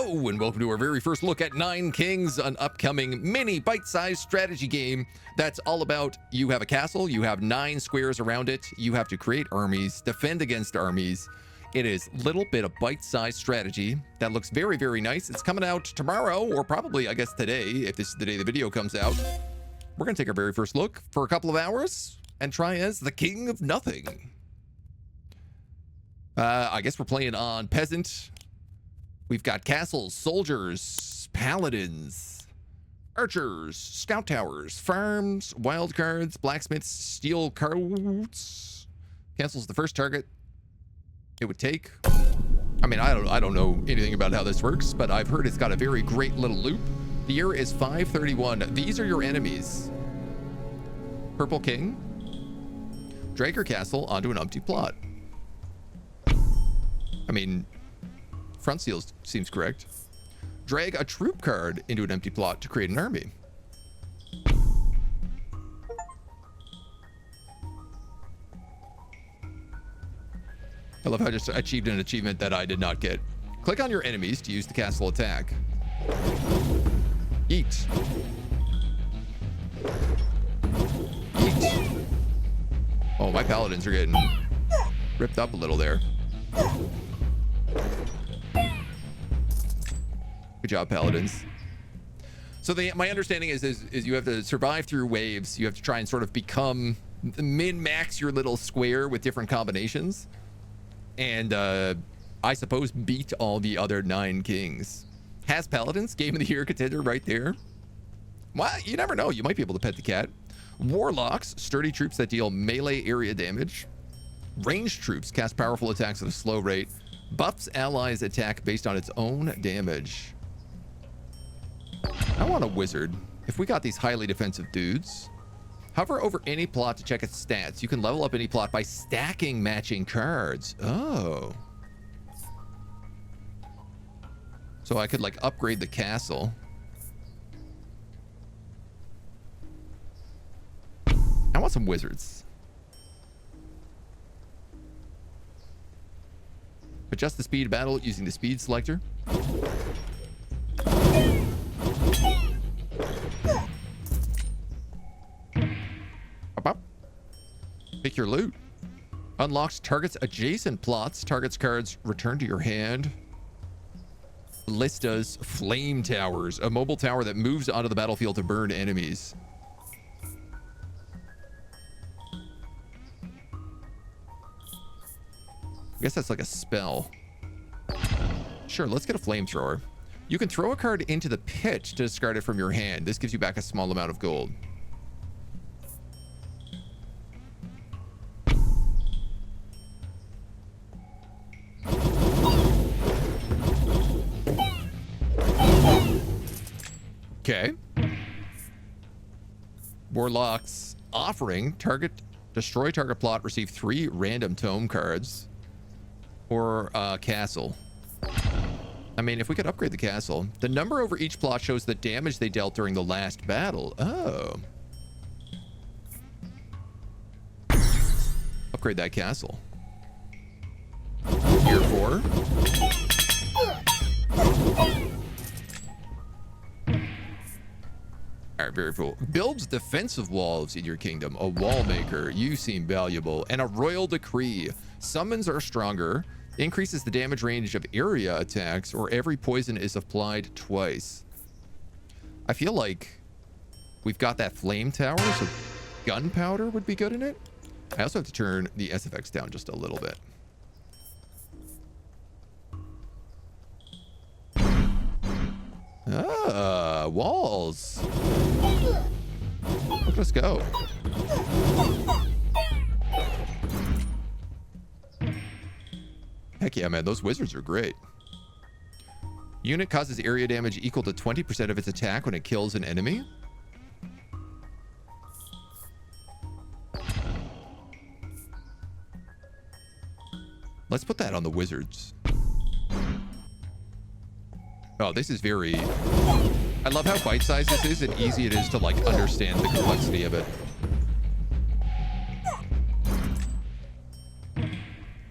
Hello, and welcome to our very first look at Nine Kings, an upcoming mini bite-sized strategy game that's all about you have a castle, you have 9 squares around it, you have to create armies, defend against armies. It is a little bit of bite-sized strategy that looks very, very nice. It's coming out tomorrow, or probably, I guess, today, if this is the day the video comes out. We're going to take our very first look for a couple of hours and try as the King of Nothing. I guess we're playing on Peasant. We've got castles, soldiers, paladins, archers, scout towers, farms, wild cards, blacksmiths, steel carts. Castle's the first target it would take. I mean, I don't know anything about how this works, but I've heard it's got a very great little loop. The year is 531. These are your enemies. Purple King. Drag your castle onto an empty plot. I mean, front seal seems correct. Drag a troop card into an empty plot to create an army. I love how I just achieved an achievement that I did not get. Click on your enemies to use the castle attack. Eat. Eat. Oh, my paladins are getting ripped up a little there. Good job, paladins. So my understanding is you have to survive through waves. You have to try and sort of become min-max your little square with different combinations. And I suppose beat all the other 9 kings. Has paladins, game of the year contender right there. Well, you never know. You might be able to pet the cat. Warlocks, sturdy troops that deal melee area damage. Ranged troops cast powerful attacks at a slow rate. Buffs allies attack based on its own damage. I want a wizard. If we got these highly defensive dudes. Hover over any plot to check its stats. You can level up any plot by stacking matching cards. Oh. So I could like upgrade the castle. I want some wizards. Adjust the speed of battle using the speed selector. Pick your loot. Unlocks targets adjacent plots. Targets cards return to your hand. Lista's Flame Towers, a mobile tower that moves onto the battlefield to burn enemies. I guess that's like a spell. Sure, let's get a flamethrower. You can throw a card into the pit to discard it from your hand. This gives you back a small amount of gold. Okay. Warlocks offering destroy target plot, receive 3 random tome cards. Or castle. I mean, if we could upgrade the castle. The number over each plot shows the damage they dealt during the last battle. Oh. Upgrade that castle. Year 4. All right, very cool. Builds defensive walls in your kingdom. A wall maker. You seem valuable. And a royal decree. Summons are stronger. Increases the damage range of area attacks, or every poison is applied twice. I feel like we've got that flame tower, so gunpowder would be good in it. I also have to turn the SFX down just a little bit. Ah, walls. Look, let's go. Heck yeah, man. Those wizards are great. Unit causes area damage equal to 20% of its attack when it kills an enemy. Let's put that on the wizards. Oh, this is very... I love how bite-sized this is and easy it is to, like, understand the complexity of it.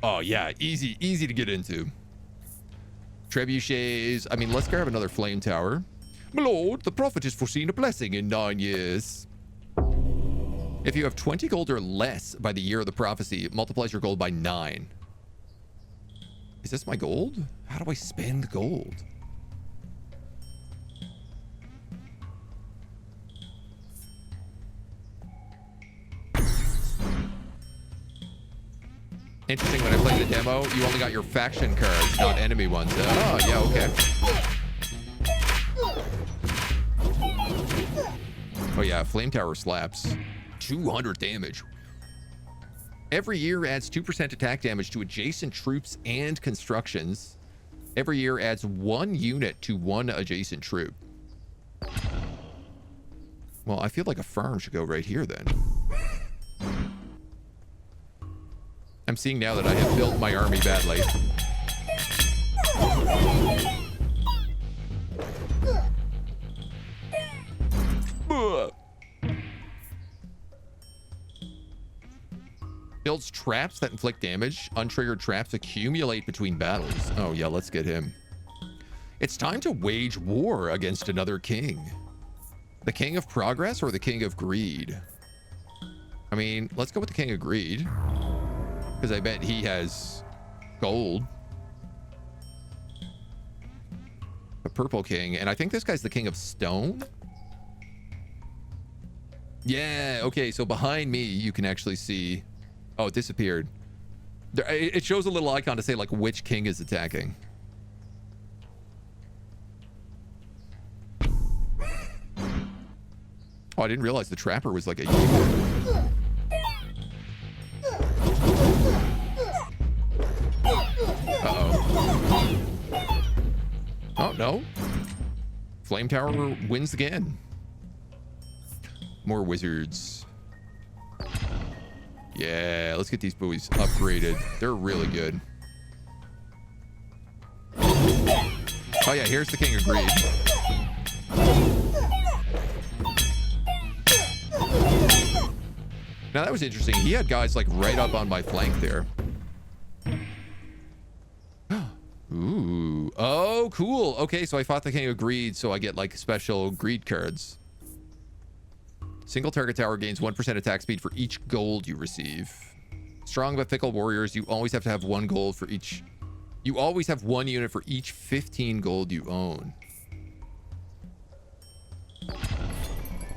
Oh, yeah. Easy to get into. Trebuchets. I mean, let's grab another flame tower. My lord, the prophet has foreseen a blessing in 9 years. If you have 20 gold or less by the year of the prophecy, it multiplies your gold by 9. Is this my gold? How do I spend gold? Interesting, when I played the demo, you only got your faction cards, not enemy ones. Oh, yeah, okay. Oh, yeah, flame tower slaps. 200 damage. Every year adds 2% attack damage to adjacent troops and constructions. Every year adds 1 unit to 1 adjacent troop. Well, I feel like a farm should go right here then. I'm seeing now that I have built my army badly. Builds traps that inflict damage. Untriggered traps accumulate between battles. Oh, yeah, let's get him. It's time to wage war against another king. The king of progress or the king of greed? I mean, let's go with the king of greed. Because I bet he has gold. A purple king. And I think this guy's the king of stone. Yeah, okay, so behind me, you can actually see... Oh, it disappeared. It shows a little icon to say, like, which king is attacking. Oh, I didn't realize the trapper was like a unit. Uh-oh. Oh, no. Flame Tower wins again. More wizards. Yeah, let's get these buoys upgraded. They're really good. Oh, yeah, here's the king of greed. Now, that was interesting. He had guys, like, right up on my flank there. Ooh. Oh, cool. Okay, so I fought the king of greed, so I get, like, special greed cards. Single target tower gains 1% attack speed for each gold you receive. Strong but fickle warriors, you always have to have 1 gold for each... You always have 1 unit for each 15 gold you own.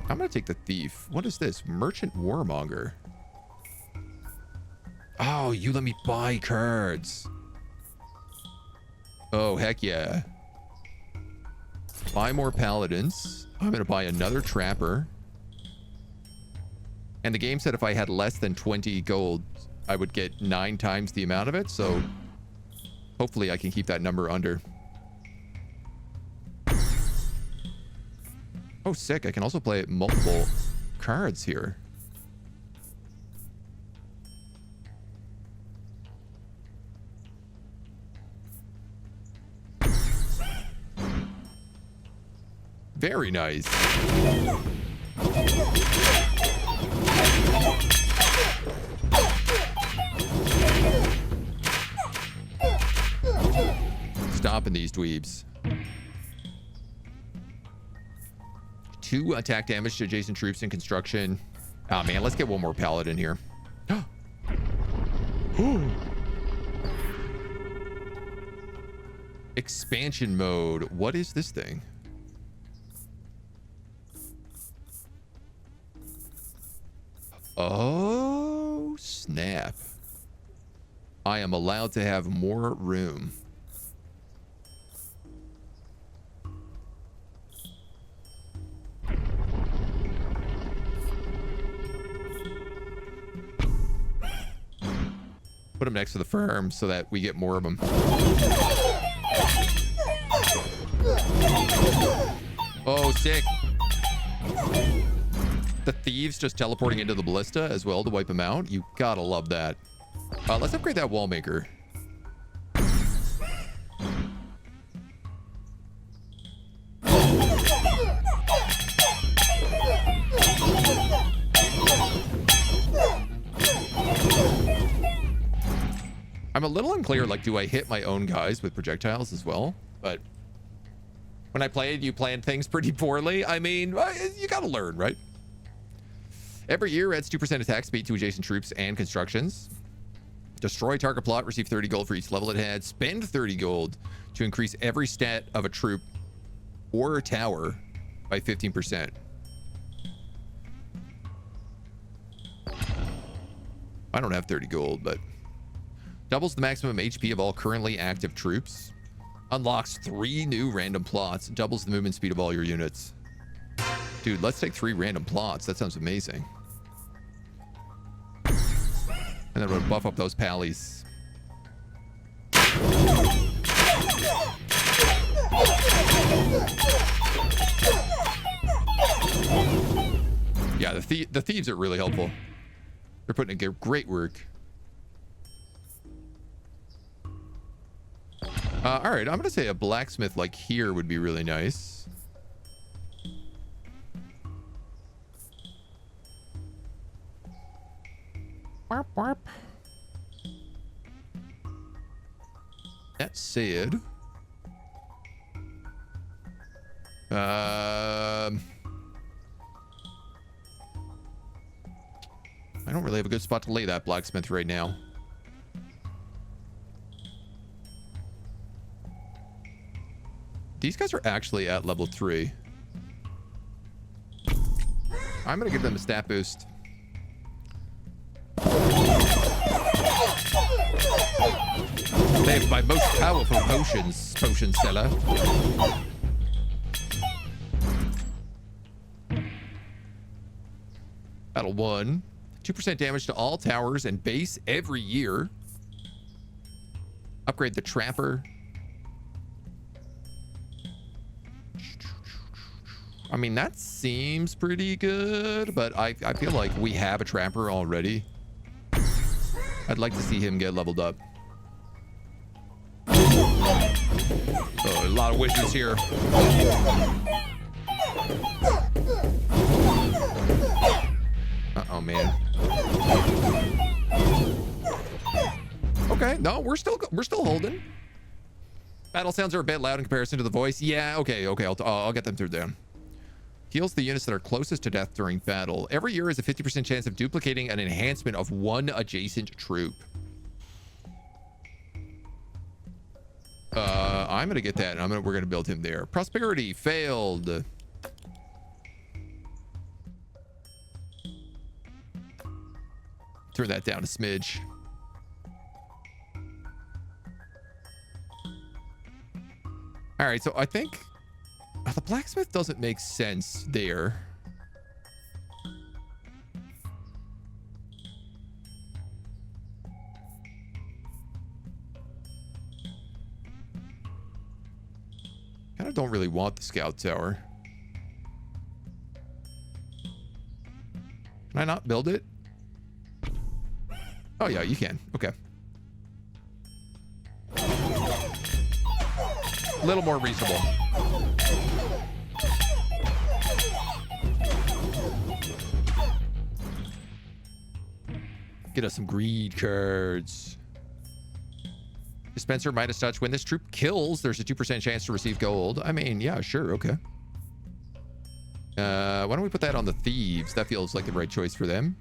I'm gonna take the thief. What is this? Merchant warmonger. Oh, you let me buy cards. Oh, heck yeah. Buy more paladins. I'm gonna buy another trapper. And the game said if I had less than 20 gold, I would get 9 times the amount of it. So hopefully I can keep that number under. Oh, sick. I can also play multiple cards here. Very nice. Stopping these dweebs. 2 attack damage to adjacent troops in construction. Oh man, let's get one more paladin here. Expansion mode. What is this thing? Oh, snap. I am allowed to have more room. Put them next to the farm so that we get more of them. Oh, sick. The thieves just teleporting into the ballista as well to wipe them out. You gotta love that. Let's upgrade that wall maker. I'm a little unclear, like, do I hit my own guys with projectiles as well? But when I played, you planned things pretty poorly. I mean, you gotta learn, right? Every year adds 2% attack speed to adjacent troops and constructions. Destroy target plot, receive 30 gold for each level it had. Spend 30 gold to increase every stat of a troop or a tower by 15%. I don't have 30 gold, but doubles the maximum HP of all currently active troops. Unlocks 3 new random plots. Doubles the movement speed of all your units. Dude, let's take 3 random plots. That sounds amazing. And then we'll buff up those pallies. Yeah, the thieves are really helpful. They're putting in great work. All right, I'm gonna say a blacksmith like here would be really nice. Warp, warp. That said, I don't really have a good spot to lay that blacksmith right now. These guys are actually at level 3. I'm gonna give them a stat boost. They have my most powerful potions, potion seller. Battle 1. 2% damage to all towers and base every year. Upgrade the trapper. I mean, that seems pretty good, but I feel like we have a trapper already. I'd like to see him get leveled up. Oh, a lot of wishes here. Uh-oh, man. Okay, no, we're still holding. Battle sounds are a bit loud in comparison to the voice. Yeah, okay, I'll get them through down. Heals the units that are closest to death during battle. Every year is a 50% chance of duplicating an enhancement of 1 adjacent troop. I'm gonna get that, and we're gonna build him there. Prosperity failed. Turn that down a smidge. All right, so I think the blacksmith doesn't make sense there. Kind of don't really want the scout tower. Can I not build it? Oh yeah, you can. Okay. A little more reasonable. Get us some greed cards. Dispenser Midas Touch. When this troop kills, there's a 2% chance to receive gold. I mean, yeah, sure, okay. Why don't we put that on the thieves? That feels like the right choice for them.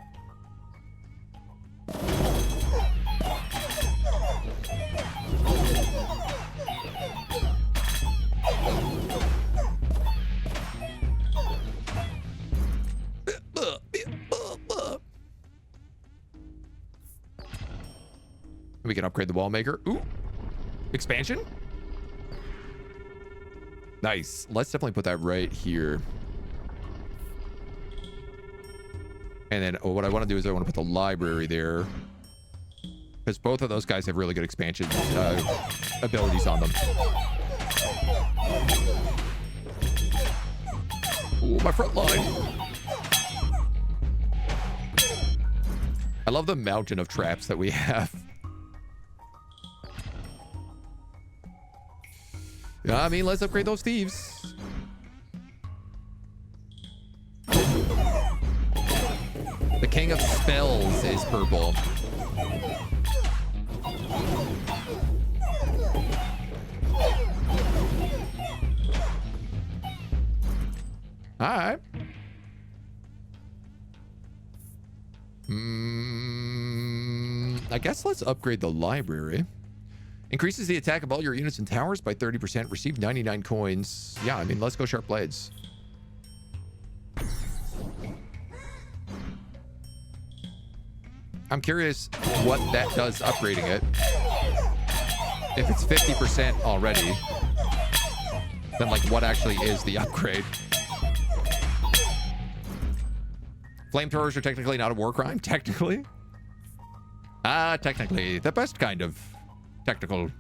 We can upgrade the wall maker. Ooh, expansion. Nice. Let's definitely put that right here. And then what I want to do is I want to put the library there, because both of those guys have really good expansion abilities on them. Ooh, my front line. I love the mountain of traps that we have. Yeah, I mean, let's upgrade those thieves. The King of Spells is purple. All right. I guess let's upgrade the library. Increases the attack of all your units and towers by 30%. Receive 99 coins. Yeah, I mean, let's go sharp blades. I'm curious what that does upgrading it. If it's 50% already, then like what actually is the upgrade? Flamethrowers are technically not a war crime. Technically? Technically. The best kind of technical.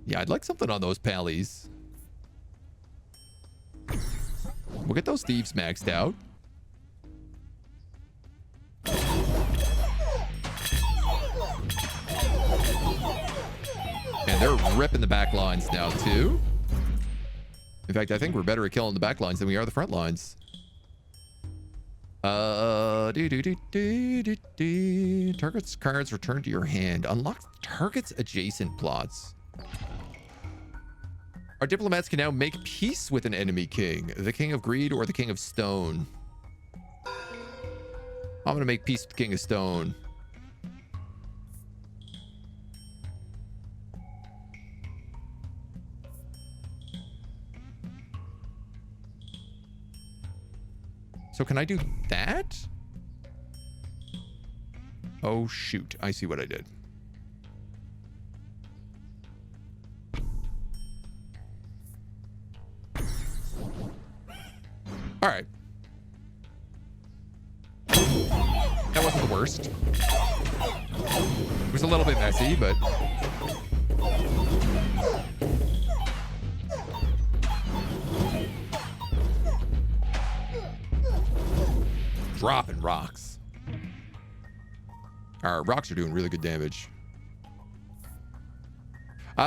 Yeah, I'd like something on those pallies. We'll get those thieves maxed out. And they're ripping the back lines now, too. In fact, I think we're better at killing the back lines than we are the front lines. Target's cards return to your hand. Unlock target's adjacent plots. Our diplomats can now make peace with an enemy king. The king of greed or the king of stone. I'm going to make peace with the king of stone. So can I do that? Oh, shoot. I see what I did. All right. That wasn't the worst. It was a little bit messy, but... dropping rocks. Our rocks are doing really good damage.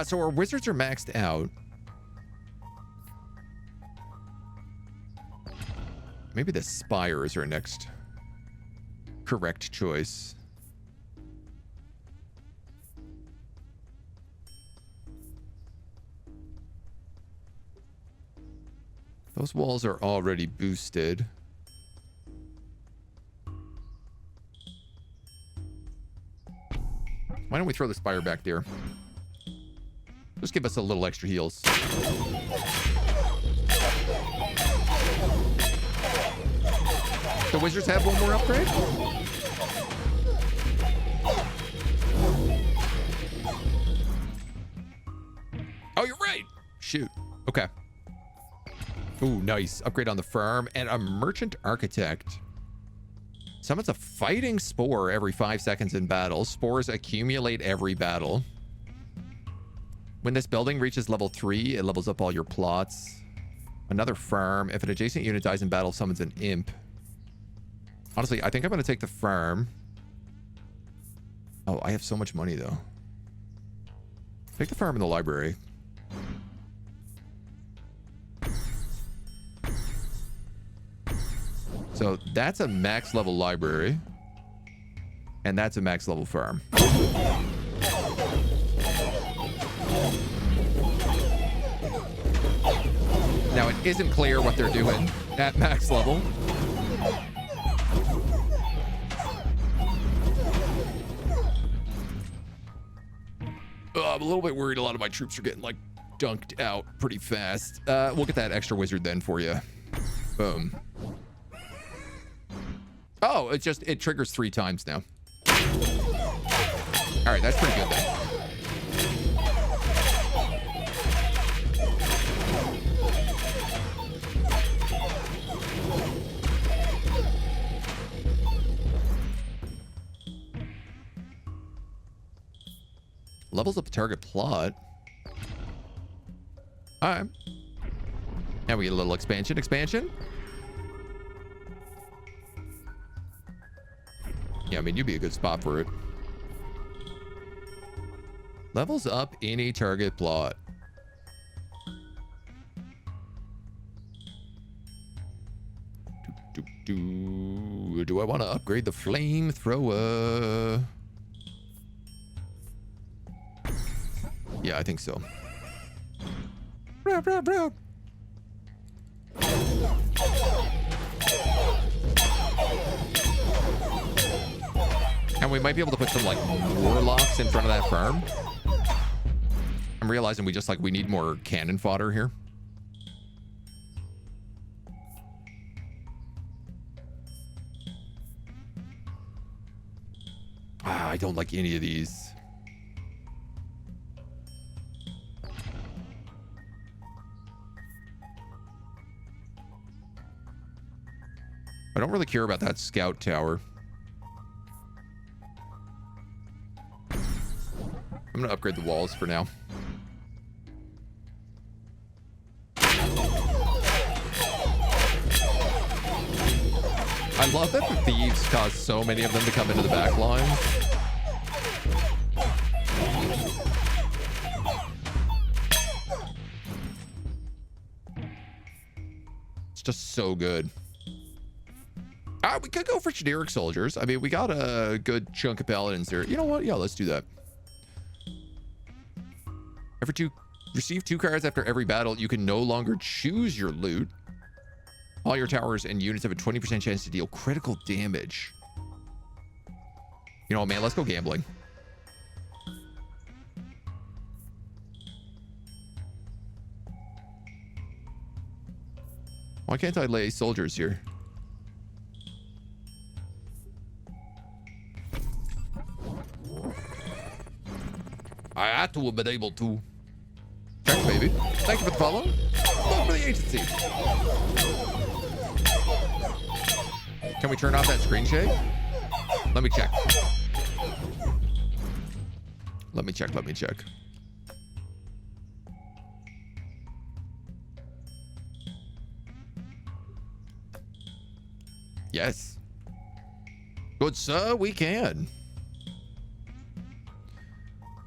So our wizards are maxed out. Maybe the spire is our next correct choice. Those walls are already boosted. Why don't we throw the spire back there? Just give us a little extra heals. The wizards have one more upgrade? Oh, you're right. Shoot. Okay. Ooh, nice. Upgrade on the firm and a merchant architect. Summons a fighting spore every 5 seconds in battle. Spores accumulate every battle. When this building reaches level 3, it levels up all your plots. Another firm. If an adjacent unit dies in battle, summons an imp. Honestly, I think I'm going to take the firm. Oh, I have so much money, though. Take the firm in the library. So that's a max level library. And that's a max level farm. Now it isn't clear what they're doing at max level. I'm a little bit worried a lot of my troops are getting like dunked out pretty fast. We'll get that extra wizard then for you. Boom. Oh, it triggers 3 times now. All right, that's pretty good then. Levels up the target plot. All right. Now we get a little expansion. Yeah, I mean, you'd be a good spot for it. Levels up any target plot. Do I want to upgrade the flamethrower? Yeah, I think so. And we might be able to put some like warlocks in front of that farm. I'm realizing we need more cannon fodder here. I don't like any of these. I don't really care about that scout tower. I'm gonna upgrade the walls for now. I love that the thieves caused so many of them to come into the back line. It's just so good. We could go for generic soldiers. I mean, we got a good chunk of paladins here. You know what? Yeah, let's do that. Receive 2 cards after every battle. You can no longer choose your loot. All your towers and units have a 20% chance to deal critical damage. You know what, man? Let's go gambling. Why can't I lay soldiers here? I had to have been able to. Check, baby. Thank you for the follow. Welcome to the agency. Can we turn off that screen shake? Let me check. Let me check. Yes. Good sir, we can.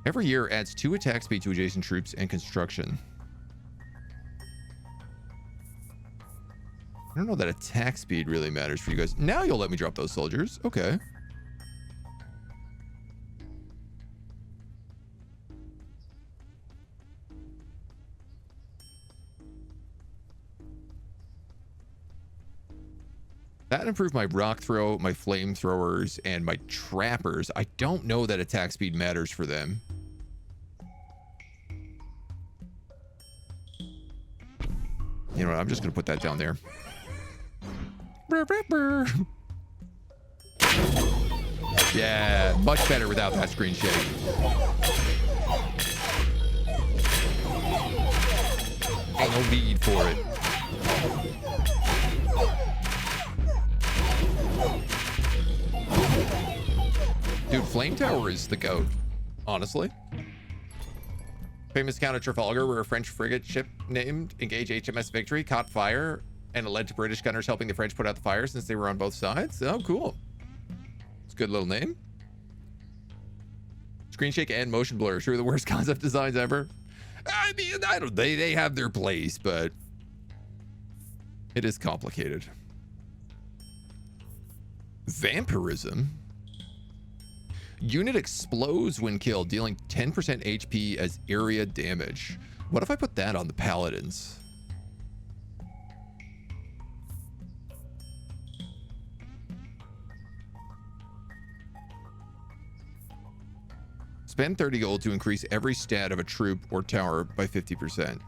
Every year adds 2 attack speed to adjacent troops and construction. I don't know that attack speed really matters for you guys. Now you'll let me drop those soldiers. Okay. That improved my rock throw, my flamethrowers, and my trappers. I don't know that attack speed matters for them. You know what? I'm just going to put that down there. Yeah, much better without that screen shake. Ain't no need for it. Dude, Flame Tower is the GOAT, honestly. Famous account at Trafalgar where a French frigate ship named Engage HMS Victory caught fire and it led to British gunners helping the French put out the fire since they were on both sides. Oh, cool. It's a good little name. Screen shake and motion blur. Sure, the worst concept designs ever. I mean, they have their place, but it is complicated. Vampirism. Unit explodes when killed, dealing 10% HP as area damage. What if I put that on the paladins? Spend 30 gold to increase every stat of a troop or tower by 50%.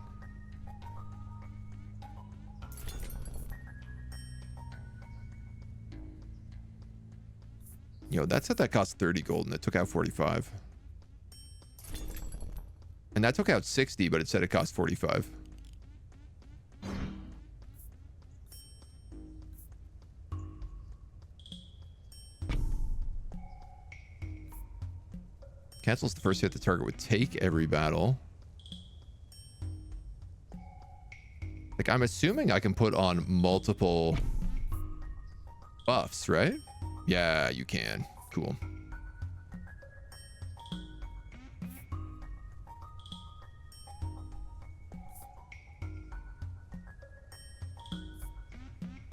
Yo, that said that cost 30 gold and it took out 45. And that took out 60, but it said it cost 45. Cancels the first hit the target would take every battle. Like, I'm assuming I can put on multiple buffs, right? Yeah, you can. Cool.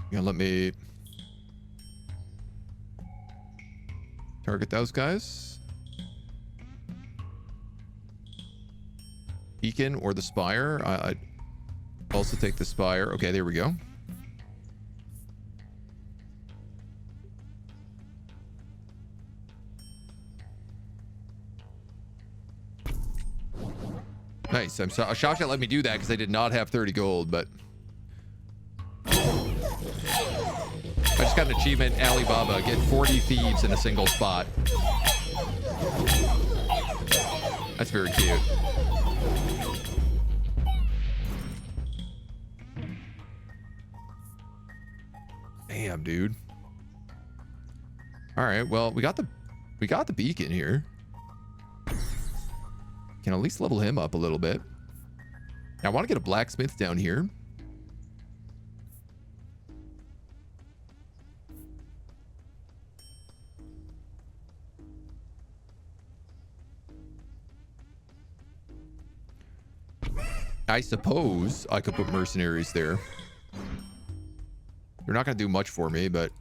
Yeah, let me target those guys. Beacon or the Spire. Also take the spire. Okay, there we go. Nice. I'm shocked that let me do that because I did not have 30 gold, but I just got an achievement, Alibaba, get 40 thieves in a single spot. That's very cute. Damn, dude. All right, well, we got the beacon here. Can at least level him up a little bit. Now, I want to get a blacksmith down here. I suppose I could put mercenaries there. They're not going to do much for me, but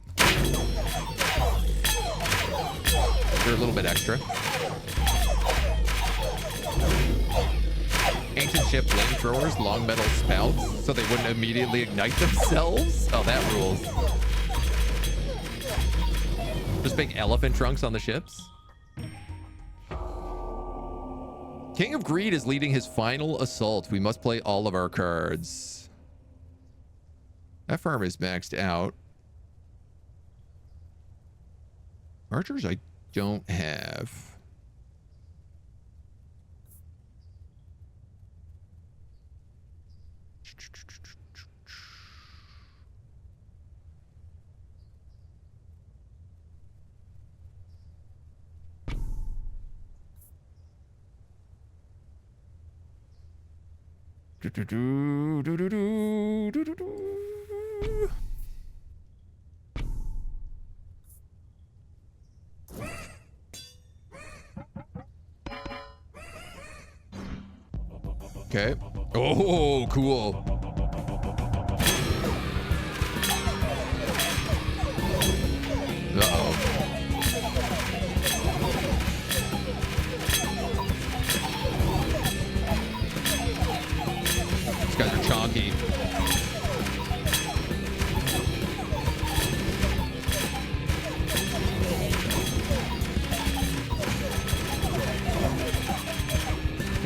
they're a little bit extra. Ancient ship flamethrowers, long metal spouts, so they wouldn't immediately ignite themselves. Oh, that rules. Just big elephant trunks on the ships. King of Greed is leading his final assault. We must play all of our cards. That farm is maxed out. Archers I don't have. Okay. Oh, cool. Uh-oh. These guys are chonky.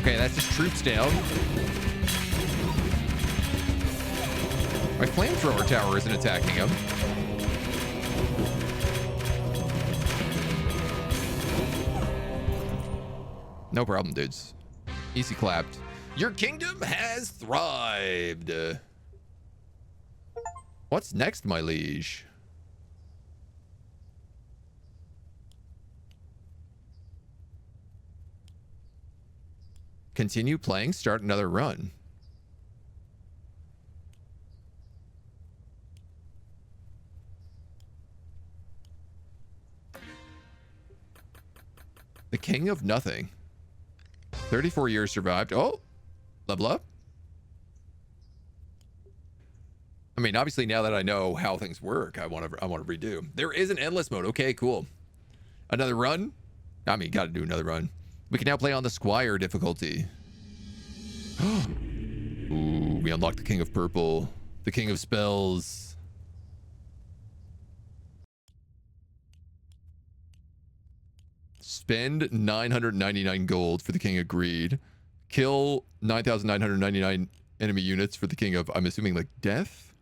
Okay, that's just troops down. My flamethrower tower isn't attacking him. No problem, dudes. Easy clapped. Your kingdom has thrived. What's next, my liege? Continue playing, start another run. The king of nothing. 34 years survived. Oh, level up. I mean, obviously now that I know how things work, I want to redo. There is an endless mode. Okay, cool. Another run. I mean, got to do another run. We can now play on the Squire difficulty. Ooh, we unlocked the King of Purple. The King of Spells. Spend 999 gold for the King of Greed. Kill 9,999 enemy units for the King of, I'm assuming, like, Death.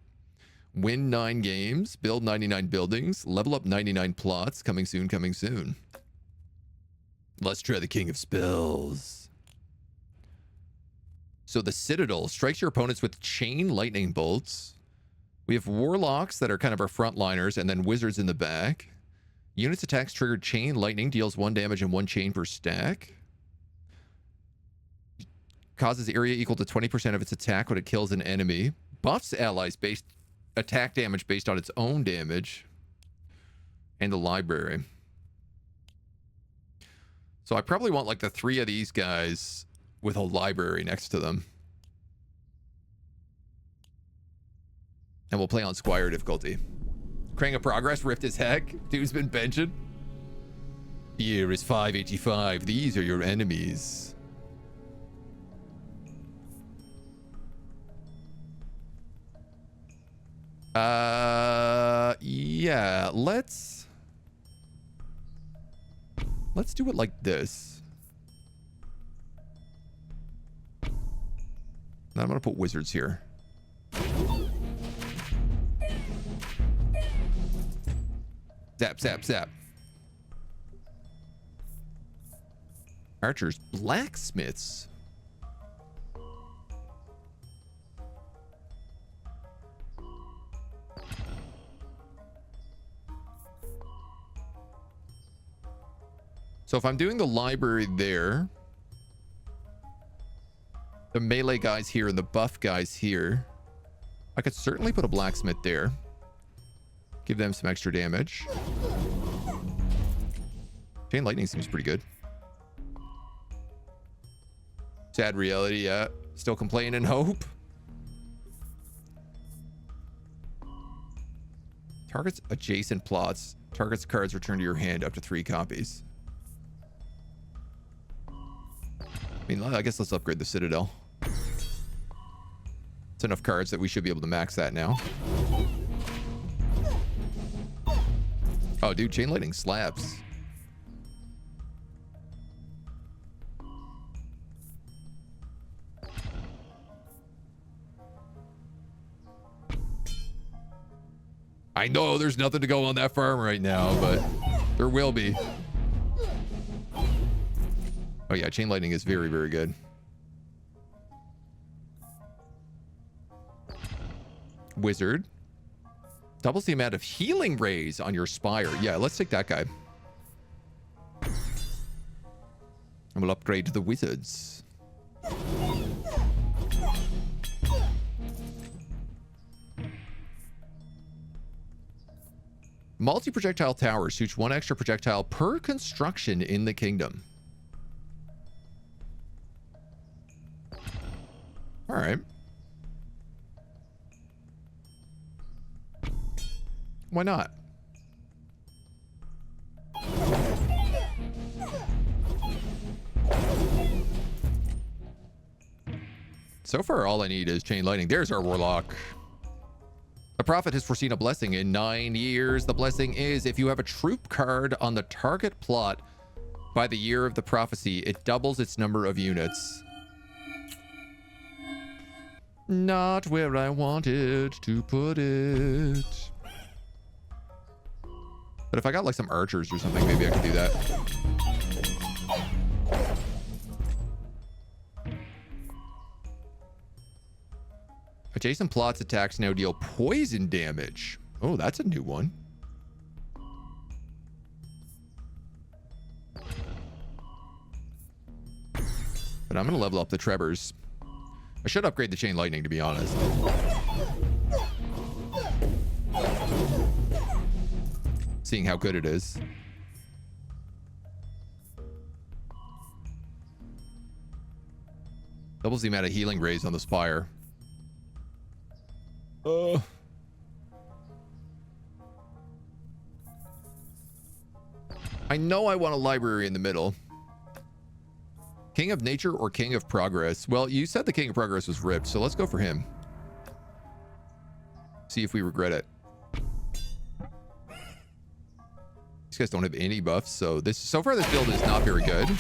Win 9 games. Build 99 buildings. Level up 99 plots. Coming soon, coming soon. Let's try the King of Spells. So the Citadel strikes your opponents with chain lightning bolts. We have Warlocks that are kind of our frontliners, and then Wizards in the back. Units attacks triggered chain lightning, deals 1 damage and 1 chain per stack. Causes area equal to 20% of its attack when it kills an enemy. Buffs allies based attack damage based on its own damage. And the library. So I probably want like the 3 of these guys with a library next to them. And we'll play on Squire difficulty. Krang of Progress, ripped as heck. Dude's been benching. Here is 585. These are your enemies. Yeah, let's do it like this. Now I'm gonna put wizards here. Zap, zap, zap. Archers, blacksmiths. So if I'm doing the library there, the melee guys here and the buff guys here, I could certainly put a blacksmith there. Give them some extra damage. Chain lightning seems pretty good. Sad reality, yeah. Still complain and hope. Targets adjacent plots. Targets cards return to your hand up to 3 copies. I mean, I guess let's upgrade the Citadel. It's enough cards that we should be able to max that now. Oh, dude, chain lightning slaps. I know there's nothing to go on that farm right now, but there will be. Oh yeah, chain lightning is very, very good. Wizard. Doubles the amount of healing rays on your spire. Yeah, let's take that guy. And we'll upgrade to the wizards. Multi-projectile tower shoots 1 extra projectile per construction in the kingdom. All right. Why not? So far, all I need is chain lightning. There's our warlock. A prophet has foreseen a blessing in 9 years. The blessing is if you have a troop card on the target plot by the year of the prophecy, it doubles its number of units. Not where I wanted to put it. But if I got like some archers or something, maybe I could do that. Adjacent plots attacks now deal poison damage. Oh, that's a new one. But I'm going to level up the Trebors. I should upgrade the chain lightning, to be honest. Seeing how good it is. Doubles the amount of healing rays on the spire. I know I want a library in the middle. King of Nature or King of Progress? Well, you said the King of Progress was ripped, so let's go for him. See if we regret it. These guys don't have any buffs, so so far this build is not very good.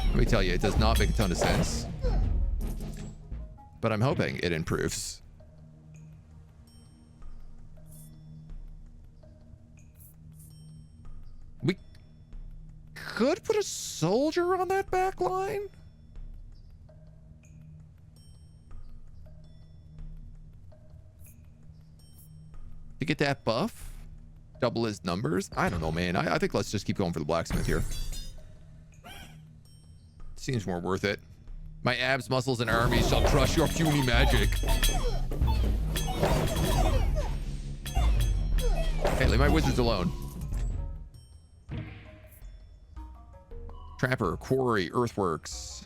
Let me tell you, it does not make a ton of sense. But I'm hoping it improves. We could put a soldier on that back line. To get that buff, double his numbers. I don't know, man. I think let's just keep going for the blacksmith here. Seems more worth it. My abs, muscles, and armies shall crush your puny magic. Hey, leave my wizards alone. Trapper, quarry, earthworks.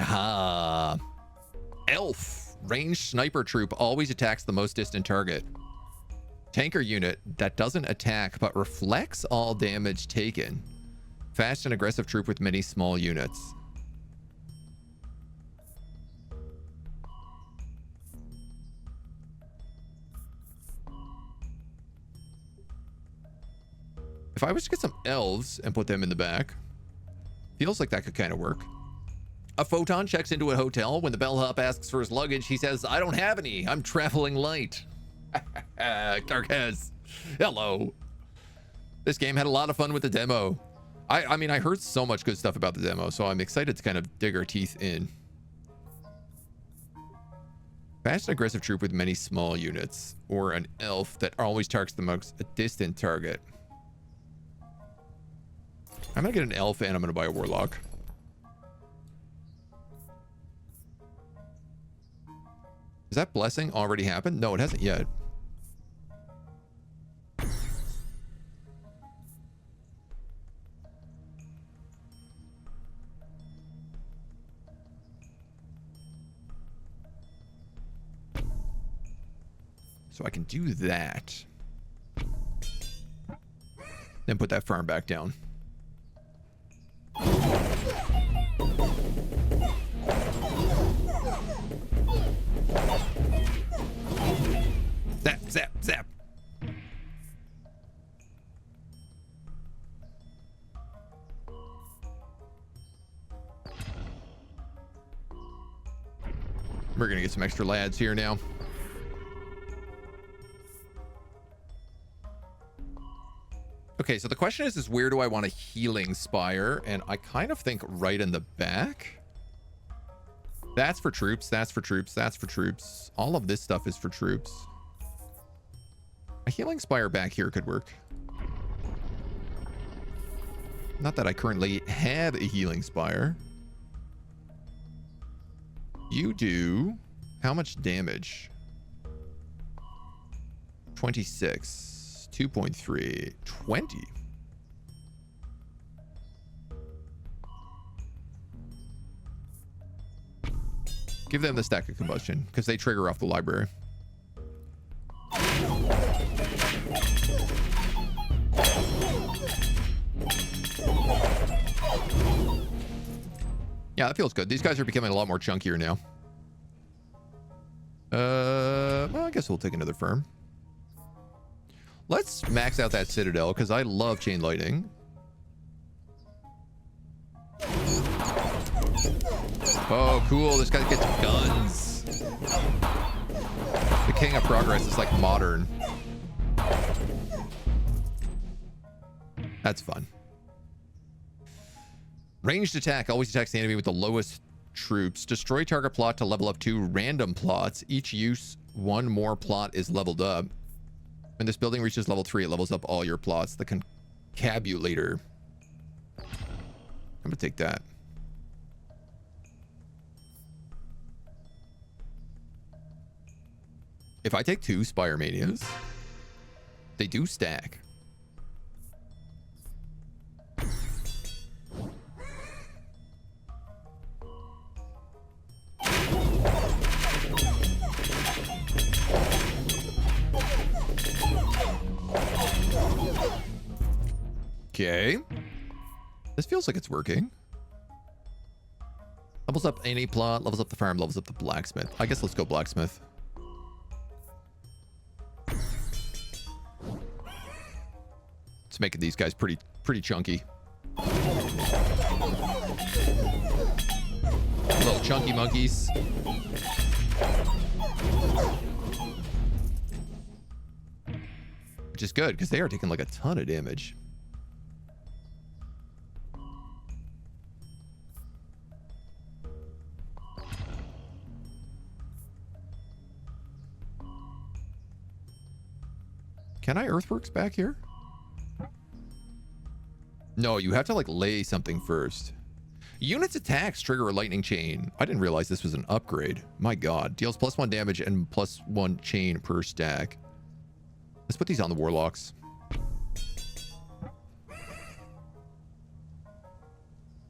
Ah, elf. Ranged sniper troop always attacks the most distant target. Tanker unit that doesn't attack but reflects all damage taken. Fast and aggressive troop with many small units. If I was to get some elves and put them in the back, feels like that could kind of work. A photon checks into a hotel. When the bellhop asks for his luggage, he says, I don't have any. I'm traveling light. Carcass. Hello. This game had a lot of fun with the demo. I mean, I heard so much good stuff about the demo, so I'm excited to kind of dig our teeth in. Fast and aggressive troop with many small units, or an elf that always targets the most distant target. I'm gonna get an elf and I'm gonna buy a warlock. Has that blessing already happened? No, it hasn't yet. So I can do that. Then put that farm back down. Zap, zap, zap. We're gonna get some extra lads here now. Okay, so the question is where do I want a healing spire? And I kind of think right in the back. That's for troops, that's for troops, that's for troops. All of this stuff is for troops. A healing spire back here could work. Not that I currently have a healing spire. You do how much damage? 26. 2.3. 20. Give them the stack of combustion because they trigger off the library. Yeah, that feels good. These guys are becoming a lot more chunkier now. Well, I guess we'll take another firm. Let's max out that citadel because I love chain lightning. Oh, cool. This guy gets guns. The King of Progress is like modern. That's fun. Ranged attack always attacks the enemy with the lowest troops. Destroy target plot to level up 2 random plots. Each use 1 more plot is leveled up. When this building reaches level 3, it levels up all your plots. The concabulator. I'm gonna take that. If I take 2 Spire Manias, they do stack. Okay. This feels like it's working. Levels up any plot, levels up the farm, levels up the blacksmith. I guess let's go blacksmith. It's making these guys pretty chunky. Little chunky monkeys. Which is good because they are taking like a ton of damage. Can I earthworks back here? No, you have to like lay something first. Units attacks trigger a lightning chain. I didn't realize this was an upgrade. My god. Deals +1 damage and +1 chain per stack. Let's put these on the warlocks.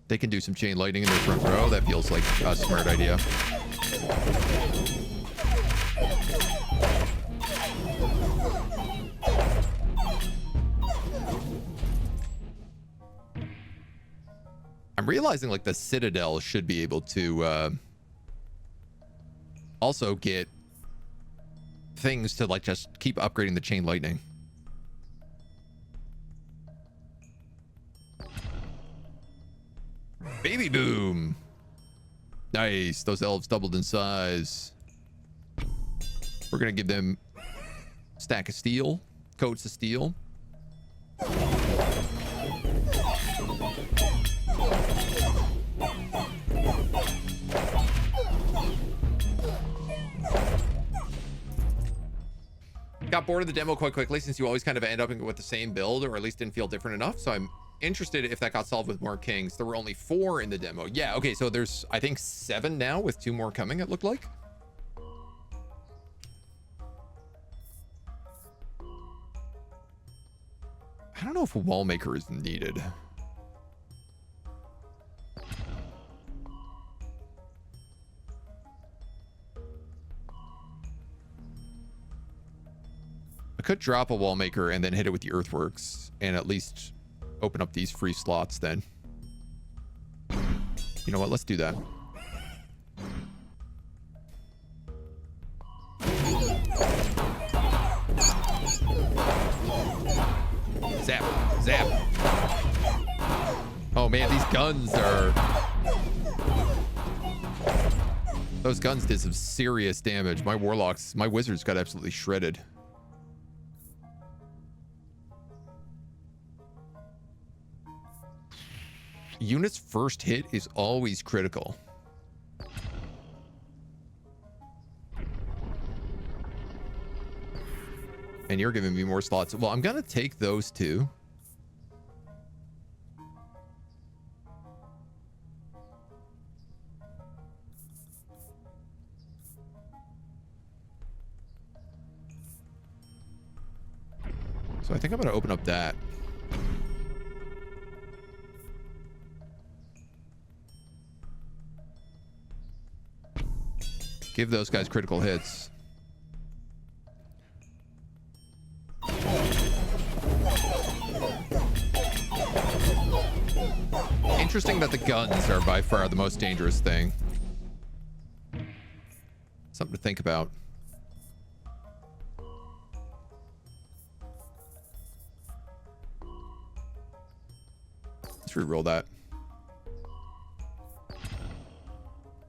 They can do some chain lightning in their front row. That feels like a smart idea. I'm realizing like the citadel should be able to also get things to like just keep upgrading the chain lightning. Baby boom. Nice. Those elves doubled in size. We're gonna give them a stack of steel, coats of steel. Got bored of the demo quite quickly since you always kind of end up with the same build, or at least didn't feel different enough. So I'm interested if that got solved with more kings. There were only 4 in the demo. Yeah, okay, so there's, I think, 7 now with 2 more coming, it looked like. I don't know if a wall maker is needed. I could drop a wall maker and then hit it with the earthworks and at least open up these free slots then. You know what? Let's do that. Zap. Zap. Oh man, these guns are... Those guns did some serious damage. My warlocks, my wizards got absolutely shredded. Unit's first hit is always critical. And you're giving me more slots. Well, I'm gonna take those 2. So I think I'm gonna open up that. Give those guys critical hits. Interesting that the guns are by far the most dangerous thing. Something to think about. Let's reroll that.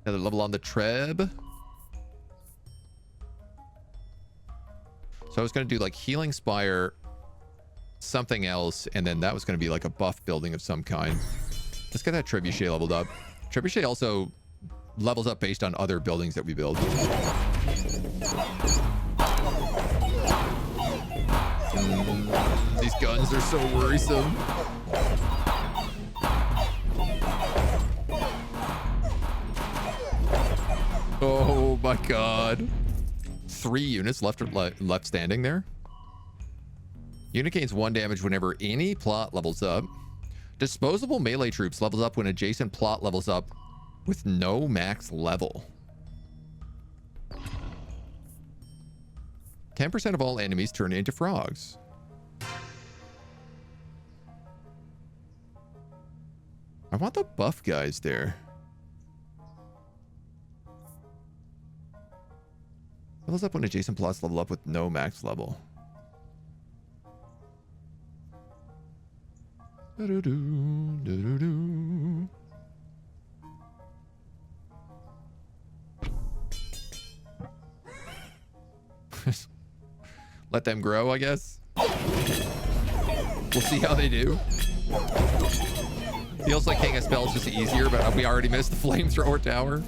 Another level on the Treb. So I was going to do like Healing Spire, something else, and then that was going to be like a buff building of some kind. Let's get that Trebuchet leveled up. Trebuchet also levels up based on other buildings that we build. These guns are so worrisome. Oh my god. 3 units left standing there. Unit gains 1 damage whenever any plot levels up. Disposable melee troops levels up when adjacent plot levels up with no max level. 10% of all enemies turn into frogs. I want the buff guys there. Levels up when adjacent plots level up with no max level. Let them grow, I guess. We'll see how they do. Feels like King of Spells is easier, but we already missed the Flamethrower Tower.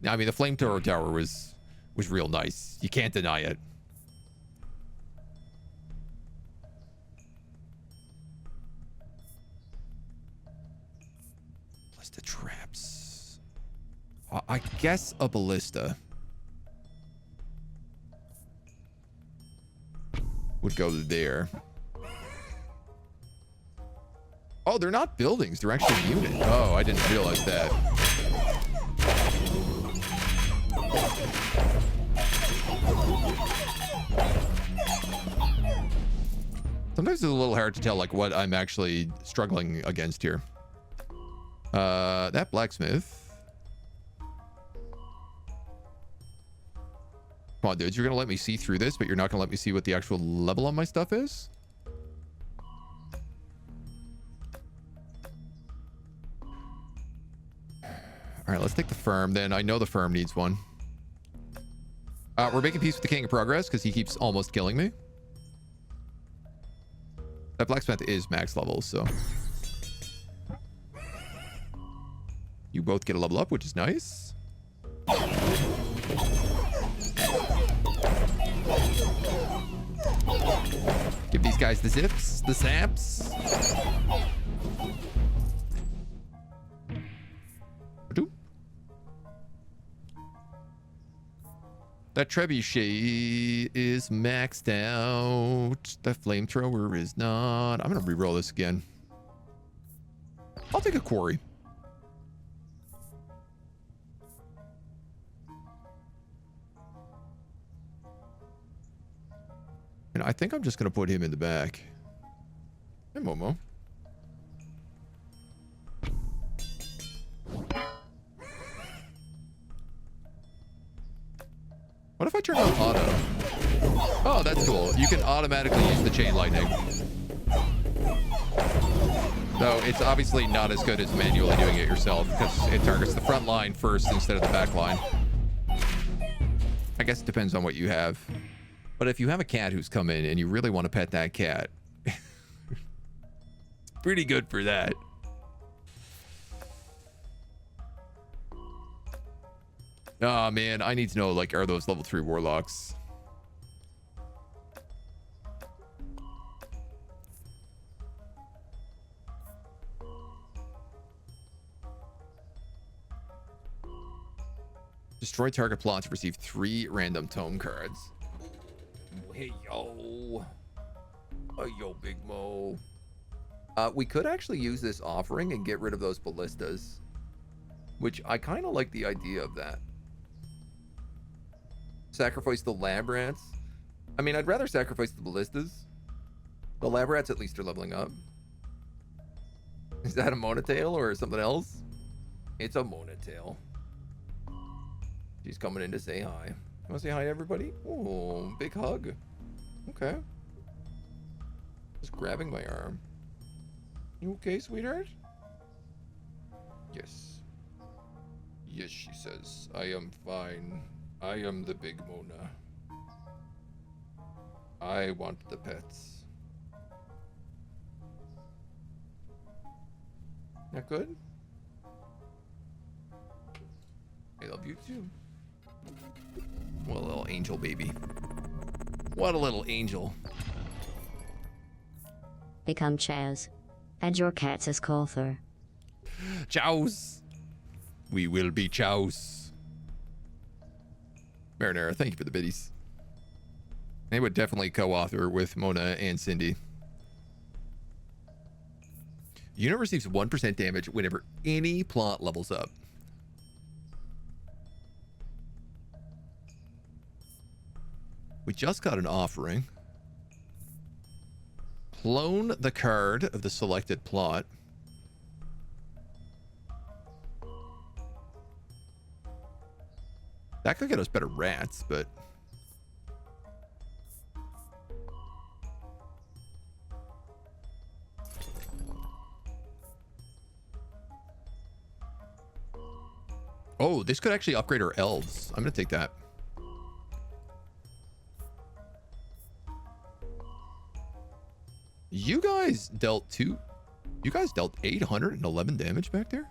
I mean, the Flamethrower Tower was real nice. You can't deny it. Ballista traps. I guess a ballista would go there. Oh, they're not buildings. They're actually units. Oh, I didn't realize that. Sometimes it's a little hard to tell like what I'm actually struggling against here. That blacksmith. Come on, dudes. You're going to let me see through this, but you're not going to let me see what the actual level on my stuff is? All right, let's take the firm then. I know the firm needs one. We're making peace with the King of Progress because he keeps almost killing me. That blacksmith is max level, so... You both get a level up, which is nice. Give these guys the zips, the saps. That trebuchet is maxed out. The flamethrower is not. I'm going to reroll this again. I'll take a quarry. And I think I'm just going to put him in the back. Hey, Momo. What if I turn on auto? Oh, that's cool. You can automatically use the chain lightning. Though it's obviously not as good as manually doing it yourself because it targets the front line first instead of the back line. I guess it depends on what you have. But if you have a cat who's come in and you really want to pet that cat, it's pretty good for that. Oh, man, I need to know, like, are those level 3 warlocks? Destroy target plot to receive 3 random tome cards. Hey, yo. Hey, yo, Big Mo. We could actually use this offering and get rid of those ballistas, which I kind of like the idea of that. Sacrifice the lab rats. I mean, I'd rather sacrifice the ballistas. The lab rats at least are leveling up. Is that a Monatail or something else? It's a Monatail. She's coming in to say hi. You want to say hi to everybody? Oh, big hug. Okay. Just grabbing my arm. You okay, sweetheart? Yes. Yes, she says. I am fine. I am the big Mona. I want the pets. Not good? I love you too. What a little angel baby. What a little angel. Become Chaz. And your cats as Cawthor. Chows. We will be chows. Marinara, thank you for the biddies. They would definitely co-author with Mona and Cindy. Unit receives 1% damage whenever any plot levels up. We just got an offering. Clone the card of the selected plot. That could get us better rats, but... Oh, this could actually upgrade our elves. I'm going to take that. You guys dealt 811 damage back there?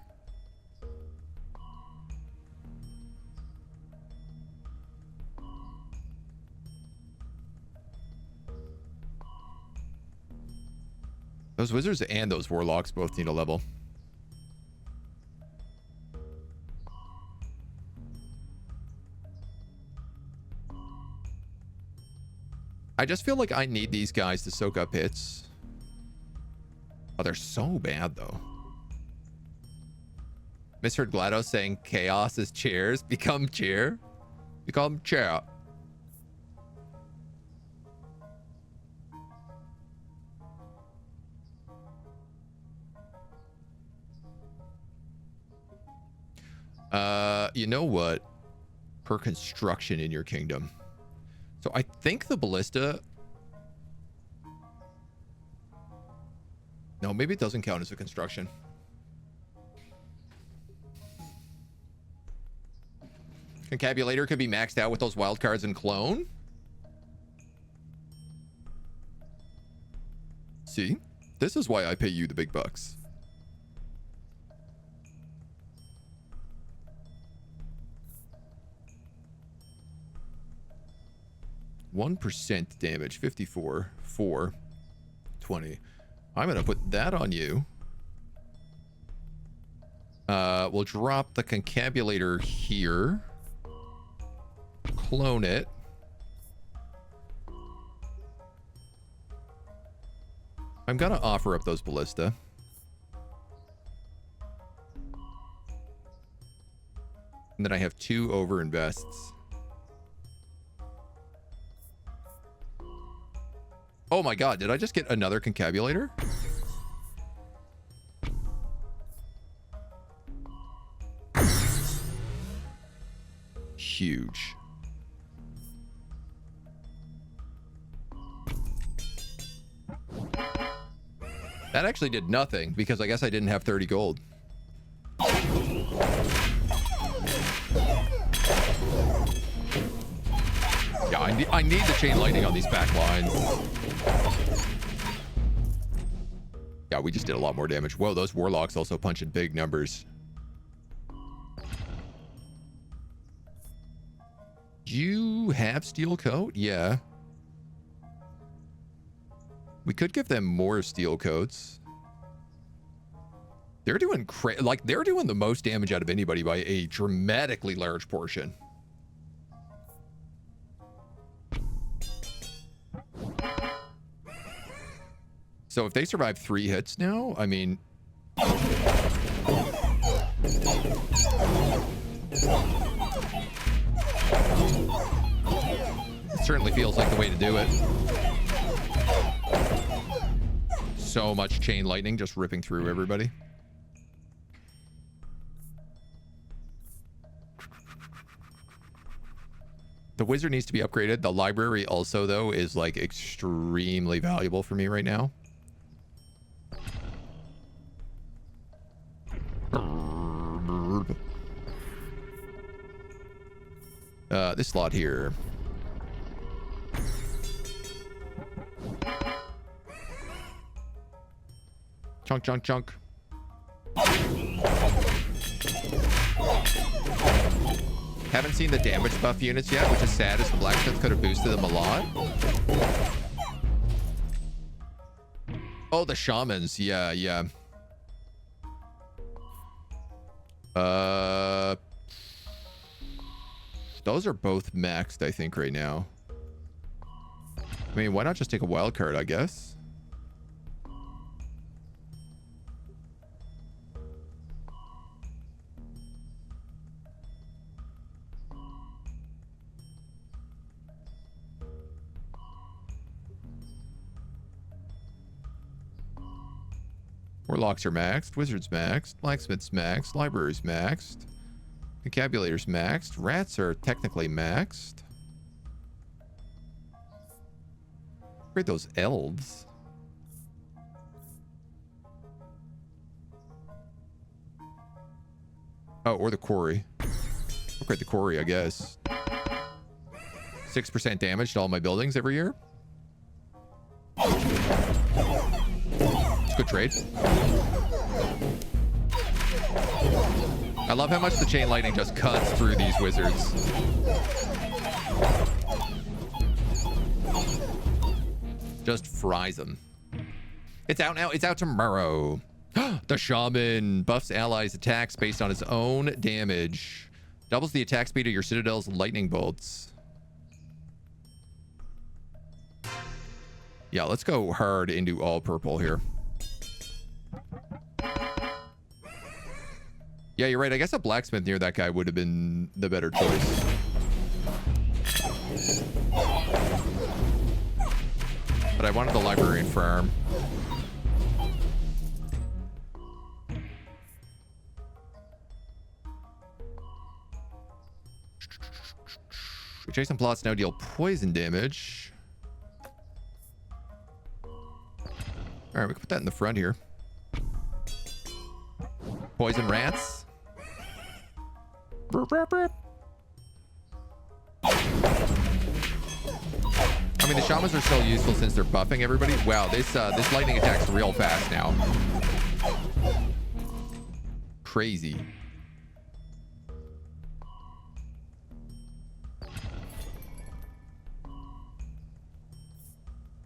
Those wizards and those warlocks both need a level. I just feel like I need these guys to soak up hits. Oh, they're so bad, though. Misheard GLaDOS saying chaos is chairs. Become chair. Become chair. You know what? Per construction in your kingdom. So I think the ballista... No, maybe it doesn't count as a construction. Concabulator could be maxed out with those wild cards and clone. See? This is why I pay you the big bucks. %, damage, 54, 4, 20. I'm going to put that on you. We'll drop the concabulator here. Clone it. I'm going to offer up those ballista. And then I have 2 over invests. Oh my god, did I just get another concabulator? Huge. That actually did nothing because I guess I didn't have 30 gold. Yeah, I need the chain lightning on these back lines. Yeah, we just did a lot more damage. Whoa, those warlocks also punch in big numbers. You have steel coat? Yeah. We could give them more steel coats. They're doing they're doing the most damage out of anybody by a dramatically large portion. So if they survive 3 hits now, I mean... It certainly feels like the way to do it. So much chain lightning just ripping through everybody. The wizard needs to be upgraded. The library also, though, is like extremely valuable for me right now. This slot here. Chunk, chunk, chunk. Haven't seen the damage buff units yet, which is sad, as the blacksmith could have boosted them a lot. Oh, the shamans. Yeah, yeah. Those are both maxed, I think, right now. I mean, why not just take a wild card, I guess? Warlocks are maxed, wizards maxed, blacksmiths maxed, libraries maxed, concabulators maxed, rats are technically maxed. Upgrade those elves. Oh, or the quarry. Upgrade the quarry, I guess. 6% damage to all my buildings every year. Good trade. I love how much the chain lightning just cuts through these wizards. Just fries them. It's out now. It's out tomorrow. The shaman buffs allies' attacks based on its own damage. Doubles the attack speed of your citadel's lightning bolts. Yeah, let's go hard into all purple here. Yeah, you're right. I guess a blacksmith near that guy would have been the better choice. But I wanted the librarian farm. Adjacent plots now deal poison damage. All right, we can put that in the front here. Poison rats. Burp, burp, burp. I mean, the shamans are still useful since they're buffing everybody. Wow, this lightning attack's real fast now. Crazy.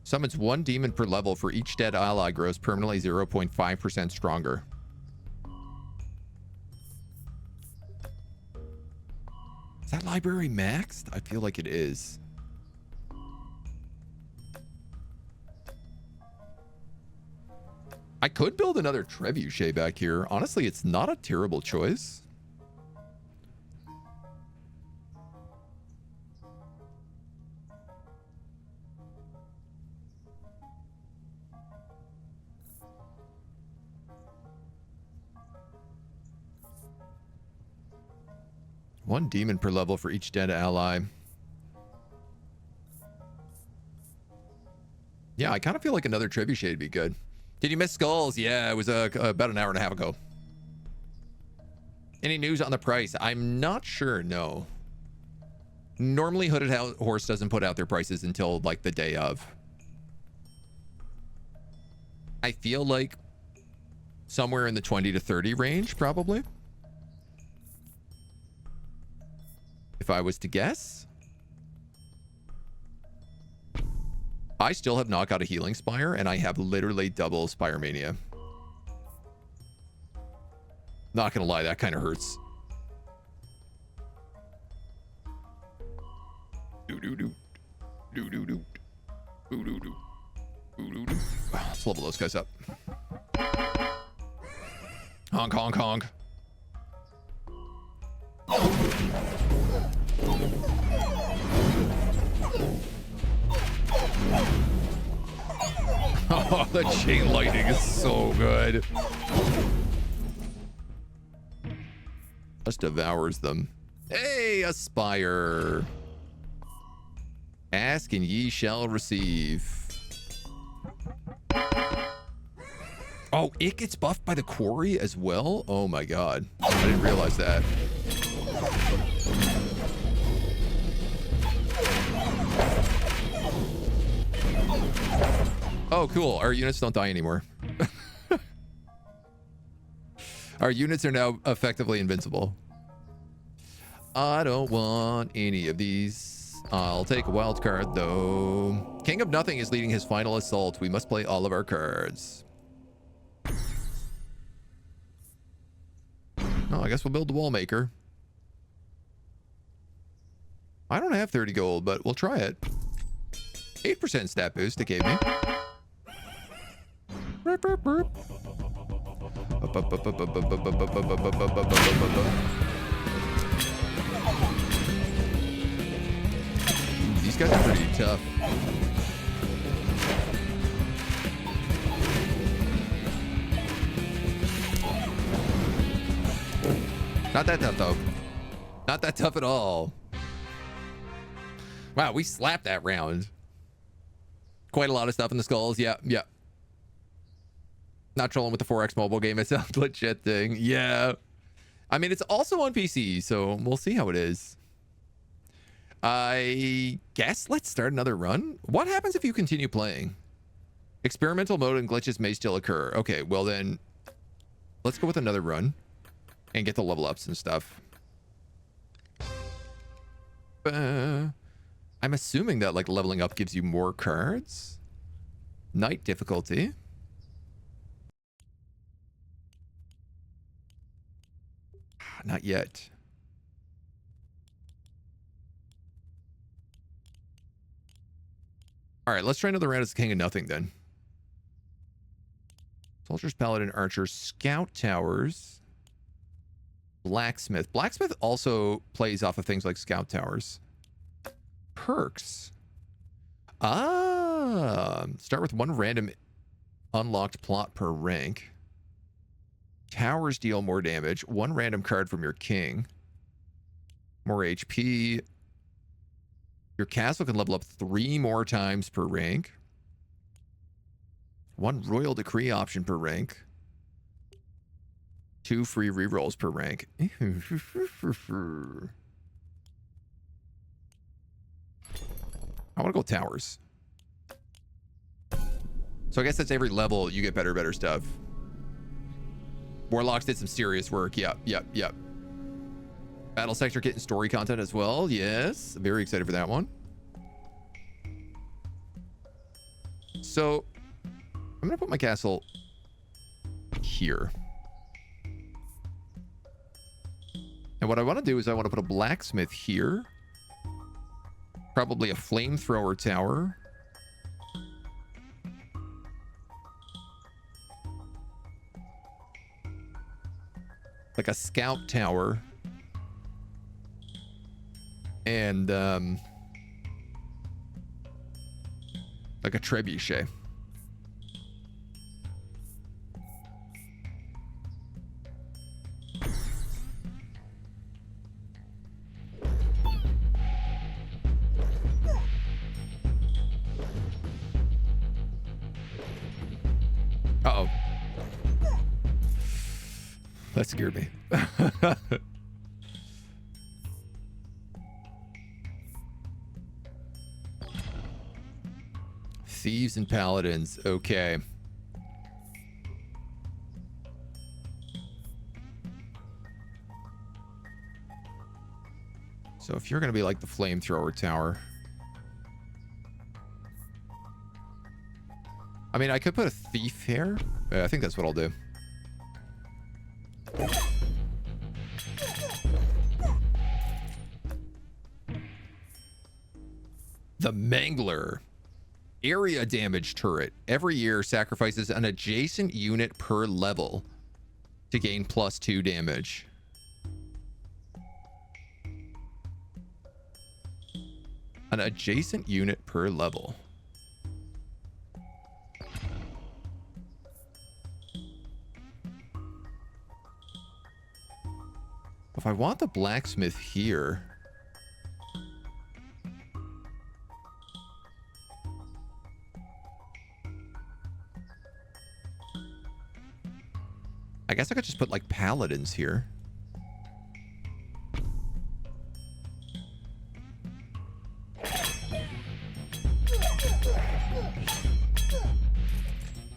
Summons 1 demon per level for each dead ally, grows permanently 0.5% stronger. Is that library maxed? I feel like it is. I could build another trebuchet back here. Honestly, it's not a terrible choice. One demon per level for each dead ally. Yeah, I kind of feel like another trebuchet would be good. Did you miss skulls? Yeah, it was about an hour and a half ago. Any news on the price? I'm not sure, no. Normally, Hooded Horse doesn't put out their prices until, like, the day of. I feel like somewhere in the 20 to 30 range, probably. If I was to guess. I still have not got a healing spire, and I have literally double Spire Mania. Not gonna lie, that kind of hurts. Let's level those guys up. Honk, honk, honk. Oh, the chain lightning is so good. Just devours them. Hey, a spire. Ask and ye shall receive. Oh, it gets buffed by the quarry as well? Oh my god. I didn't realize that. Oh, cool. Our units don't die anymore. Our units are now effectively invincible. I don't want any of these. I'll take a wild card, though. King of Nothing is leading his final assault. We must play all of our cards. Oh, I guess we'll build the wall maker. I don't have 30 gold, but we'll try it. 8% stat boost it gave me. Burp, burp, burp. These guys are pretty tough. Not that tough, though. Not that tough at all. Wow, we slapped that round. Quite a lot of stuff in the skulls. Yeah, yeah. Not trolling with the 4X mobile game. It's a legit thing. Yeah. I mean, it's also on PC, so we'll see how it is. I guess let's start another run. What happens if you continue playing? Experimental mode and glitches may still occur. Okay, well then, let's go with another run and get the level ups and stuff. I'm assuming that like leveling up gives you more cards. Night difficulty. Not yet. All right, let's try another round as King of Nothing then. Soldiers, Paladin, Archer, Scout Towers, Blacksmith. Blacksmith also plays off of things like Scout Towers. Perks. Ah, start with one random unlocked plot per rank. Towers deal more damage. One random card from your king. More HP. Your castle can level up 3 more times per rank. 1 royal decree option per rank. 2 free rerolls per rank. I want to go towers. So I guess that's every level you get better stuff. Warlocks did some serious work. Yep. Battle sector getting story content as well. Yes. I'm very excited for that one. So I'm going to put my castle here. And what I want to do is I want to put a blacksmith here. Probably a flamethrower tower. Like a scout tower. And like a trebuchet. Uh-oh. That scared me. Thieves and paladins. Okay. So if you're going to be like the flamethrower tower. I mean, I could put a thief here. I think that's what I'll do. The Mangler. Area damage turret. Every year sacrifices an adjacent unit per level to gain +2 damage. An adjacent unit per level. If I want the blacksmith here, I guess I could just put like paladins here.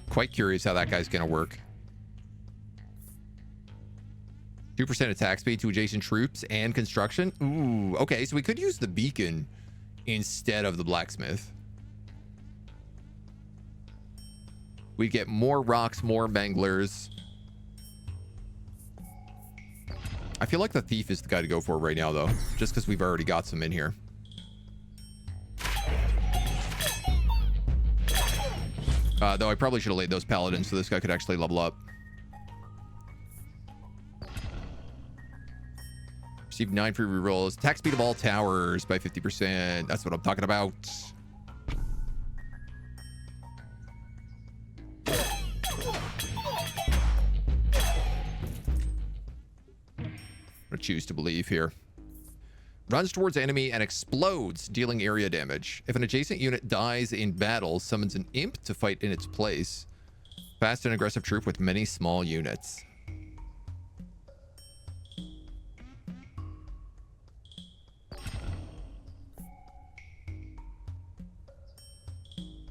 Quite curious how that guy's gonna work. 2% attack speed to adjacent troops and construction. Ooh, okay, so we could use the beacon instead of the blacksmith. We get more rocks, more manglers. I feel like the thief is the guy to go for right now, though, just because we've already got some in here. Though I probably should have laid those paladins so this guy could actually level up. Receive 9 free rerolls. Attack speed of all towers by 50%. That's what I'm talking about. I'm gonna choose to believe here. Runs towards enemy and explodes, dealing area damage. If an adjacent unit dies in battle, summons an imp to fight in its place. Fast and aggressive troop with many small units.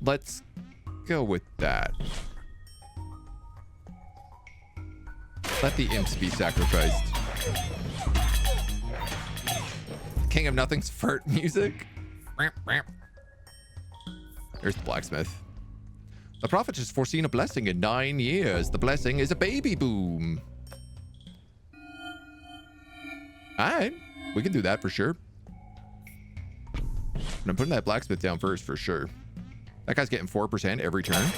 Let's go with that. Let the imps be sacrificed. King of Nothing's fart music. There's the blacksmith. The prophet has foreseen a blessing in 9 years. The blessing is a baby boom. Alright, we can do that for sure. And I'm putting that blacksmith down first for sure. That guy's getting 4% every turn.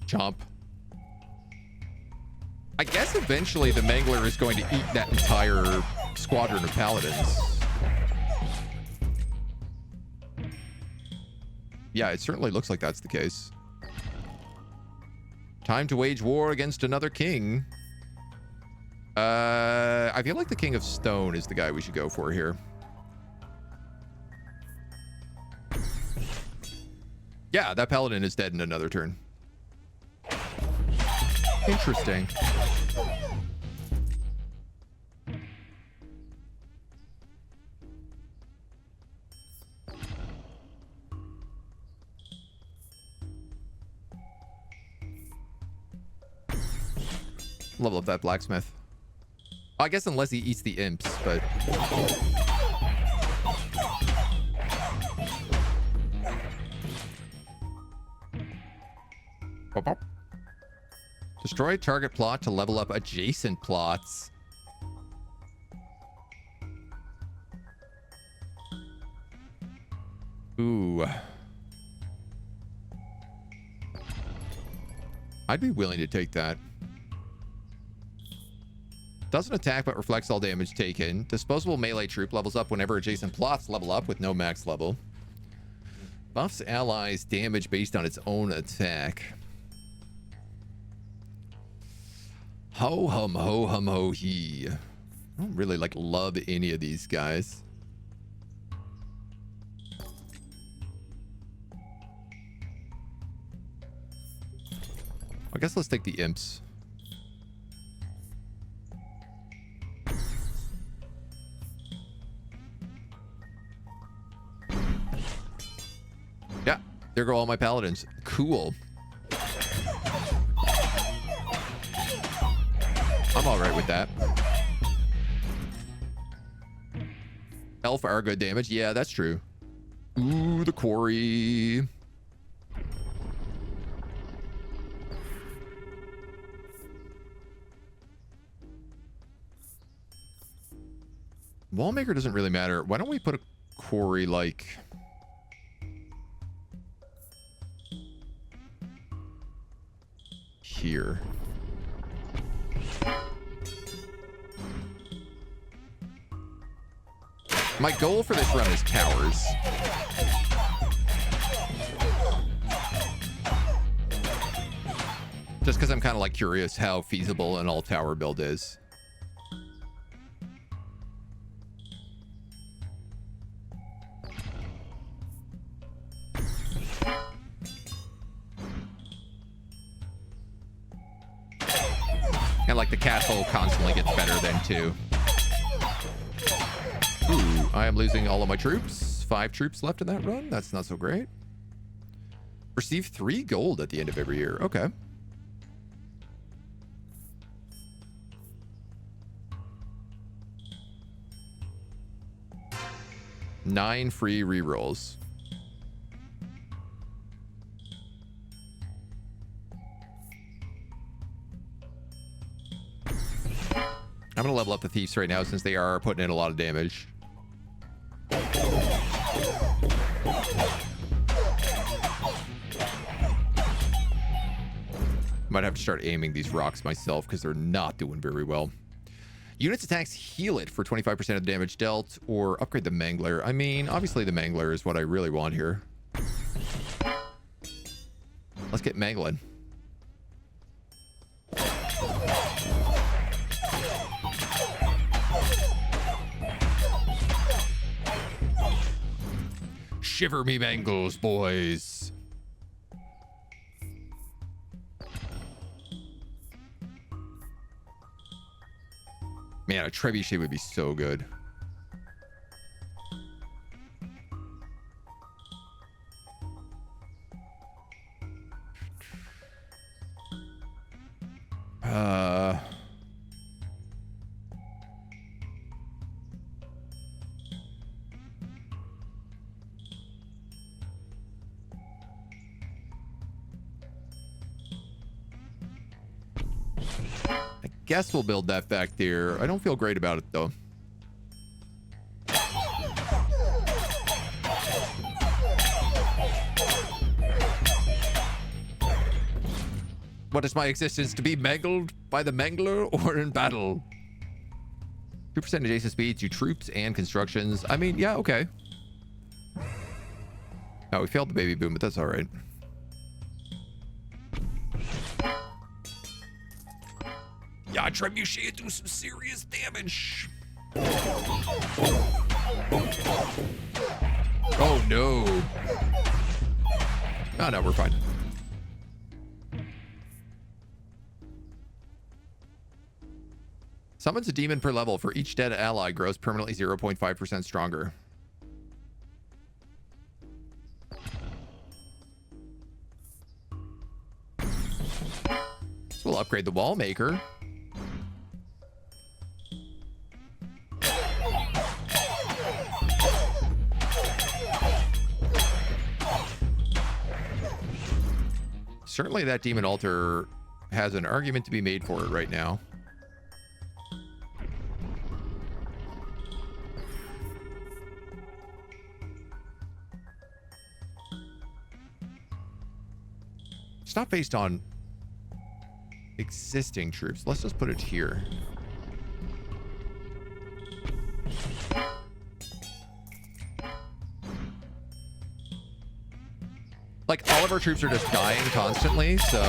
Chomp. I guess eventually the Mangler is going to eat that entire squadron of paladins. Yeah, it certainly looks like that's the case. Time to wage war against another king. I feel like the King of Stone is the guy we should go for here. Yeah, that paladin is dead in another turn. Interesting. Level up that blacksmith. I guess unless he eats the imps, but... Destroy target plot to level up adjacent plots. Ooh. I'd be willing to take that. Doesn't attack but reflects all damage taken. Disposable melee troop levels up whenever adjacent plots level up with no max level. Buffs allies damage based on its own attack. Ho hum ho hum ho he. I don't really love any of these guys. I guess let's take the imps. Yeah, there go all my paladins. Cool. I'm all right with that. Elf are good damage. Yeah, that's true. Ooh, the quarry. Wallmaker doesn't really matter. Why don't we put a quarry here? My goal for this run is towers. Just because I'm kind of curious how feasible an all tower build is. And the castle constantly gets better then too. Ooh, I am losing all of my troops. 5 troops left in that run. That's not so great. Receive 3 gold at the end of every year. Okay. Nine free rerolls. I'm going to level up the thieves right now since they are putting in a lot of damage. Might have to start aiming these rocks myself because they're not doing very well. Units attacks heal it for 25% of the damage dealt, or upgrade the Mangler. I mean, obviously the Mangler is what I really want here. Let's get Mangling. Shiver me mangles, boys. Man, a trebuchet would be so good. Guess we'll build that back there. I don't feel great about it though. What is my existence, to be mangled by the mangler or in battle? 2% adjacent speed to troops and constructions. I mean, yeah, okay. Oh, we failed the baby boom, but that's all right. Yeah, Trebuchet do some serious damage. Oh no. Oh no, we're fine. Summons a demon per level. For each dead ally, grows permanently 0.5% stronger. So we'll upgrade the wall maker. Certainly that demon altar has an argument to be made for it right now. It's not based on existing troops. Let's just put it here. Like, all of our troops are just dying constantly, so...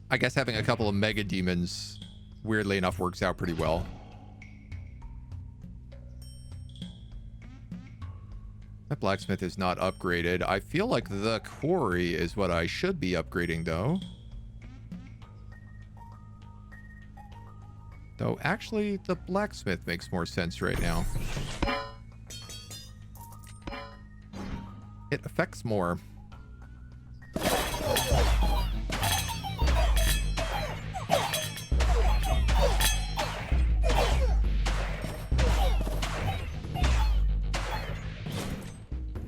I guess having a couple of mega demons, weirdly enough, works out pretty well. That blacksmith is not upgraded. I feel like the quarry is what I should be upgrading, though. Though, actually, the blacksmith makes more sense right now. It affects more.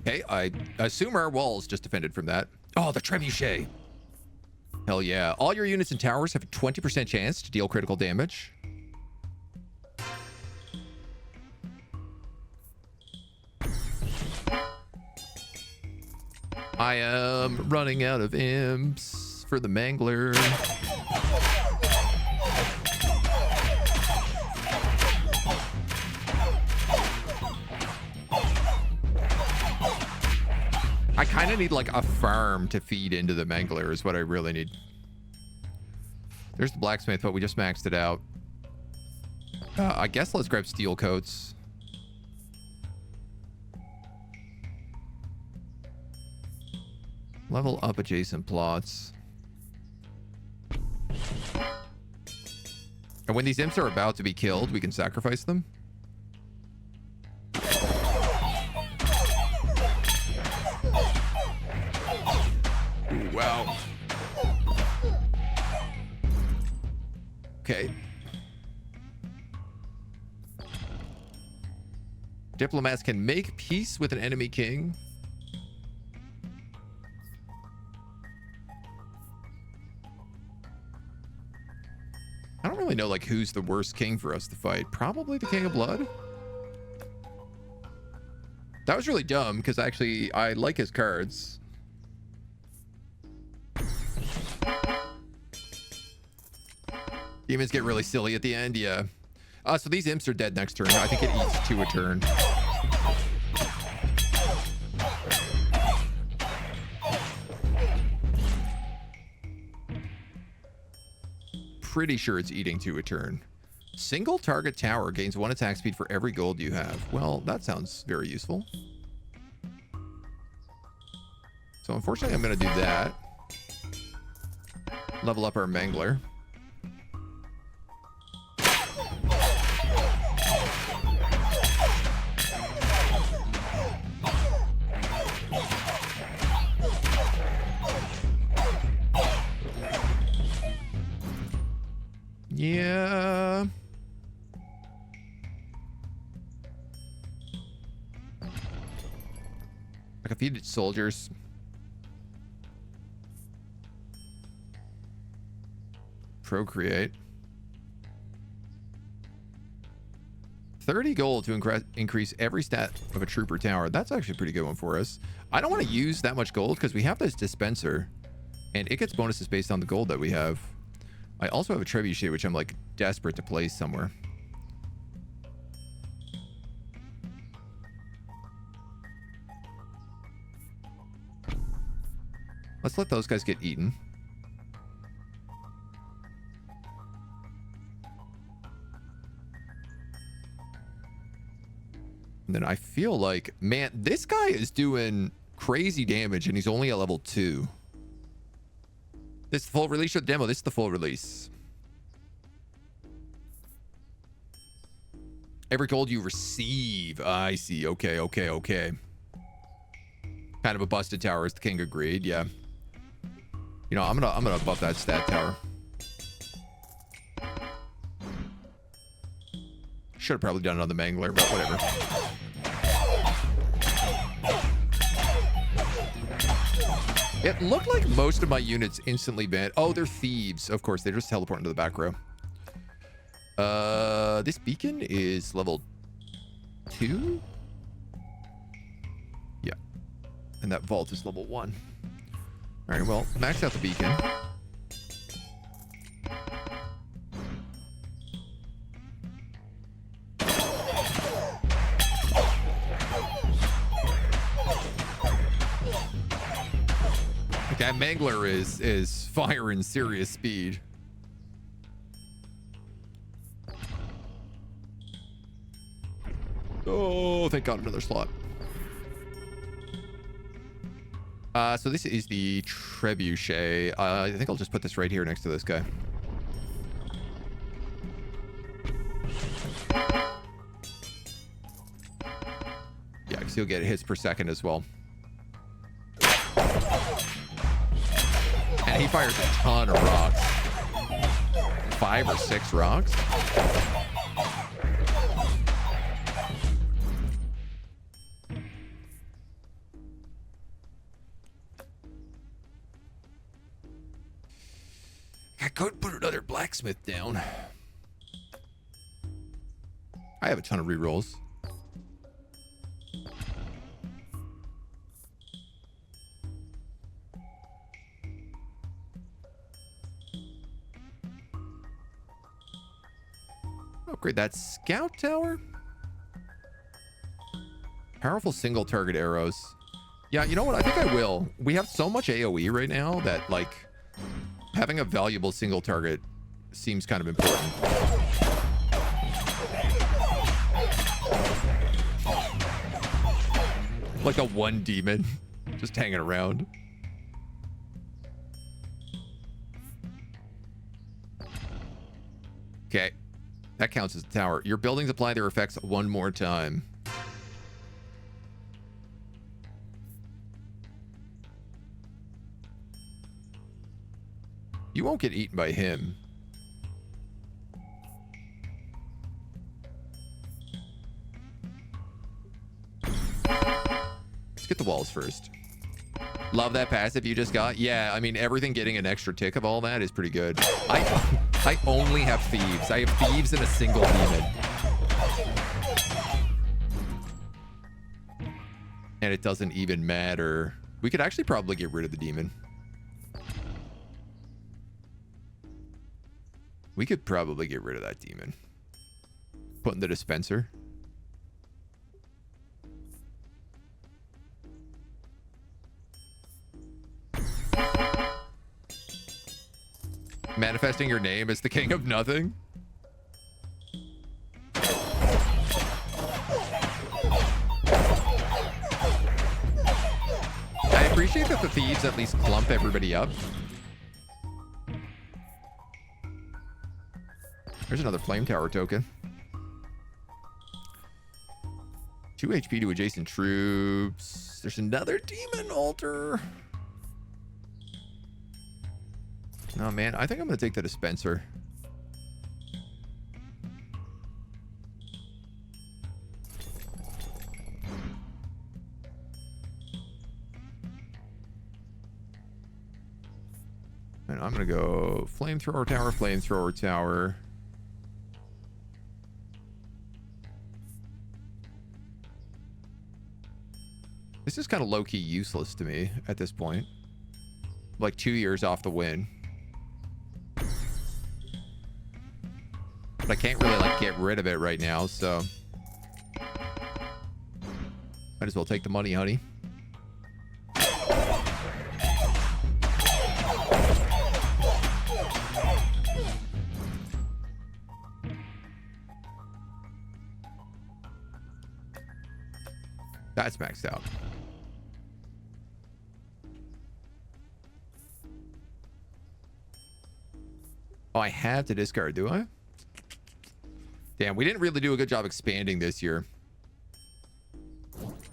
Okay, I assume our walls just defended from that. Oh, the trebuchet. Hell yeah. All your units and towers have a 20% chance to deal critical damage. I am running out of imps for the mangler. I kind of need like a farm to feed into the mangler is what I really need. There's the blacksmith, but we just maxed it out. I guess let's grab steel coats. Level up adjacent plots. And when these imps are about to be killed, we can sacrifice them. Ooh, wow. Okay. Diplomats can make peace with an enemy king. I don't really know, like, who's the worst king for us to fight. Probably the King of Blood. That was really dumb, because actually, I like his cards. Demons get really silly at the end, yeah. So these imps are dead next turn. I think it eats 2 a turn. Pretty sure it's eating 2 a turn. Single target tower gains 1 attack speed for every gold you have. Well, that sounds very useful. So unfortunately, I'm going to do that. Level up our mangler. Yeah. I can feed it soldiers. Procreate. 30 gold to increase every stat of a trooper tower. That's actually a pretty good one for us. I don't want to use that much gold because we have this dispenser and it gets bonuses based on the gold that we have. I also have a trebuchet, which I'm like desperate to place somewhere. Let's let those guys get eaten. And then I feel like, man, this guy is doing crazy damage and he's only at level 2. This is the full release of the demo. This is the full release. Every gold you receive. I see. Okay, okay, okay. Kind of a busted tower, as the king agreed. Yeah. You know, I'm gonna buff that stat tower. Should have probably done it on the mangler, but whatever. It looked like most of my units instantly banned. Oh, they're thieves. Of course, they're just teleporting to the back row. This beacon is level 2? Yeah. And that vault is level 1. All right, well, max out the beacon. That mangler is firing serious speed. Oh, thank God, another slot. So this is the trebuchet. I think I'll just put this right here next to this guy. Yeah, because he'll get hits per second as well. And he fires a ton of rocks. 5 or 6 rocks. I could put another blacksmith down. I have a ton of rerolls. Upgrade that scout tower. Powerful single target arrows. Yeah, you know what? I think I will. We have so much AoE right now that, like, having a valuable single target seems kind of important. Like a 1 demon just hanging around. Okay. That counts as a tower. Your buildings apply their effects 1 more time. You won't get eaten by him. Let's get the walls first. Love that passive you just got. Yeah, I mean, everything getting an extra tick of all that is pretty good. I only have thieves. I have thieves and a single demon. And it doesn't even matter. We could actually probably get rid of the demon. We could probably get rid of that demon. Put in the dispenser. Manifesting your name as the king of nothing. I appreciate that the thieves at least clump everybody up. There's another flame tower token. 2 HP to adjacent troops. There's another demon altar. Oh man, I think I'm gonna take the dispenser. And I'm gonna go flamethrower tower, flamethrower tower. This is kind of low-key useless to me at this point. Like 2 years off the win. But I can't really like get rid of it right now, so might as well take the money, honey. That's maxed out. Oh, I have to discard, do I? Damn, we didn't really do a good job expanding this year.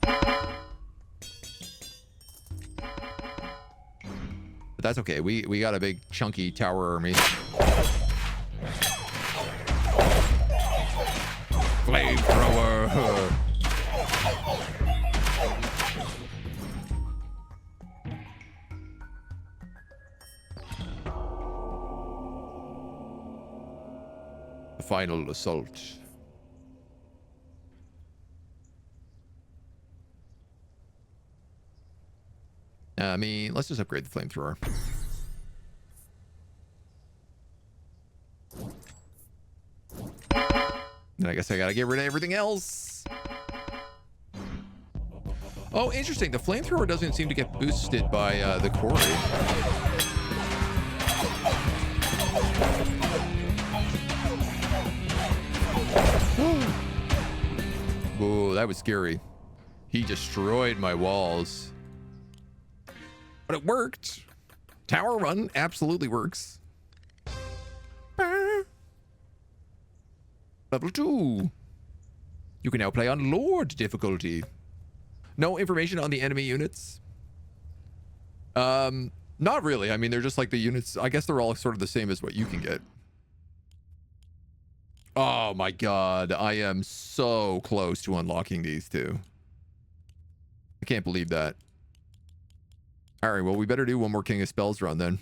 But that's okay. We got a big chunky tower army. Flamethrower. The final assault. I mean, let's just upgrade the flamethrower. Then I guess I gotta get rid of everything else. Oh, interesting. The flamethrower doesn't seem to get boosted by the quarry. Ooh, that was scary. He destroyed my walls. But it worked. Tower run absolutely works. Level 2. You can now play on Lord difficulty. No information on the enemy units. Not really. I mean, they're just like the units. I guess they're all sort of the same as what you can get. Oh my god. I am so close to unlocking these two. I can't believe that. All right, well, we better do one more King of Spells run then.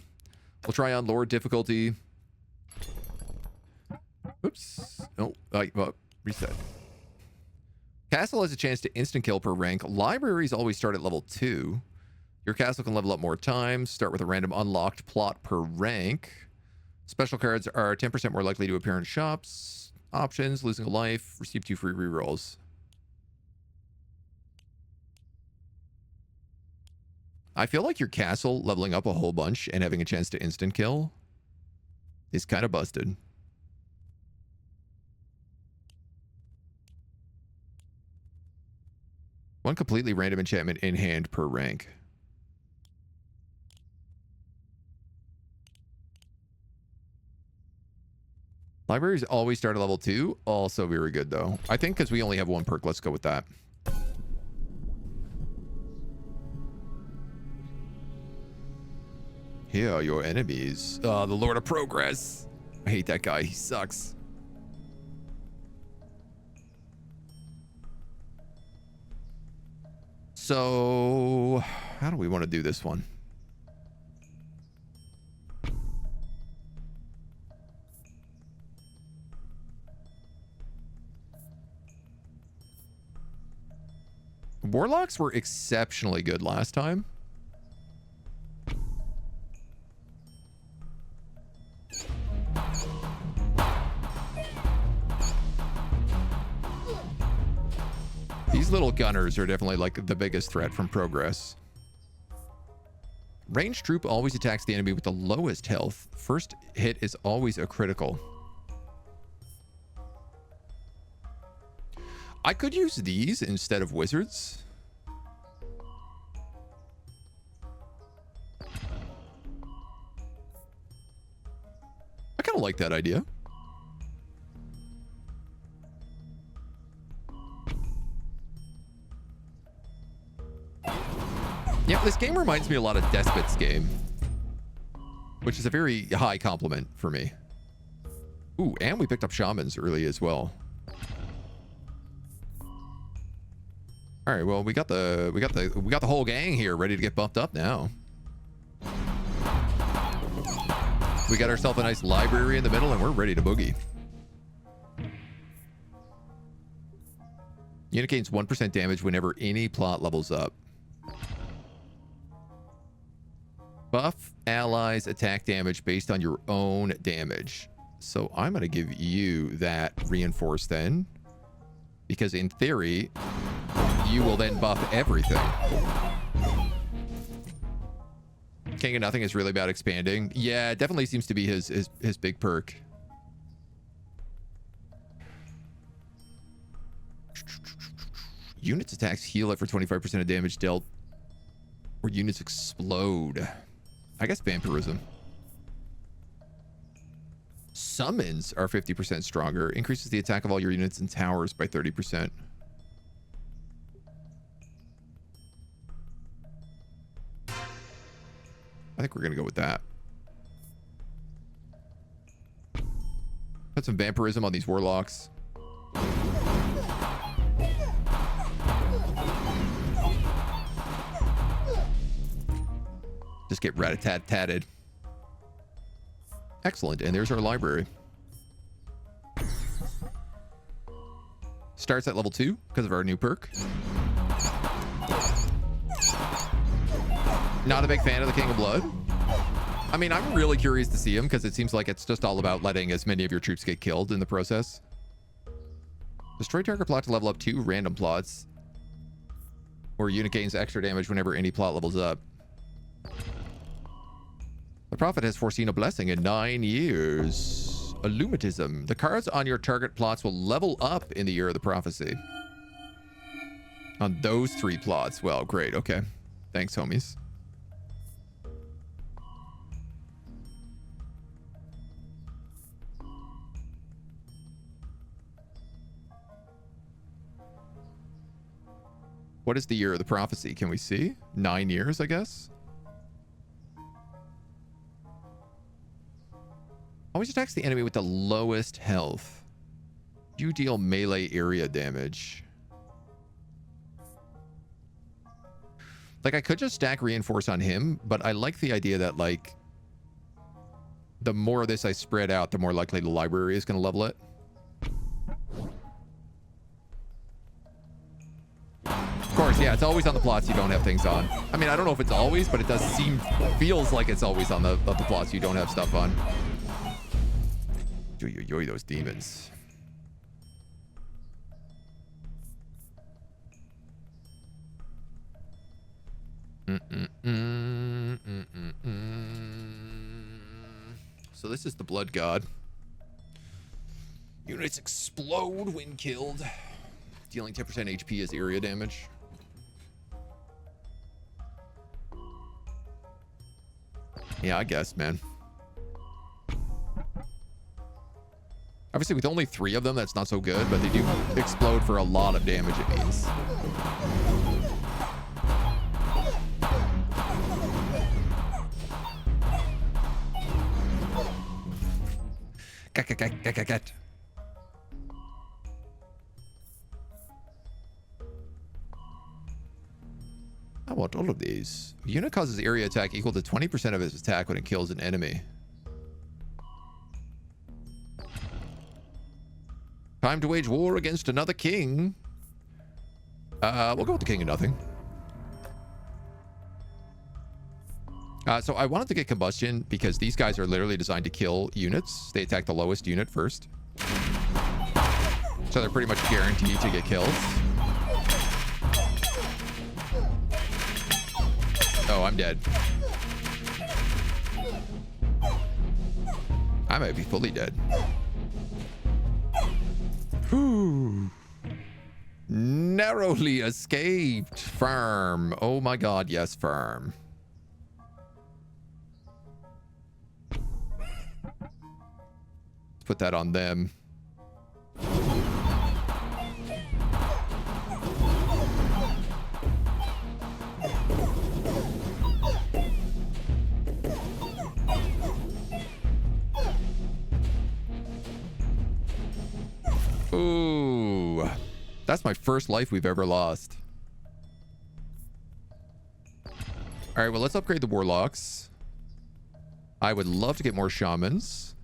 We'll try on Lord difficulty. Oops. Oh, well, reset. Castle has a chance to instant kill per rank. Libraries always start at level 2. Your castle can level up more times. Start with a random unlocked plot per rank. Special cards are 10% more likely to appear in shops. Options, losing a life, receive 2 free rerolls. I feel like your castle leveling up a whole bunch and having a chance to instant kill is kind of busted. One completely random enchantment in hand per rank. Libraries always start at level 2. Also very good, though. I think because we only have one perk, let's go with that. Here are your enemies. The Lord of Progress. I hate that guy. He sucks. So, how do we want to do this one? Warlocks were exceptionally good last time. These little gunners are definitely like the biggest threat from Progress. Ranged troop always attacks the enemy with the lowest health. First hit is always a critical. I could use these instead of wizards. I kind of like that idea. Yeah, this game reminds me a lot of Despot's game, which is a very high compliment for me. Ooh, and we picked up shamans early as well. All right, well, we got the whole gang here ready to get bumped up now. We got ourselves a nice library in the middle and we're ready to boogie. Unit gains 1% damage whenever any plot levels up. Buff allies attack damage based on your own damage. So I'm going to give you that reinforce then. Because in theory, you will then buff everything. King of Nothing is really about expanding. Yeah, it definitely seems to be his big perk. Units attacks heal it for 25% of damage dealt. Or units explode. I guess vampirism. Summons are 50% stronger. Increases the attack of all your units and towers by 30%. I think we're going to go with that. Put some vampirism on these warlocks. Just get rat-a-tat-tatted. Excellent. And there's our library. Starts at level 2 because of our new perk. Not a big fan of the King of Blood. I mean, I'm really curious to see him because it seems like it's just all about letting as many of your troops get killed in the process. Destroy target plot to level up 2 random plots. Or unit gains extra damage whenever any plot levels up. The prophet has foreseen a blessing in 9 years. Illumitism. The cards on your target plots will level up in the year of the prophecy. On those 3 plots. Well, great. Okay. Thanks, homies. What is the year of the prophecy? Can we see? 9 years, I guess. Always attacks the enemy with the lowest health. You deal melee area damage. Like, I could just stack reinforce on him, but I like the idea that, like, the more of this I spread out, the more likely the library is going to level it. Of course, yeah, it's always on the plots you don't have things on. I mean, I don't know if it's always, but it does feels like it's always on the plots you don't have stuff on. Yo, those demons. So this is the Blood God. Units explode when killed. Dealing 10% HP as area damage. Yeah, I guess, man. Obviously, with only 3 of them, that's not so good, but they do explode for a lot of damage, it means. Cat. I want all of these. A unit causes area attack equal to 20% of its attack when it kills an enemy. Time to wage war against another king. We'll go with the King of Nothing. So I wanted to get Combustion because these guys are literally designed to kill units. They attack the lowest unit first. So they're pretty much guaranteed to get killed. Oh, I'm dead. I might be fully dead. Whew. Narrowly escaped. Firm. Oh my god, yes, firm. Let's put that on them. Ooh, that's my first life we've ever lost. All right, well, let's upgrade the warlocks. I would love to get more shamans.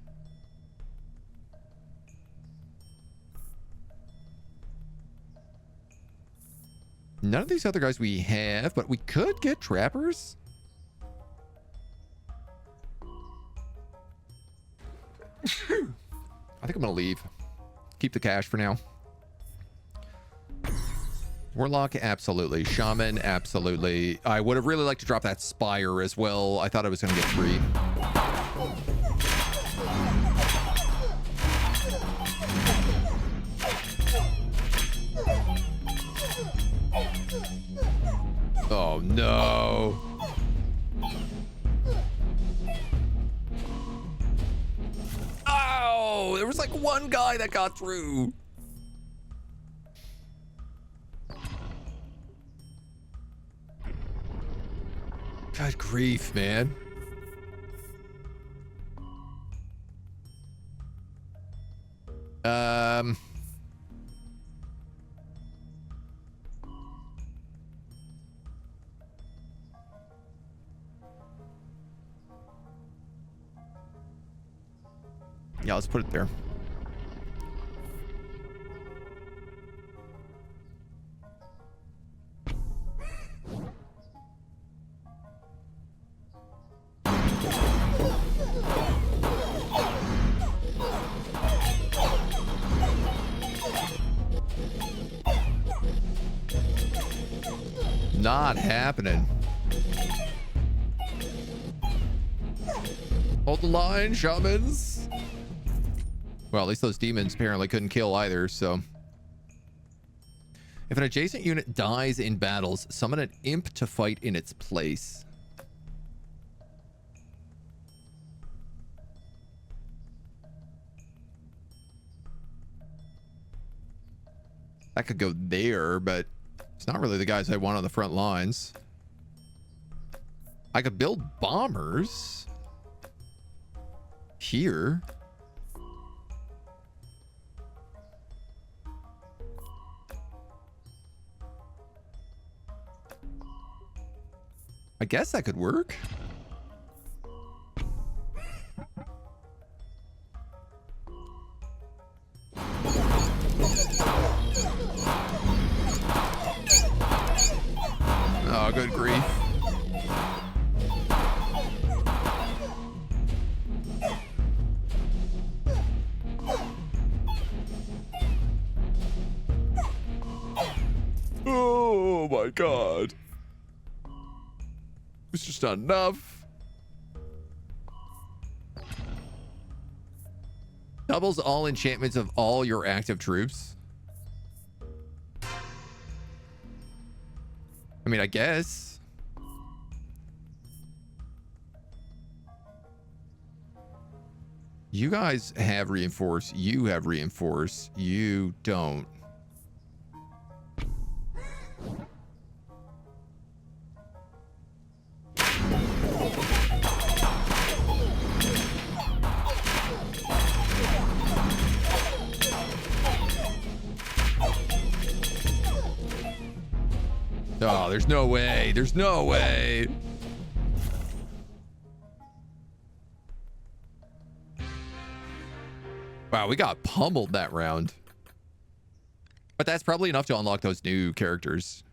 None of these other guys we have, but we could get trappers. I think I'm gonna leave. Keep the cash for now. Warlock, absolutely. Shaman, absolutely. I would have really liked to drop that Spire as well. I thought I was gonna get 3. Oh no. Oh, there was like one guy that got through. God grief, man. Yeah, let's put it there. Not happening. Hold the line, shamans. Well, at least those demons apparently couldn't kill either, so. If an adjacent unit dies in battles, summon an imp to fight in its place. That could go there, but it's not really the guys I want on the front lines. I could build bombers here. I guess that could work. Oh, good grief. Oh my God. It's just not enough. Doubles all enchantments of all your active troops. I mean, I guess. You guys have reinforce. You have reinforce. You don't. Oh, there's no way. There's no way. Wow, we got pummeled that round. But that's probably enough to unlock those new characters.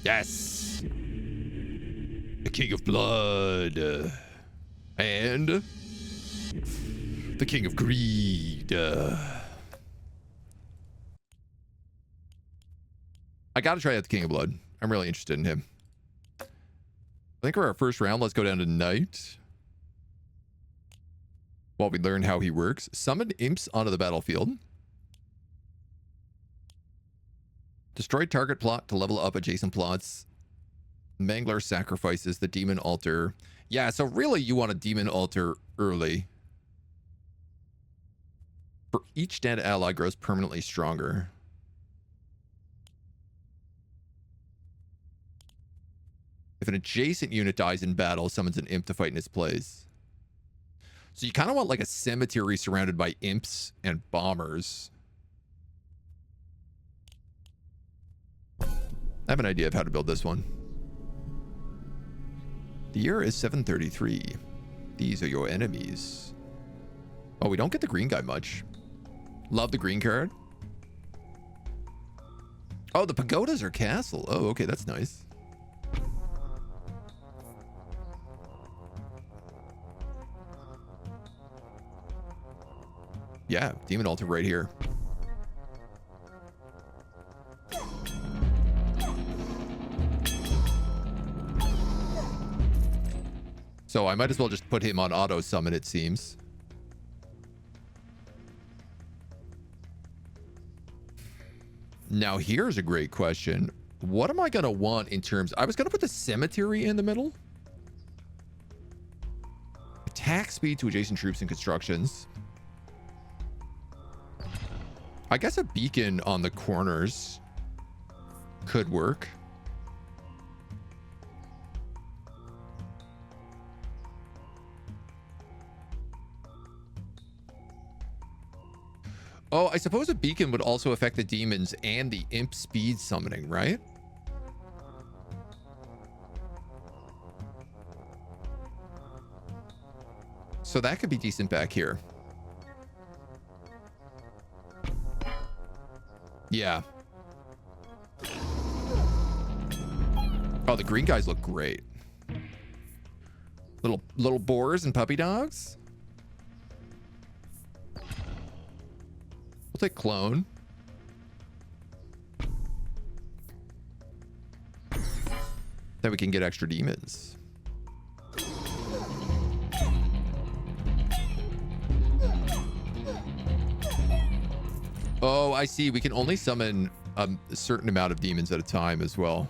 Yes. The King of Blood. And the King of Greed. I gotta try out the King of Blood. I'm really interested in him. I think for our first round, let's go down to Knight. While we learn how he works. Summon imps onto the battlefield. Destroy target plot to level up adjacent plots. Mangler sacrifices the demon altar. Yeah, so really you want a demon altar early. For each dead ally grows permanently stronger. If an adjacent unit dies in battle, summons an imp to fight in its place. So you kind of want like a cemetery surrounded by imps and bombers. I have an idea of how to build this one. The year is 733. These are your enemies. Oh, we don't get the green guy much. Love the green card. Oh, the pagodas are castle. Oh, okay, that's nice. Yeah, demon altar right here. So I might as well just put him on auto summon, it seems. Now here's a great question. What am I going to want in terms... I was going to put the cemetery in the middle. Attack speed to adjacent troops and constructions. I guess a beacon on the corners could work. Oh, I suppose a beacon would also affect the demons and the imp speed summoning, right? So that could be decent back here. Yeah. Oh, the green guys look great. Little boars and puppy dogs. We'll take clone. Then we can get extra demons. Oh, I see. We can only summon a certain amount of demons at a time as well.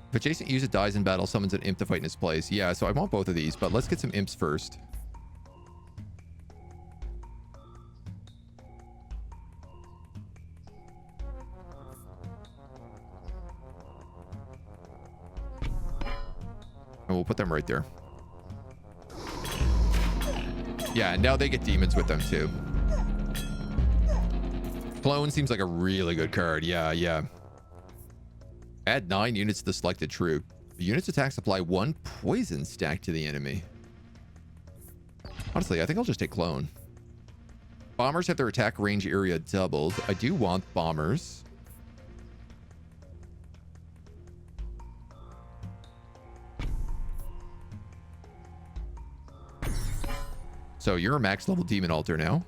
If adjacent user dies in battle, summons an imp to fight in his place. Yeah, so I want both of these, but let's get some imps first. And we'll put them right there. Yeah, now they get demons with them too. Clone seems like a really good card. Yeah. Add 9 units to the selected troop. The unit's attacks apply 1 poison stack to the enemy. Honestly, I think I'll just take clone. Bombers have their attack range area doubled. I do want bombers. So you're a max level demon altar now.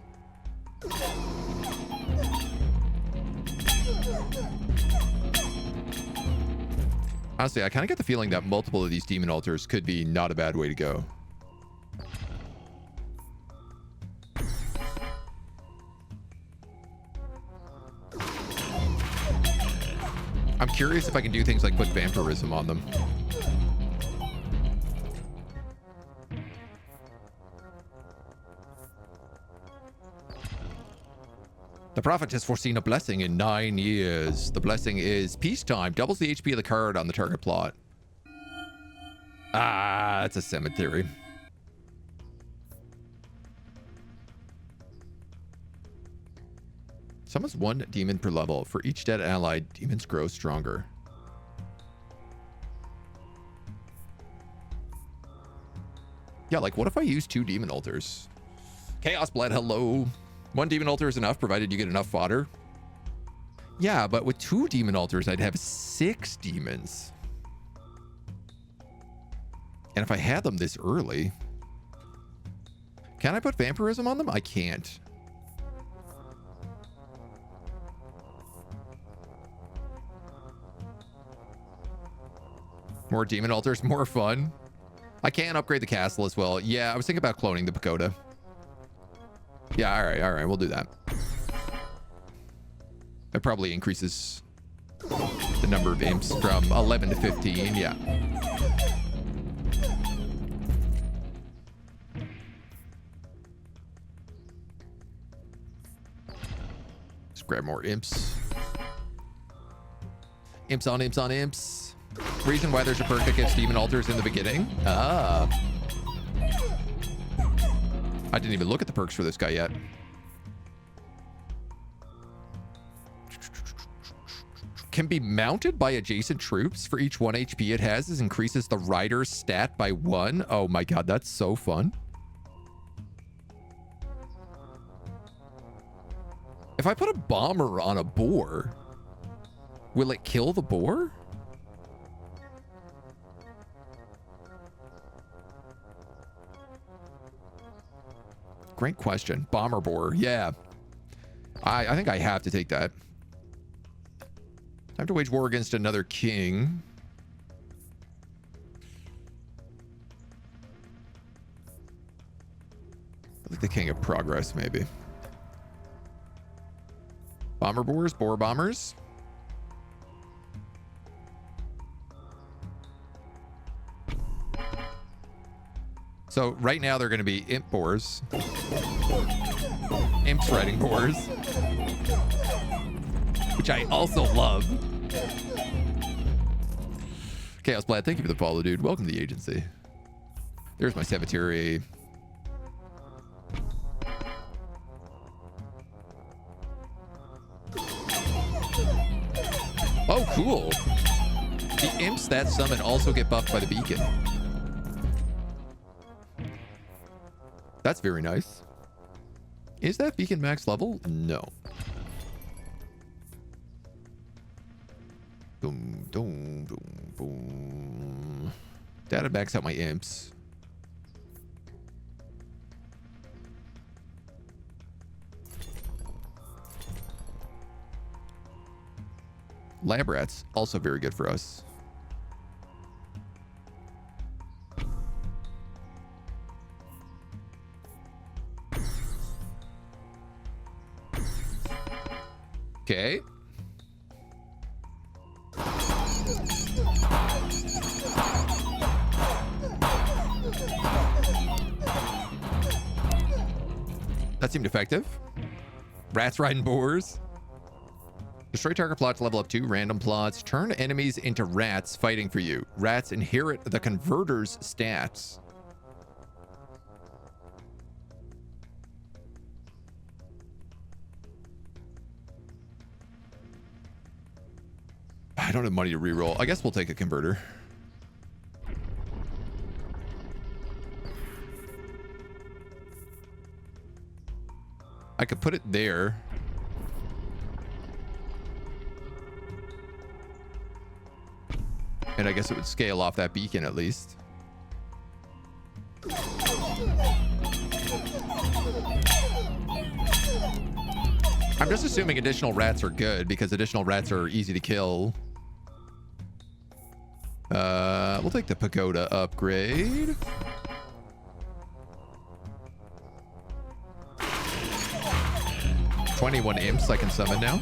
Honestly, I kind of get the feeling that multiple of these demon altars could be not a bad way to go. I'm curious if I can do things like put vampirism on them. The prophet has foreseen a blessing in 9 years. The blessing is peacetime. Doubles the HP of the card on the target plot. Ah, that's a cemetery. Summons 1 demon per level. For each dead ally, demons grow stronger. Yeah, like what if I use 2 demon altars? Chaos Blood, hello. 1 demon altar is enough, provided you get enough fodder. Yeah, but with 2 demon altars, I'd have 6 demons. And if I had them this early... Can I put vampirism on them? I can't. More demon altars, more fun. I can upgrade the castle as well. Yeah, I was thinking about cloning the pagoda. Yeah, all right, we'll do that. That probably increases the number of imps from 11 to 15, yeah. Let's grab more imps. Imps on imps on imps. Reason why there's a perk that gives demon altars in the beginning. Ah. I didn't even look at the perks for this guy yet. Can be mounted by adjacent troops. For each 1 HP it has, this increases the rider's stat by 1. Oh my god, that's so fun. If I put a bomber on a boar, will it kill the boar? Great question. Bomber boar. Yeah. I think I have to take that. Time to wage war against another king. I think the king of progress, maybe. Bomber boars, boar bombers. So right now they're going to be imp boars. Imps riding boars. Which I also love. Chaos Blad, thank you for the follow, dude. Welcome to the agency. There's my cemetery. Oh, cool. The imps that summon also get buffed by the beacon. That's very nice. Is that beacon max level? No. Boom, boom, boom, boom. Data max out my imps. Lab rats, also very good for us. Okay. That seemed effective. Rats riding boars. Destroy target plots, level up 2 random plots. Turn enemies into rats fighting for you. Rats inherit the converter's stats. I don't have money to reroll. I guess we'll take a converter. I could put it there. And I guess it would scale off that beacon at least. I'm just assuming additional rats are good because additional rats are easy to kill. We'll take the pagoda upgrade. $21 imps I can summon now.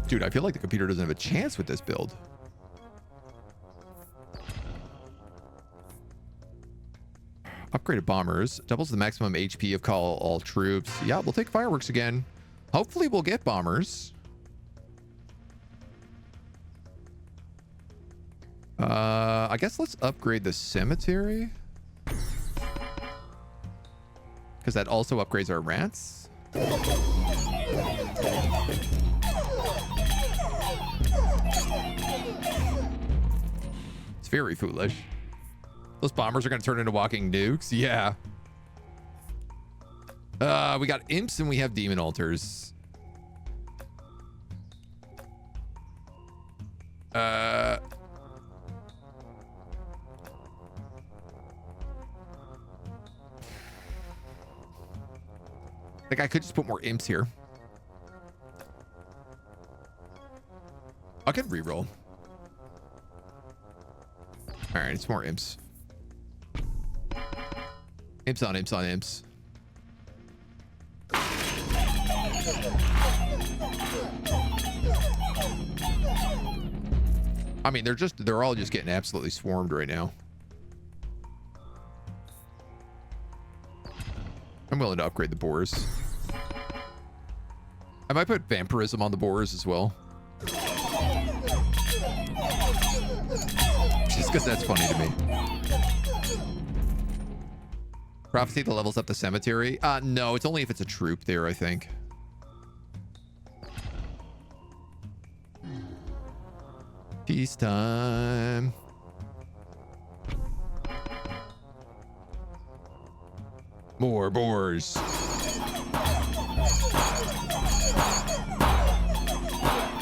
Dude, I feel like the computer doesn't have a chance with this build. Upgraded bombers. Doubles the maximum HP of call all troops. Yeah, we'll take fireworks again. Hopefully we'll get bombers. I guess let's upgrade the cemetery. Because that also upgrades our rats. It's very foolish. Those bombers are going to turn into walking nukes. Yeah. We got imps and we have demon altars. Like I could just put more imps here. I could reroll. All right, it's more imps. Imps on imps on imps. I mean, they're all just getting absolutely swarmed right now. I'm willing to upgrade the boars. I might put vampirism on the boars as well. Just because that's funny to me. Prophecy that levels up the cemetery? No, it's only if it's a troop there, I think. Peacetime. More boars.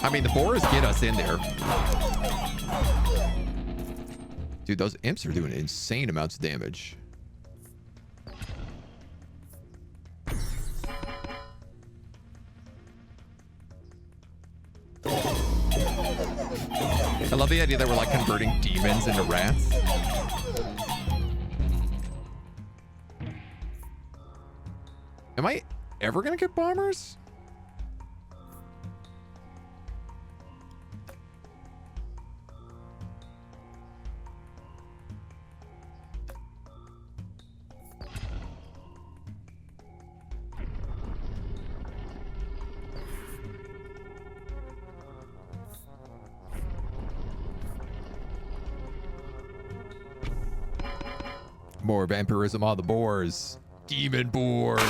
I mean, the boars get us in there. Dude, those imps are doing insane amounts of damage. I love the idea that we're like converting demons into rats. Am I ever gonna get bombers? More vampirism on the boars. Demon boars.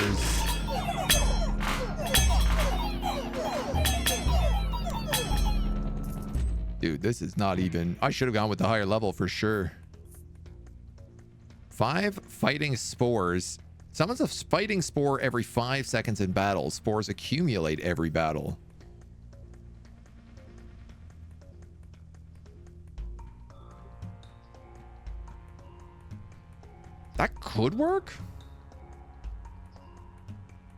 Dude, this is not even... I should have gone with the higher level for sure. 5 fighting spores. Summons a fighting spore every 5 seconds in battle. Spores accumulate every battle. That could work.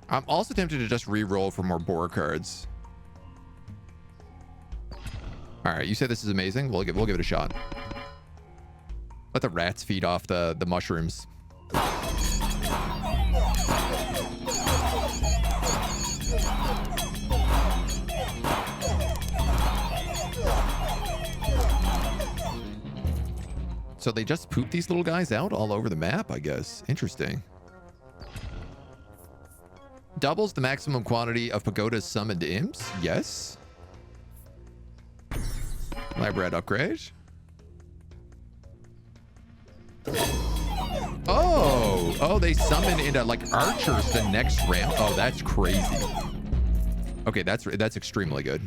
I'm also tempted to just re-roll for more boar cards. All right, you say this is amazing. We'll give it a shot. Let the rats feed off the mushrooms. So they just poop these little guys out all over the map, I guess. Interesting. Doubles the maximum quantity of pagodas summoned imps? Yes. Lab rat upgrade. Oh, they summon into like archers the next round. Oh, that's crazy. Okay, that's extremely good.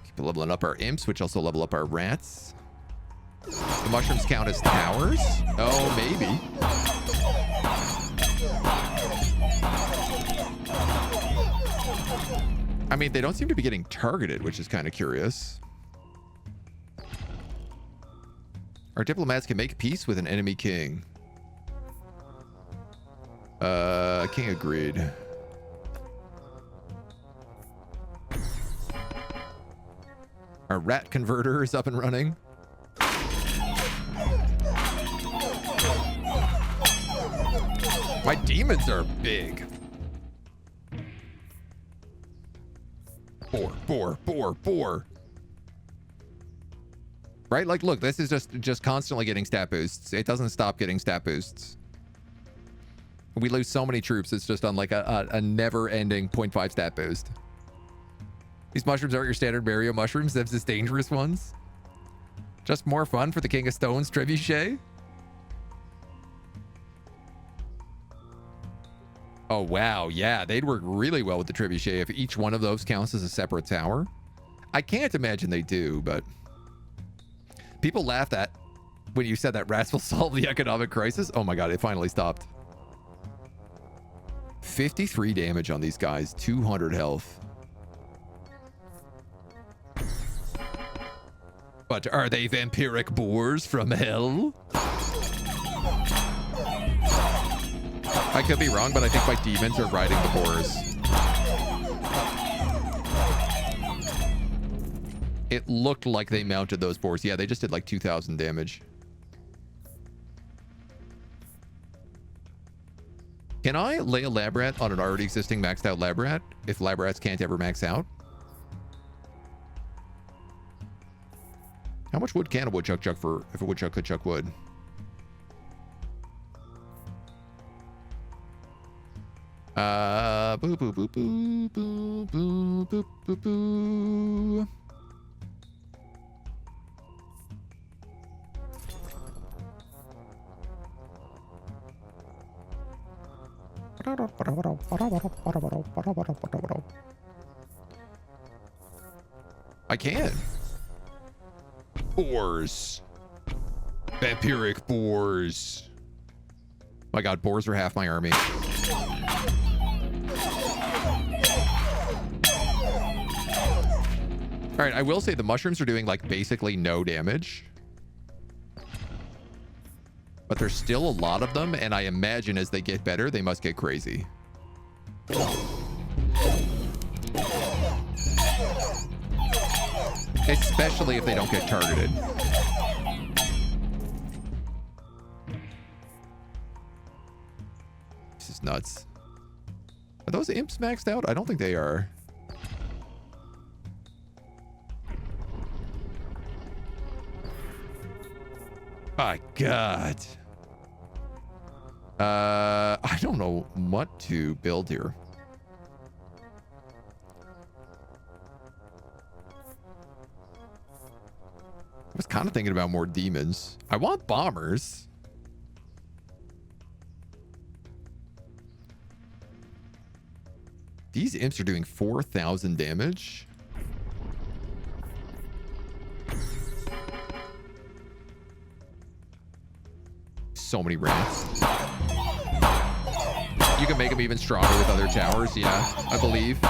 Keep leveling up our imps, which also level up our rats. The mushrooms count as towers? Oh, maybe. I mean, they don't seem to be getting targeted, which is kind of curious. Our diplomats can make peace with an enemy king. King agreed. Our rat converter is up and running. My demons are big. Boar. Right? Like, look, this is just constantly getting stat boosts. It doesn't stop getting stat boosts. We lose so many troops. It's just on like a never-ending 0.5 stat boost. These mushrooms aren't your standard Mario mushrooms. They're just dangerous ones. Just more fun for the King of Stones trebuchet. Oh, wow. Yeah, they'd work really well with the trebuchet if each one of those counts as a separate tower. I can't imagine they do, but... People laughed at when you said that rats will solve the economic crisis. Oh my god, it finally stopped. 53 damage on these guys, 200 health. But are they vampiric boars from hell? I could be wrong, but I think my demons are riding the boars. It looked like they mounted those boars. Yeah, they just did like 2,000 damage. Can I lay a lab rat on an already existing maxed out lab rat if lab rats can't ever max out? How much wood can a woodchuck chuck for if a woodchuck could chuck wood? Boo boo boo boo boo boo boo boo boo. I can. Boars. Vampiric boars. My god, boars are half my army. Alright, I will say the mushrooms are doing like basically no damage. But there's still a lot of them, and I imagine as they get better, they must get crazy. Especially if they don't get targeted. This is nuts. Are those imps maxed out? I don't think they are. My God. I don't know what to build here. I was kind of thinking about more demons. I want bombers. These imps are doing 4,000 damage. So many rats. You can make them even stronger with other towers. Yeah, I believe.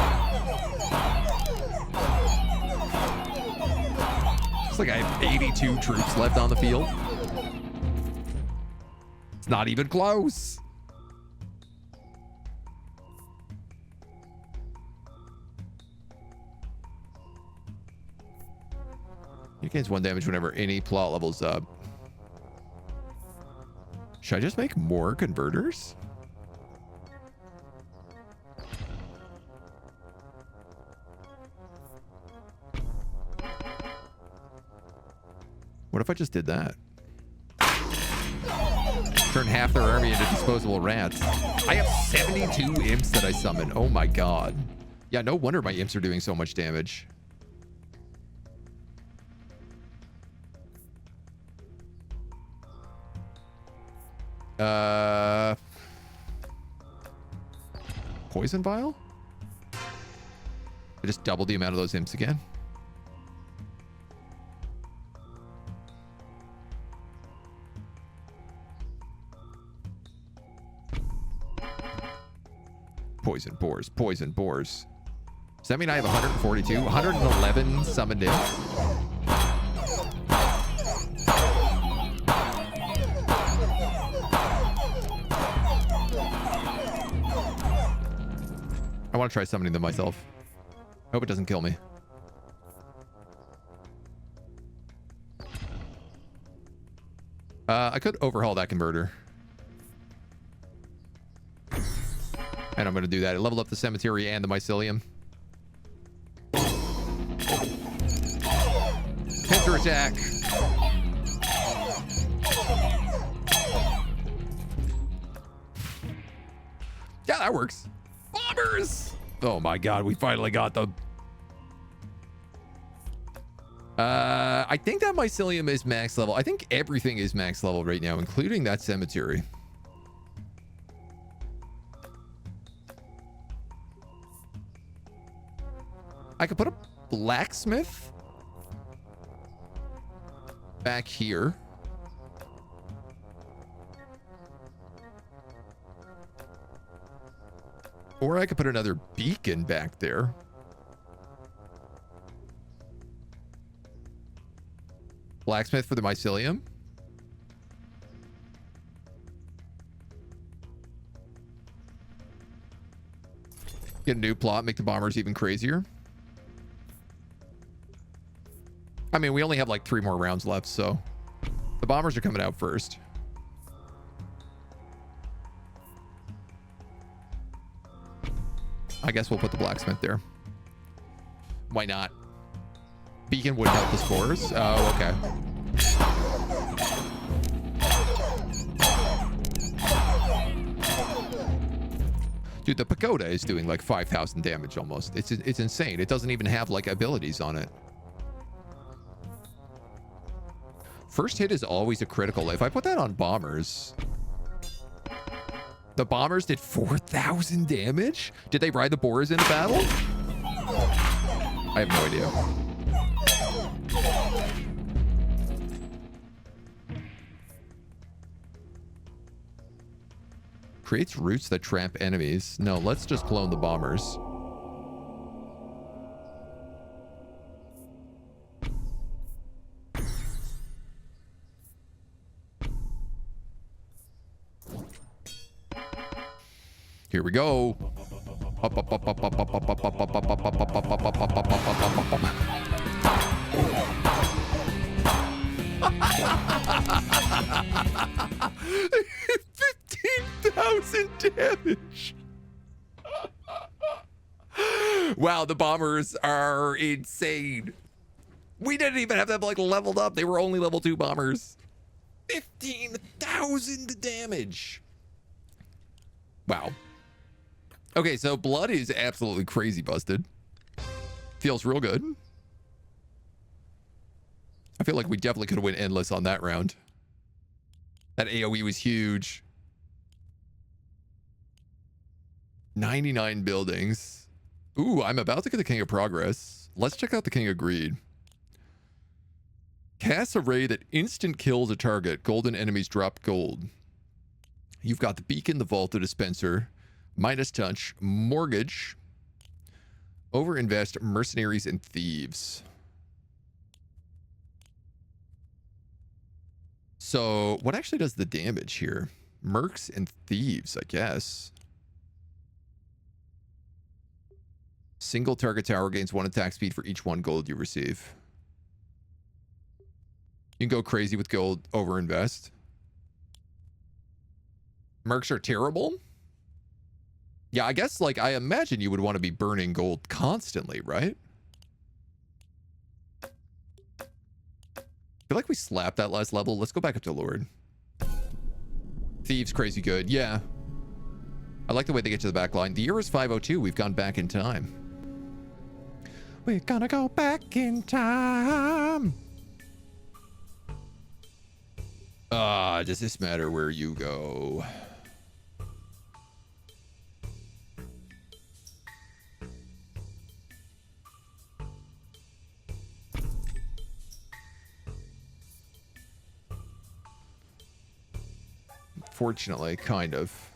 Looks like I have 82 troops left on the field. It's not even close. You gains 1 damage whenever any plot levels up. Should I just make more converters? What if I just did that? Turn half their army into disposable rats. I have 72 imps that I summon. Oh my God. Yeah, no wonder my imps are doing so much damage. Poison vial? I just doubled the amount of those imps again. Poison boars, poison boars. Does that mean I have 142? 111 summoned imps? I want to try summoning them myself. Hope it doesn't kill me. I could overhaul that converter. And I'm going to do that. I leveled up the cemetery and the mycelium. Pincer attack. Yeah, that works. Bombers! Oh my God, we finally got them. I think that mycelium is max level. I think everything is max level right now, including that cemetery. I could put a blacksmith back here. Or I could put another beacon back there. Blacksmith for the mycelium. Get a new plot, make the bombers even crazier. I mean, we only have like 3 more rounds left, so the bombers are coming out first. I guess we'll put the blacksmith there. Why not? Beacon would help the spores. Oh, okay. Dude, the pagoda is doing like 5,000 damage almost. It's insane. It doesn't even have like abilities on it. First hit is always a critical. If I put that on bombers, the bombers did 4,000 damage? Did they ride the boars into battle? I have no idea. Creates roots that trap enemies. No, let's just clone the bombers. Here we go. 15,000 damage. Wow, the bombers are insane. We didn't even have them like leveled up. They were only level 2 bombers. 15,000 damage. Wow. Okay, so blood is absolutely crazy busted. Feels real good. I feel like we definitely could have went endless on that round. That AoE was huge. 99 buildings. Ooh, I'm about to get the King of Progress. Let's check out the King of Greed. Cast a ray that instant kills a target. Golden enemies drop gold. You've got the beacon, the vault, the dispenser, Midas touch, mortgage, overinvest, mercenaries, and thieves. So what actually does the damage here? Mercs and thieves, I guess. Single target tower gains 1 attack speed for each 1 gold you receive. You can go crazy with gold, overinvest. Mercs are terrible. Yeah, I guess, like, I imagine you would want to be burning gold constantly, right? I feel like we slapped that last level. Let's go back up to Lord. Thieves, crazy good. Yeah. I like the way they get to the back line. The year is 502. We've gone back in time. We're gonna go back in time. Does this matter where you go? Fortunately, kind of.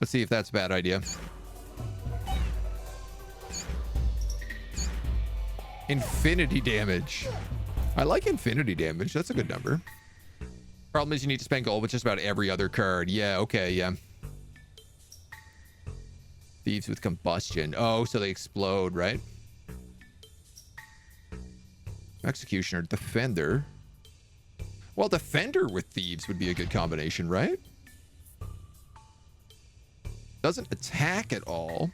Let's see if that's a bad idea. Infinity damage. I like infinity damage. That's a good number. Problem is you need to spend gold with just about every other card. Yeah, okay, yeah. Thieves with combustion. Oh, so they explode, right? Executioner, defender. Well, defender with thieves would be a good combination, right? Doesn't attack at all.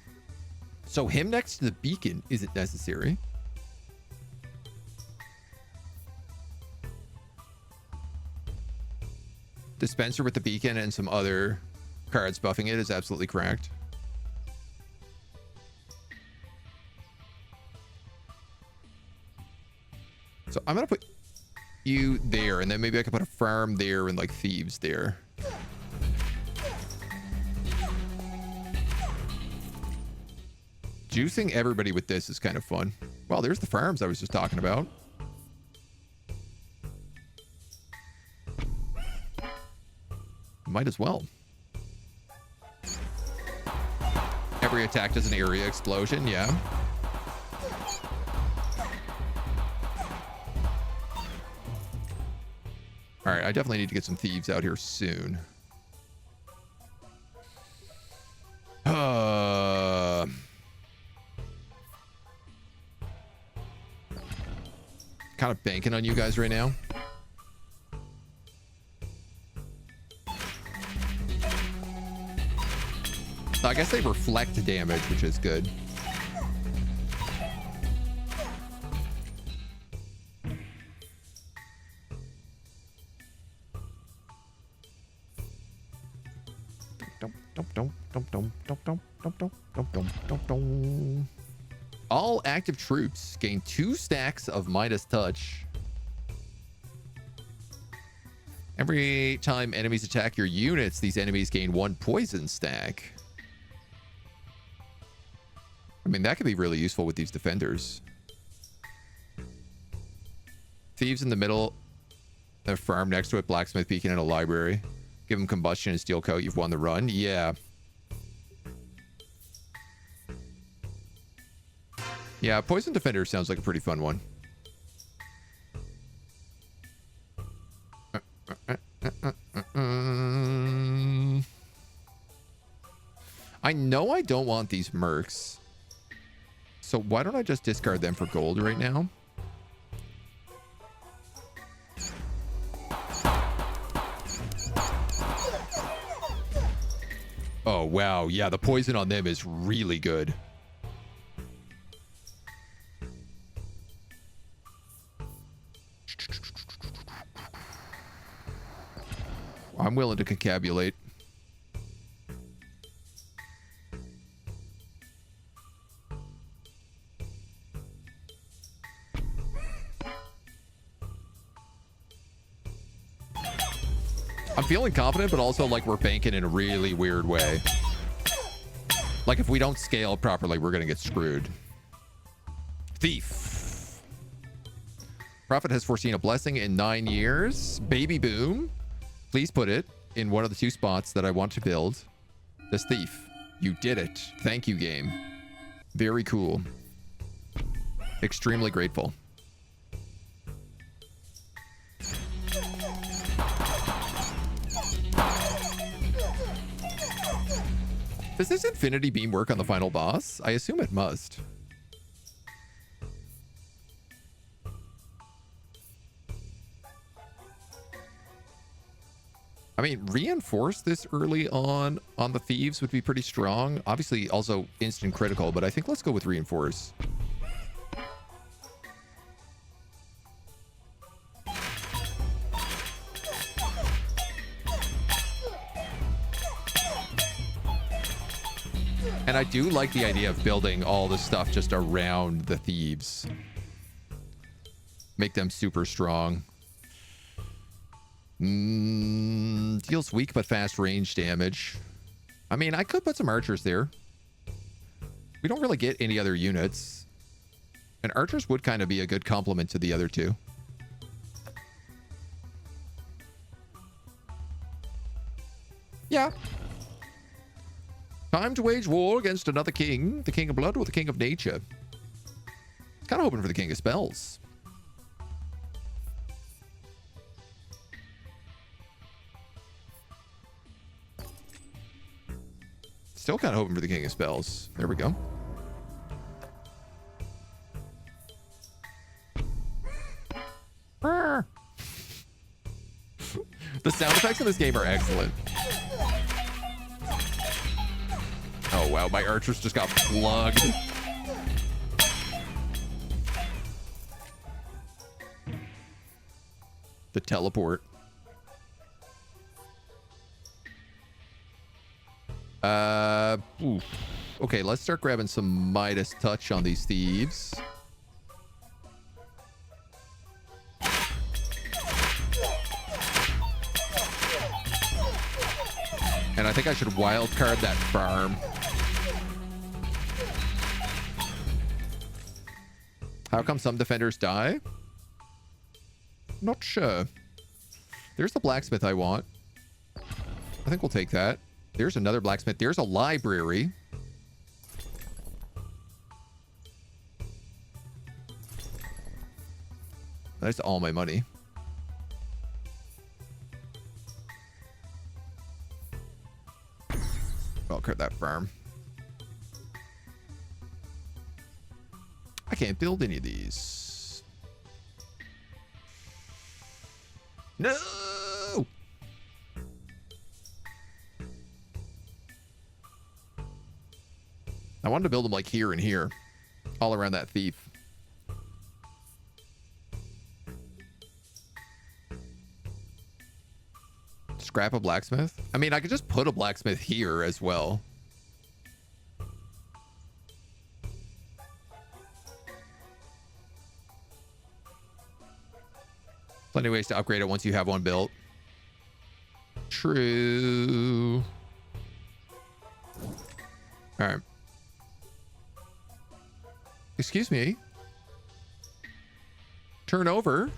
So him next to the beacon isn't necessary. Dispenser with the beacon and some other cards buffing it is absolutely cracked. So I'm going to put you there, and then maybe I can put a farm there and like thieves there. Juicing everybody with this is kind of fun. Well, there's the farms I was just talking about. Might as well. Every attack does an area explosion, yeah. All right, I definitely need to get some thieves out here soon. Kind of banking on you guys right now. I guess they reflect damage, which is good. All active troops gain 2 stacks of Midas touch. Every time enemies attack your units, these enemies gain 1 poison stack. I mean, that could be really useful with these defenders. Thieves in the middle. A farm next to it, blacksmith beacon, and a library. Give them combustion and steel coat. You've won the run. Yeah. Yeah, poison defender sounds like a pretty fun one. I know I don't want these mercs. So why don't I just discard them for gold right now? Oh, wow. Yeah, the poison on them is really good. I'm willing to concabulate. I'm feeling confident, but also like we're banking in a really weird way. Like if we don't scale properly, we're going to get screwed. Thief. Prophet has foreseen a blessing in 9 years. Baby boom. Please put it in one of the 2 spots that I want to build. This thief. You did it. Thank you, game. Very cool. Extremely grateful. Does this infinity beam work on the final boss? I assume it must. I mean, reinforce this early on the thieves would be pretty strong. Obviously, also instant critical, but I think let's go with reinforce. And I do like the idea of building all the stuff just around the thieves. Make them super strong. Deals weak but fast range damage. I mean, I could put some archers there. We don't really get any other units. And archers would kind of be a good complement to the other 2. Yeah. Time to wage war against another king. The king of blood or the king of nature? Kind of hoping for the king of spells. Still kind of hoping for the king of spells. There we go. The sound effects in this game are excellent. Oh, wow. My archers just got plugged. The teleport. Oof. Okay, let's start grabbing some Midas touch on these thieves. And I think I should wildcard that farm. How come some defenders die? Not sure. There's the blacksmith I want. I think we'll take that. There's another blacksmith. There's a library. That's all my money. I'll cut that farm. I can't build any of these. No! I wanted to build them like here and here. All around that thief. Scrap a blacksmith? I mean, I could just put a blacksmith here as well. Plenty of ways to upgrade it once you have one built. True. All right. Excuse me. Turn over.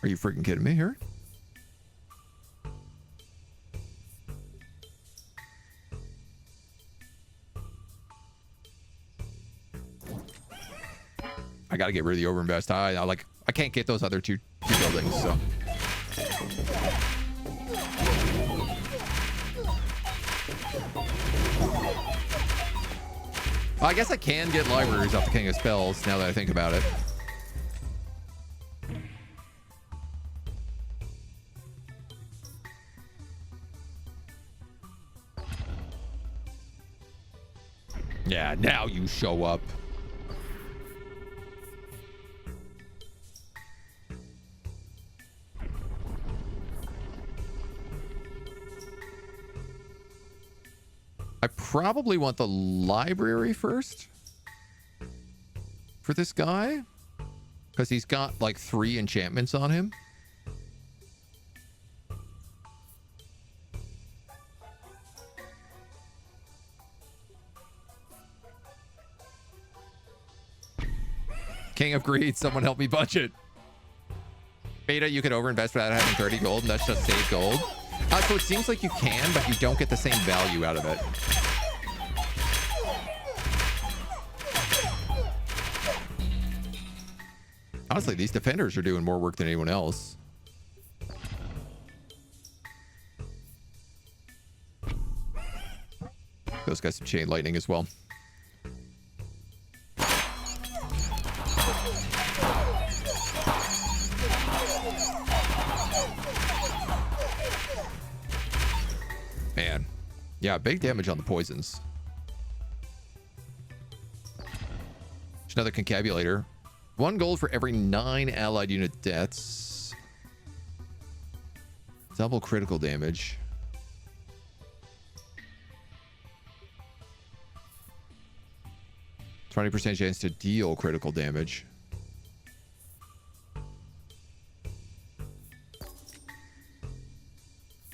Are you freaking kidding me here? I gotta get rid of the overinvest. I can't get those other two buildings, so. I guess I can get libraries off the King of Spells now that I think about it. Yeah, now you show up. I probably want the library first for this guy because he's got like 3 enchantments on him. King of Greed, someone help me budget. Beta, you could overinvest without having 30 gold, and that's just save gold. So it seems like you can, but you don't get the same value out of it. Honestly, these defenders are doing more work than anyone else. Those guys some chain lightning as well. Man. Yeah, big damage on the poisons. There's another concabulator. 1 gold for every 9 allied unit deaths. Double critical damage. %20 chance to deal critical damage.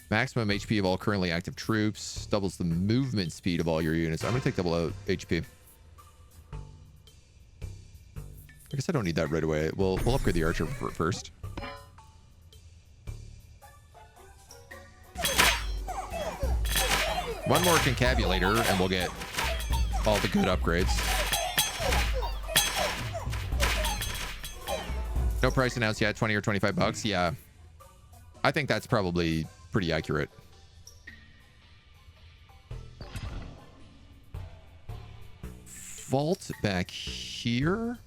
Maximum HP of all currently active troops. Doubles the movement speed of all your units. I'm going to take double HP. I guess I don't need that right away. We'll upgrade the archer first. One more concabulator and we'll get all the good upgrades. No price announced yet. 20 or 25 bucks. Yeah. I think that's probably pretty accurate. Vault back here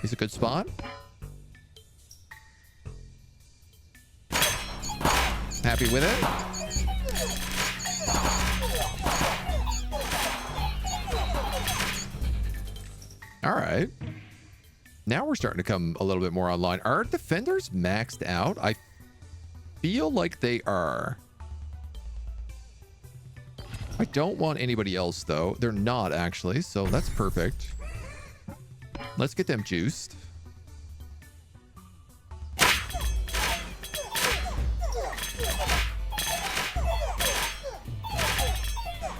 is a good spot. Happy with it? All right. Now we're starting to come a little bit more online. Are defenders maxed out? I feel like they are. I don't want anybody else, though. They're not, actually, so that's perfect. Let's get them juiced.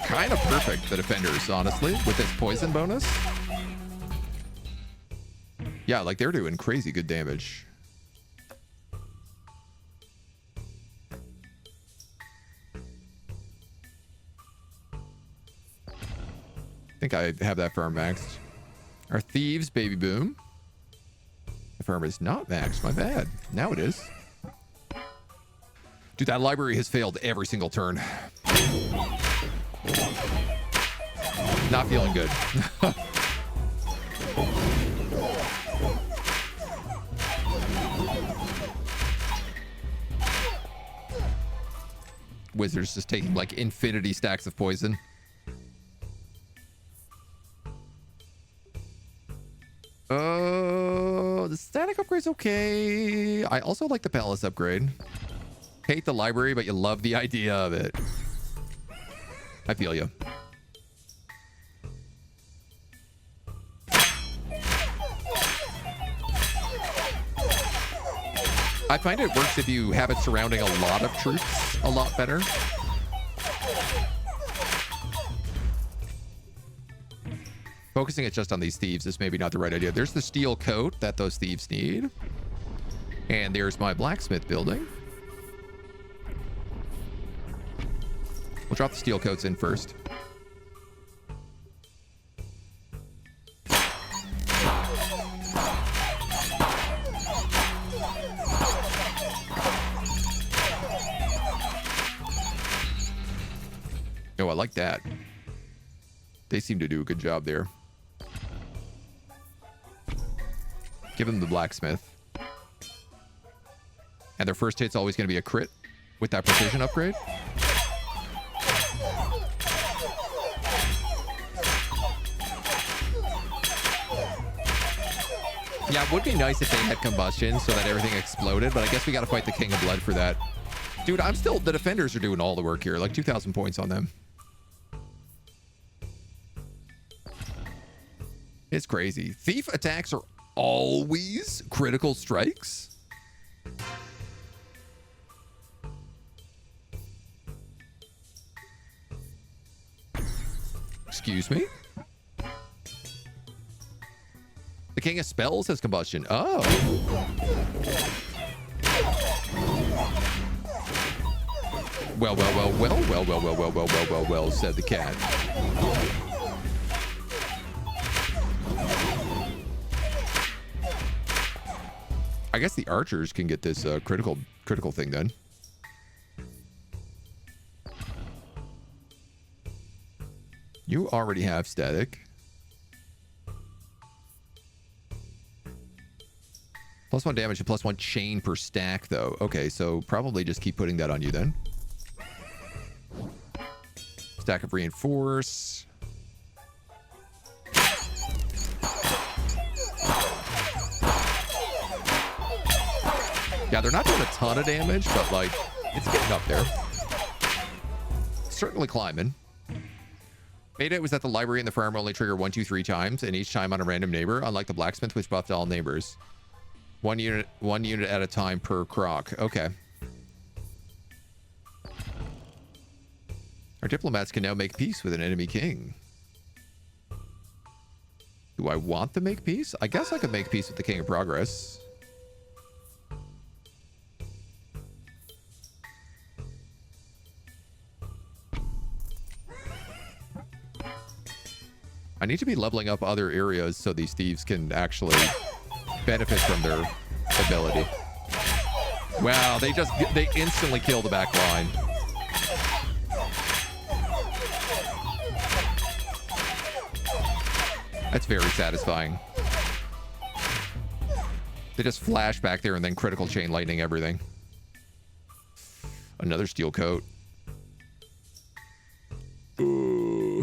Kind of perfect, the defenders, honestly, with this poison bonus. Yeah, like they're doing crazy good damage. I think I have that farm maxed. Our thieves, baby boom. The farm is not maxed, my bad. Now it is. Dude, that library has failed every single turn. Not feeling good. Wizards just taking like infinity stacks of poison. The static upgrade's okay. I also like the palace upgrade. Hate the library, but you love the idea of it. I feel you. I find it works if you have it surrounding a lot of troops a lot better. Focusing it just on these thieves is maybe not the right idea. There's the steel coat that those thieves need. And there's my blacksmith building. We'll drop the steel coats in first. Oh, I like that. They seem to do a good job there. Give them the blacksmith. And their first hit's always going to be a crit with that precision upgrade. Yeah, it would be nice if they had combustion so that everything exploded, but I guess we got to fight the King of Blood for that. Dude, the defenders are doing all the work here, like 2,000 points on them. It's crazy. Thief attacks are always critical strikes. Excuse me? The King of Spells has combustion. Oh. Well, said the cat. I guess the archers can get this critical thing then. You already have static. +1 damage and +1 chain per stack, though. Okay, so probably just keep putting that on you then. Stack of reinforce. Yeah, they're not doing a ton of damage, but like, it's getting up there. Certainly climbing. Beta was that the library and the farm only trigger 1, 2, 3 times, and each time on a random neighbor, unlike the blacksmith, which buffed all neighbors. One unit at a time per croc. Okay. Our diplomats can now make peace with an enemy king. Do I want to make peace? I guess I could make peace with the King of Progress. I need to be leveling up other areas so these thieves can actually benefit from their ability. Wow, they instantly kill the back line. That's very satisfying. They just flash back there and then critical chain lightning everything. Another steel coat. Ooh.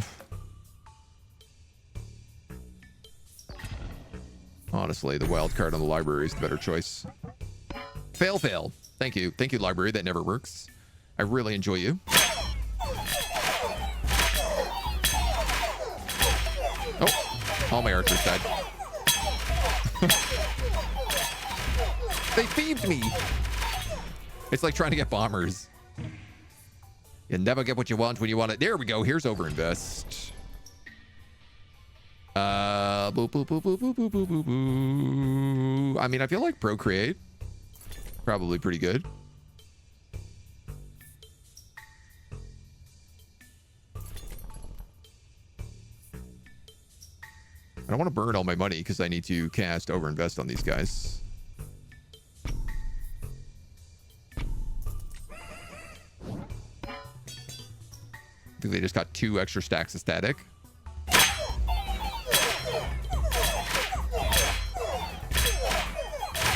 Honestly, the wild card on the library is the better choice. Fail. Thank you. Thank you, library. That never works. I really enjoy you. Oh, all my archers died. They thieved me. It's like trying to get bombers. You never get what you want when you want it. There we go. Here's overinvest. Boop, boop, boop, boop, boop, boop, boop, boop, boop. I mean, I feel like Procreate. Probably pretty good. I don't want to burn all my money because I need to cast overinvest on these guys. I think they just got 2 extra stacks of static.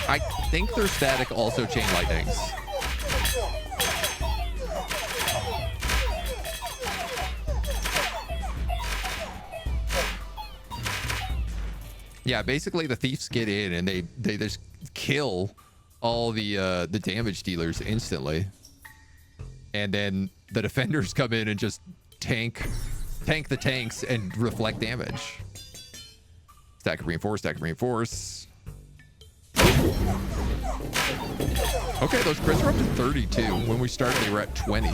I think their static also chain lightnings. Yeah, basically the thieves get in and they just kill all the damage dealers instantly. And then the defenders come in and just tank the tanks and reflect damage. Stack of reinforce. Okay, those crits are up to 32. When we started, they were at 20.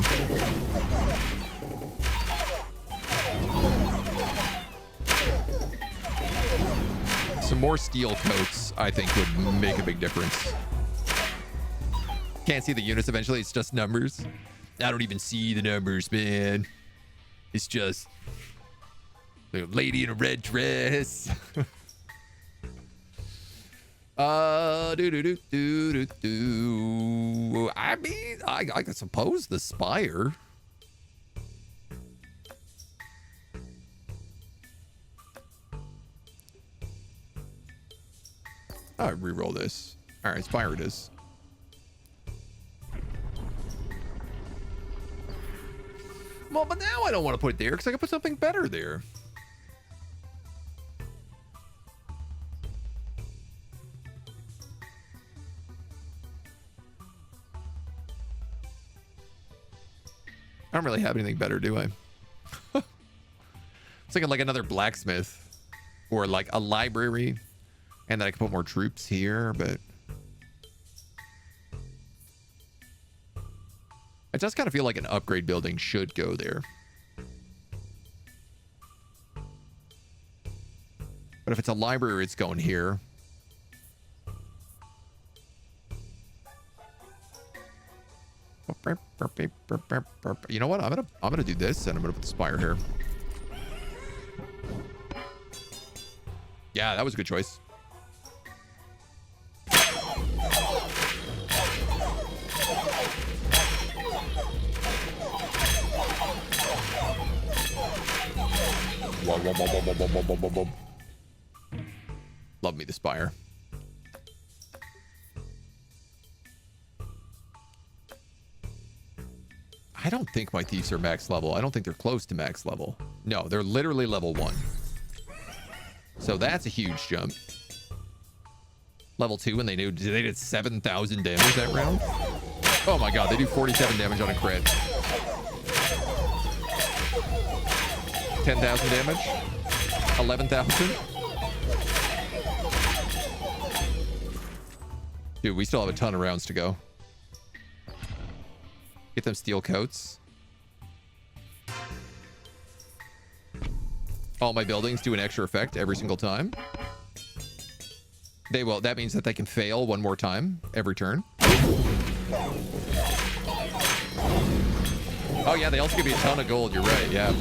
Some more steel coats, I think, would make a big difference. Can't see the units eventually. It's just numbers. I don't even see the numbers, man. It's just a lady in a red dress. I mean, I suppose the spire. I reroll this. All right, Spire it is. Well, but now I don't want to put it there because I can put something better there. I don't really have anything better, do I? It's like another blacksmith or like a library, and then I can put more troops here, but I just kind of feel like an upgrade building should go there. But if it's a library, it's going here. You know what? I'm gonna do this, and I'm gonna put the spire here. Yeah, that was a good choice. Love me the spire. I don't think my thieves are max level. I don't think they're close to max level. No, they're literally level 1. So that's a huge jump. Level 2, and they did 7,000 damage that round. Oh my god, they do 47 damage on a crit. 10,000 damage. 11,000. Dude, we still have a ton of rounds to go. Get them steel coats. All my buildings do an extra effect every single time. They will. That means that they can fail one more time every turn. Oh yeah, they also give you a ton of gold. You're right. Yeah.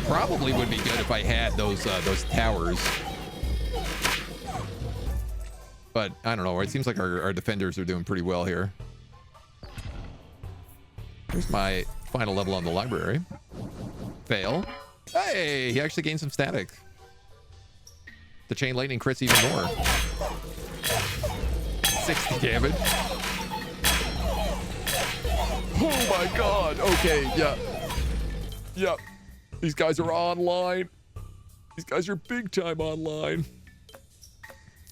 Probably would be good if I had those towers. But I don't know. It seems like our defenders are doing pretty well here. Here's my final level on the library. Fail. Hey, he actually gained some static. The chain lightning crits even more. 60 damage. Oh my god. Okay, yeah. Yeah. These guys are online. These guys are big time online.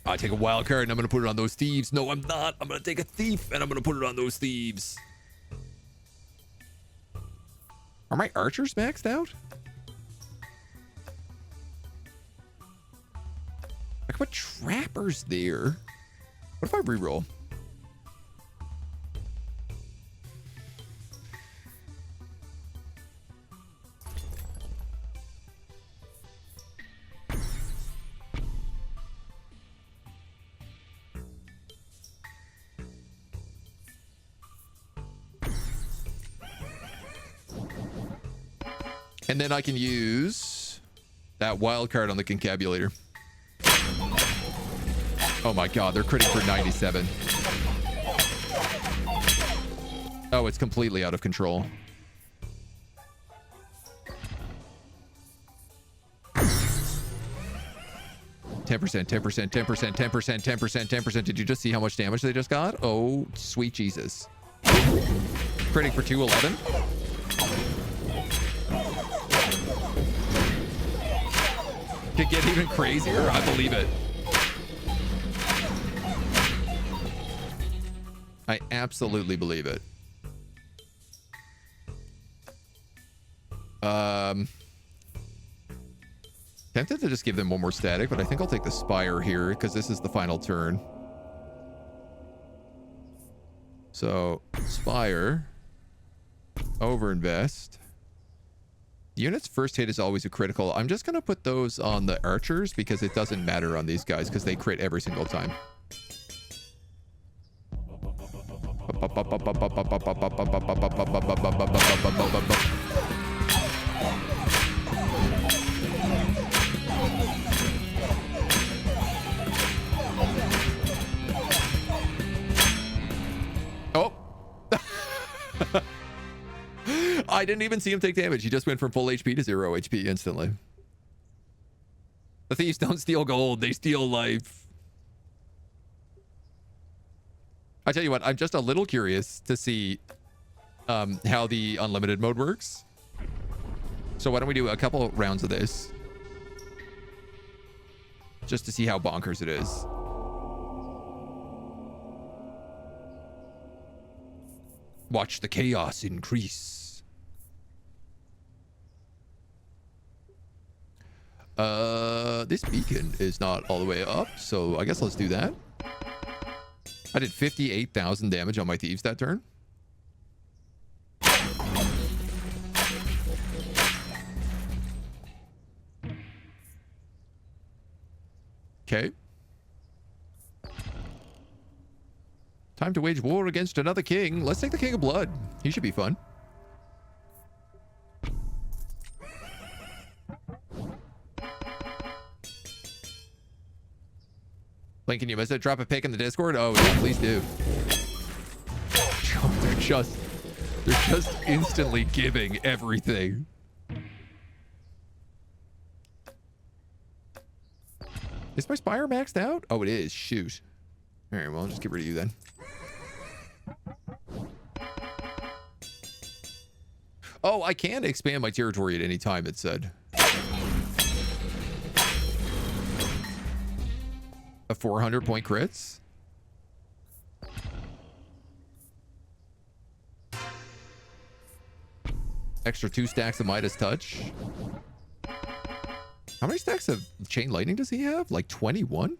I take a wild card and I'm going to put it on those thieves. No, I'm not. I'm going to take a thief and I'm going to put it on those thieves. Are my archers maxed out? I can put trappers there. What if I reroll? And then I can use that wild card on the concabulator. Oh my god, they're critting for 97. Oh, it's completely out of control. Ten percent, 10%, 10%, 10%, 10%, 10%. Did you just see how much damage they just got? Oh, sweet Jesus. Critting for 211. Could get even crazier. I believe it. I absolutely believe it. Tempted to just give them one more static, but I think I'll take the spire here because this is the final turn. So spire, overinvest. The unit's first hit is always a critical. I'm just going to put those on the archers because it doesn't matter on these guys because they crit every single time. Oh. I didn't even see him take damage. He just went from full HP to 0 HP instantly. The thieves don't steal gold, they steal life. I tell you what, I'm just a little curious to see how the unlimited mode works. So why don't we do a couple rounds of this? Just to see how bonkers it is. Watch the chaos increase. This beacon is not all the way up, so I guess let's do that. I did 58,000 damage on my thieves that turn. Okay. Time to wage war against another king. Let's take the King of Blood. He should be fun. Link, can you miss it? Drop a pic in the Discord? Oh, yeah, please do. They're just instantly giving everything. Is my Spire maxed out? Oh, it is. Shoot. All right, well, I'll just get rid of you then. Oh, I can expand my territory at any time, it said. A 400-point crits? Extra 2 stacks of Midas Touch. How many stacks of Chain Lightning does he have? Like 21?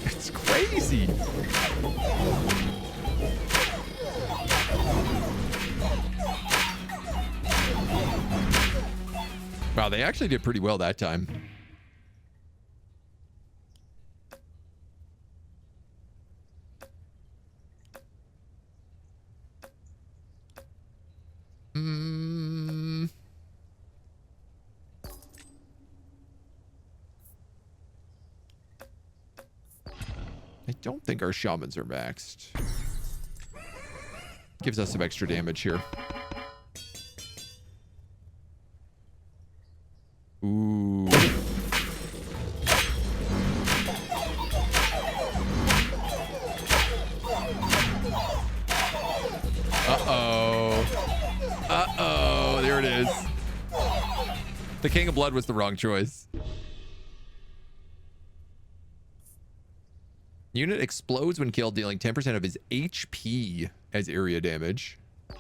It's crazy. Wow, they actually did pretty well that time. I don't think our shamans are maxed. Gives us some extra damage here. Ooh. Uh-oh. Uh-oh. There it is. The King of Blood was the wrong choice. Unit explodes when killed, dealing 10% of his HP as area damage. I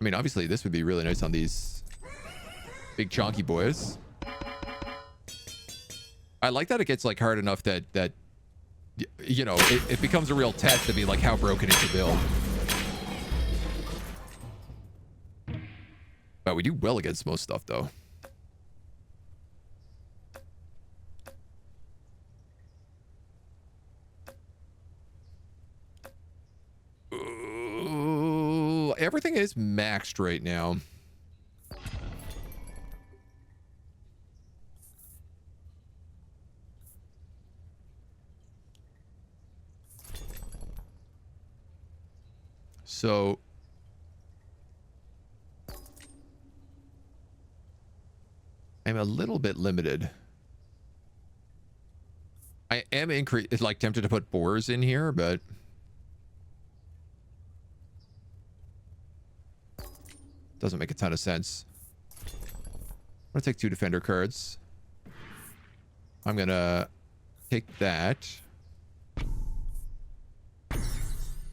mean, obviously, this would be really nice on these big chonky boys. I like that it gets like hard enough that you know, it becomes a real test to be like, how broken is the build? But we do well against most stuff, though. Ooh, everything is maxed right now. So I'm a little bit limited. I am like tempted to put boars in here, but doesn't make a ton of sense. I'm gonna take 2 defender cards. I'm gonna take that.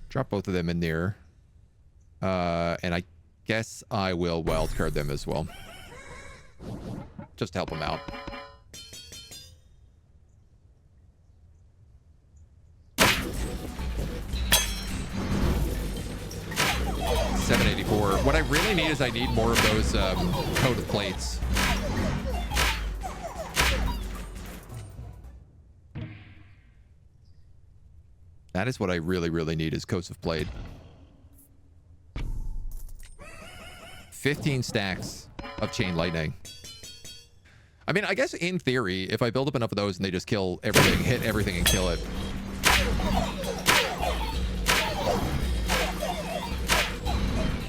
Drop both of them in there. And I guess I will wildcard them as well. Just to help them out. $784. What I really need is I need more of those coat of plates. That is what I really, really need, is coats of plate. 15 stacks of Chain Lightning. I mean, I guess in theory, if I build up enough of those and they just kill everything, hit everything and kill it.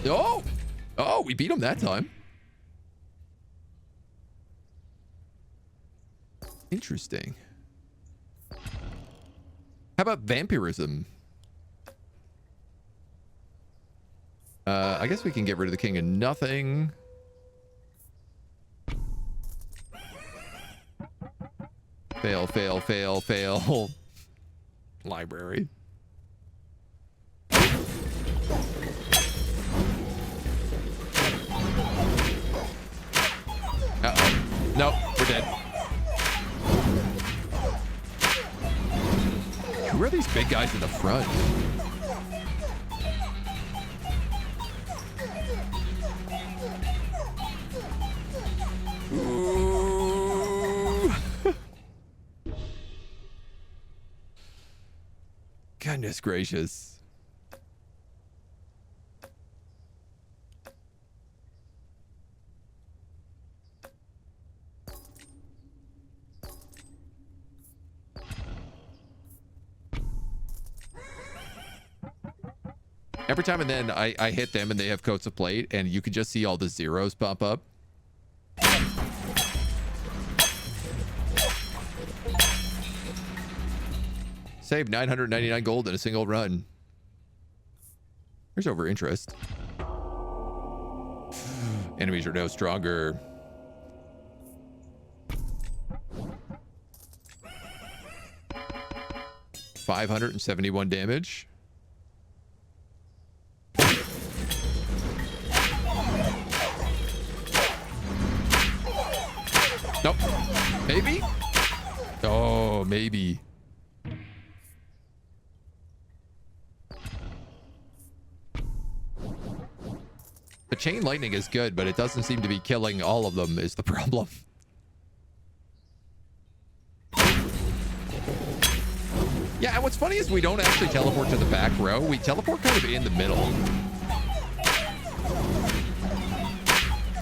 Oh! Oh, we beat him that time. Interesting. How about vampirism? I guess we can get rid of the king of nothing. Fail, fail, fail, fail. Library. Uh-oh. Nope, we're dead. Who are these big guys in the front? Ooh. Goodness gracious. Every time and then I hit them and they have coats of plate and you can just see all the zeros pop up. Saved 999 gold in a single run. There's over interest. Enemies are no stronger. $571 damage. Nope. Maybe? Oh, maybe. The chain lightning is good, but it doesn't seem to be killing all of them is the problem. Yeah, and what's funny is we don't actually teleport to the back row. We teleport kind of in the middle.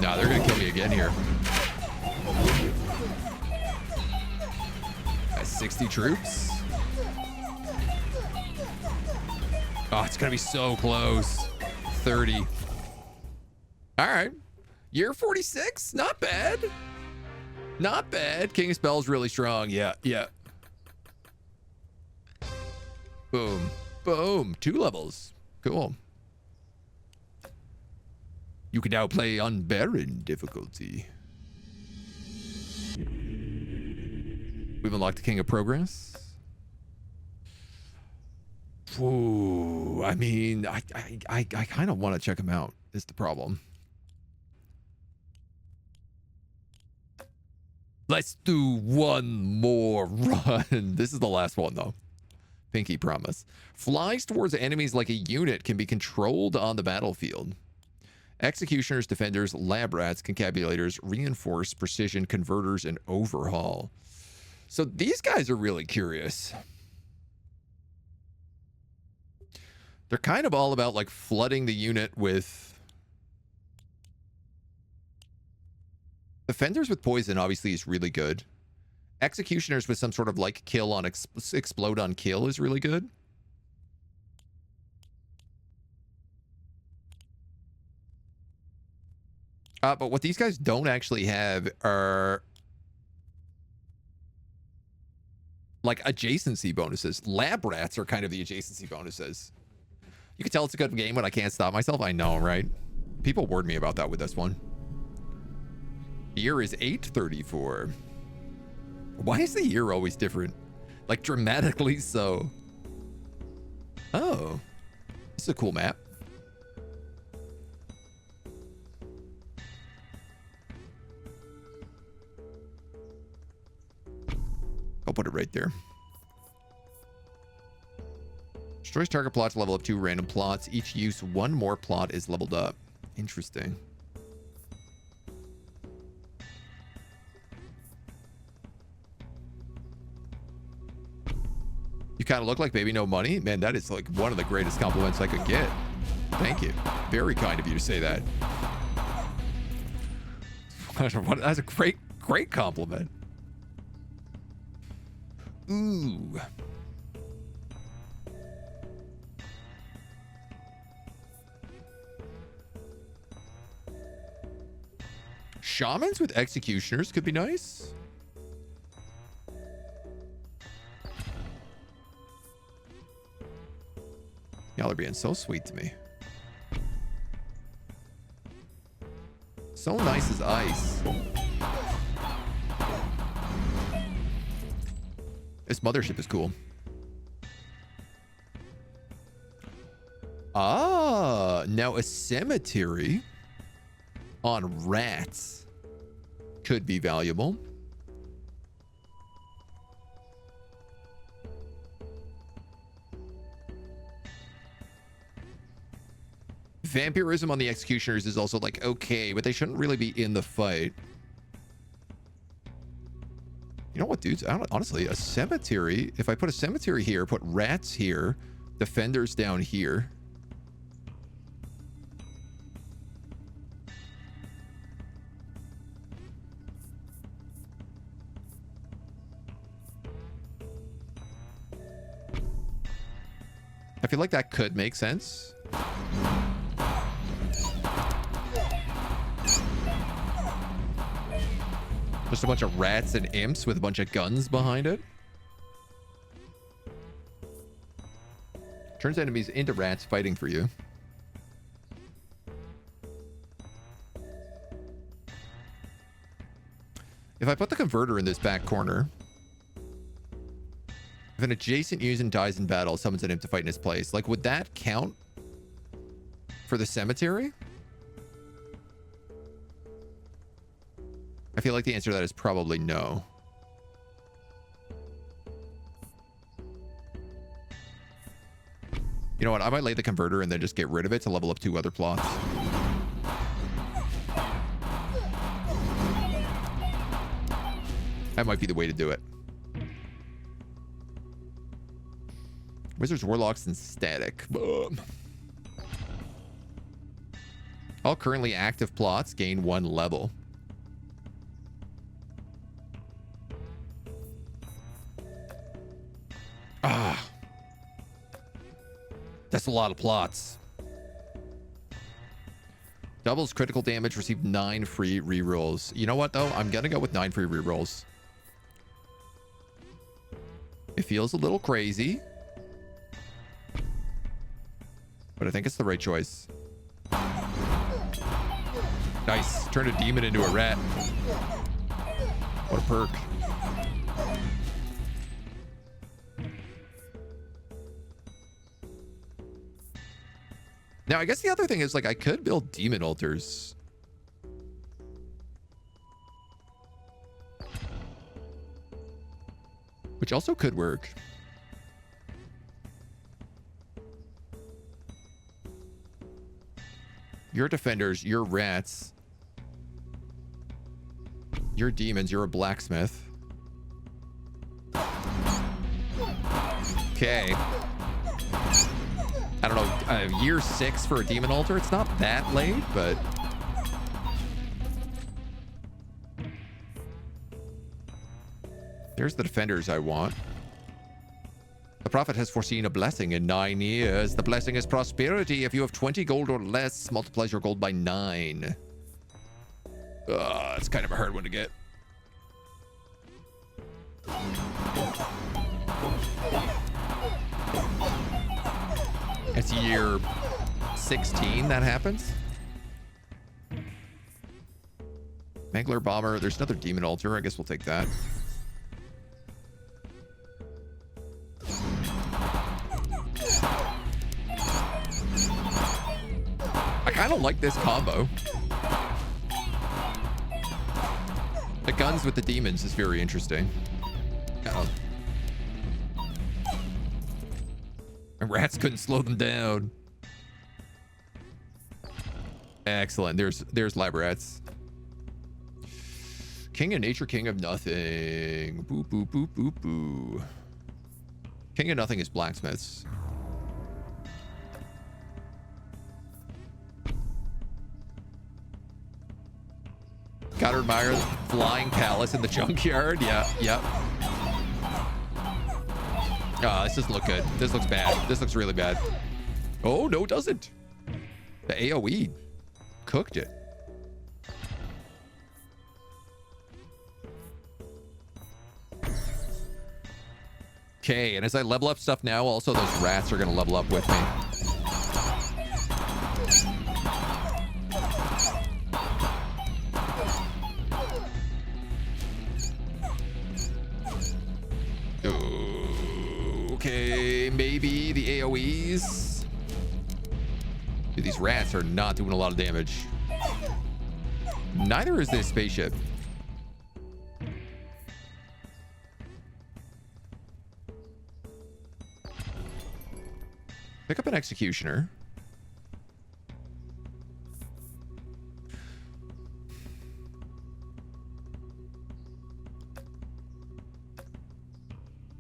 Nah, they're going to kill me again here. 60 troops. Oh, it's going to be so close. 30. All right. Year 46. Not bad. Not bad. King of Spells really strong. Yeah, yeah. Boom. Boom. 2 levels. Cool. You can now play on Baron difficulty. We've unlocked the King of Progress. Ooh, I mean, I kind of want to check him out. Is the problem. Let's do one more run. This is the last one, though. Pinky promise. Flies towards enemies like a unit, can be controlled on the battlefield. Executioners, defenders, lab rats, concabulators, reinforce, precision, converters, and overhaul. So these guys are really curious. They're kind of all about like flooding the unit with defenders with poison. Obviously is really good. Executioners with some sort of like kill on explode on kill is really good. But what these guys don't actually have are like adjacency bonuses. Lab rats are kind of the adjacency bonuses. You can tell it's a good game when I can't stop myself. I know, right? People warned me about that with this one. Year is 834. Why is the year always different? Like dramatically so. Oh, this is a cool map. I'll put it right there. Destroys target plot to level up 2 random plots. Each use 1 more plot is leveled up. Interesting. You kind of look like Baby No Money. Man, that is like one of the greatest compliments I could get. Thank you. Very kind of you to say that. That's a great compliment. Ooh. Shamans with executioners could be nice. Y'all are being so sweet to me. So nice as ice. This mothership is cool. Ah, now a cemetery on rats could be valuable. Vampirism on the executioners is also like, okay, but they shouldn't really be in the fight. You know what, dudes? Honestly, a cemetery, if I put a cemetery here, put rats here, defenders down here. I feel like that could make sense. Just a bunch of rats and imps with a bunch of guns behind it. Turns enemies into rats fighting for you. If I put the converter in this back corner, if an adjacent user dies in battle, summons an imp to fight in his place, like, would that count for the cemetery? I feel like the answer to that is probably no. You know what? I might lay the converter and then just get rid of it to level up 2 other plots. That might be the way to do it. Wizards, Warlocks, and Static. Boom. All currently active plots gain 1 level. Ah. That's a lot of plots. Doubles critical damage, receive 9 free rerolls. You know what, though? I'm going to go with 9 free rerolls. It feels a little crazy, but I think it's the right choice. Nice. Turn a demon into a rat. What a perk. Now, I guess the other thing is, like, I could build demon altars. Which also could work. You're defenders, you're rats. You're demons, you're a blacksmith. Okay. I don't know, year 6 for a demon altar. It's not that late, but... There's the defenders I want. The prophet has foreseen a blessing in 9 years. The blessing is prosperity. If you have 20 gold or less, multiplies your gold by 9. It's kind of a hard one to get. It's year 16 that happens. Mangler Bomber. There's another demon altar. I guess we'll take that. I kind of like this combo. The guns with the demons is very interesting. And rats couldn't slow them down. Excellent. There's lab rats. King of nature, king of nothing. Boo, boo, boo, boo, boo. King of nothing is blacksmiths. Goddard Meyer, flying palace in the junkyard. Yeah, yep. This doesn't look good. This looks bad. This looks really bad. Oh, no, it doesn't. The AoE cooked it. Okay, and as I level up stuff now, also those rats are going to level up with me. Okay, maybe the AoEs. Dude, these rats are not doing a lot of damage. Neither is this spaceship. Pick up an executioner.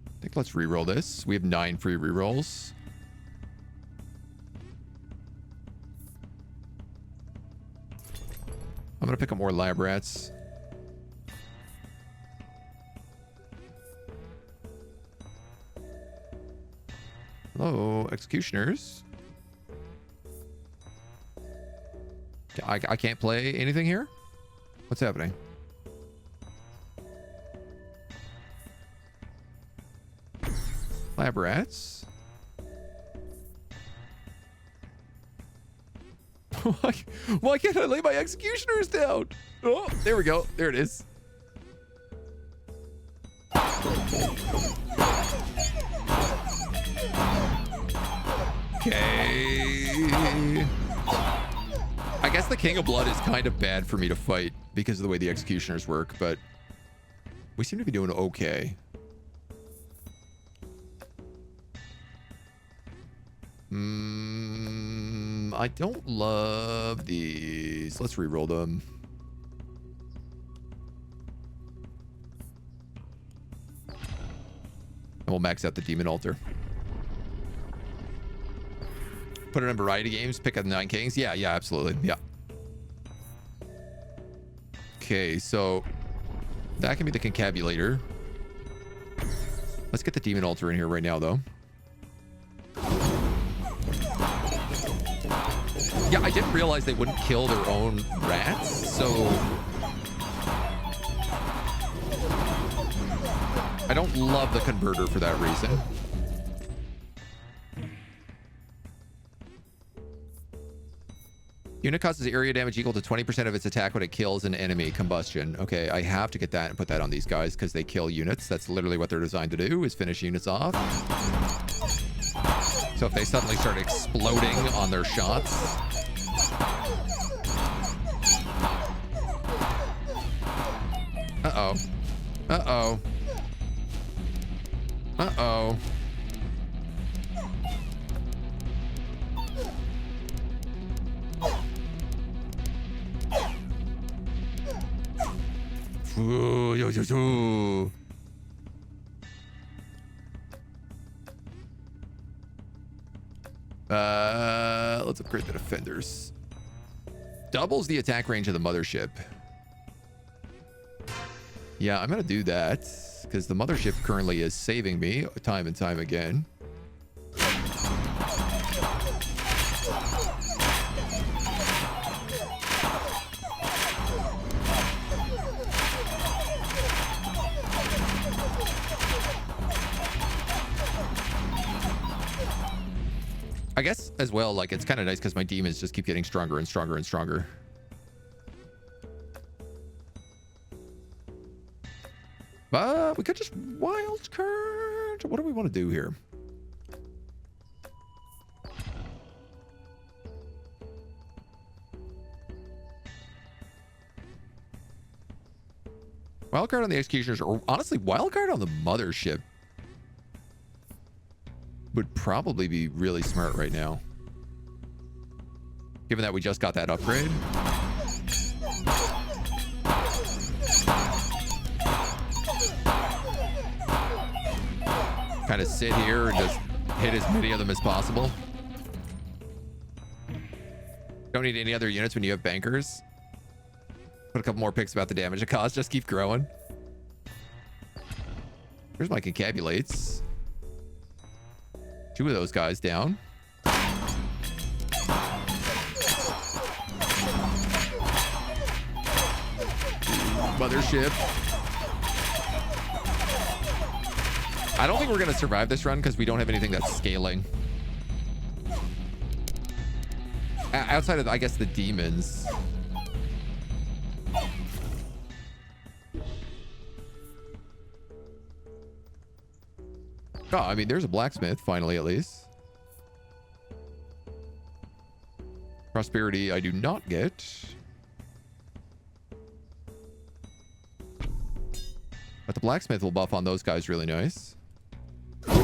I think let's reroll this. We have 9 free rerolls. I'm gonna pick up more lab rats. Hello, executioners. I can't play anything here? What's happening? Lab rats. Why can't I lay my executioners down? Oh, there we go. There it is. Okay. I guess the King of Blood is kind of bad for me to fight because of the way the executioners work, but we seem to be doing okay. I don't love these. Let's reroll them. And we'll max out the Demon Altar. Put it in variety games. Pick up the 9 Kings. Yeah, absolutely. Yeah. Okay, so that can be the Concabulator. Let's get the Demon Altar in here right now, though. Yeah, I didn't realize they wouldn't kill their own rats, so I don't love the converter for that reason. Unit causes area damage equal to 20% of its attack when it kills an enemy. Combustion. Okay, I have to get that and put that on these guys because they kill units. That's literally what they're designed to do, is finish units off. So if they suddenly start exploding on their shots... Uh-oh. Uh-oh. Uh-oh. Ooh, yo, yo, yo. Let's upgrade the defenders. Doubles the attack range of the mothership. Yeah, I'm gonna do that because the mothership currently is saving me time and time again. I guess as well, like, it's kind of nice because my demons just keep getting stronger and stronger and stronger. But we could just wild card. What do we want to do here? Wild card on the executioners, or honestly, wild card on the mothership would probably be really smart right now, given that we just got that upgrade. Kind of sit here and just hit as many of them as possible. Don't need any other units when you have bankers. Put a couple more picks about the damage it caused. Just keep growing. Here's my concabulates. 2 of those guys down. Mothership. I don't think we're going to survive this run because we don't have anything that's scaling. Outside of, I guess, the demons. Oh, I mean, there's a blacksmith, finally, at least. Prosperity, I do not get. But the blacksmith will buff on those guys really nice. I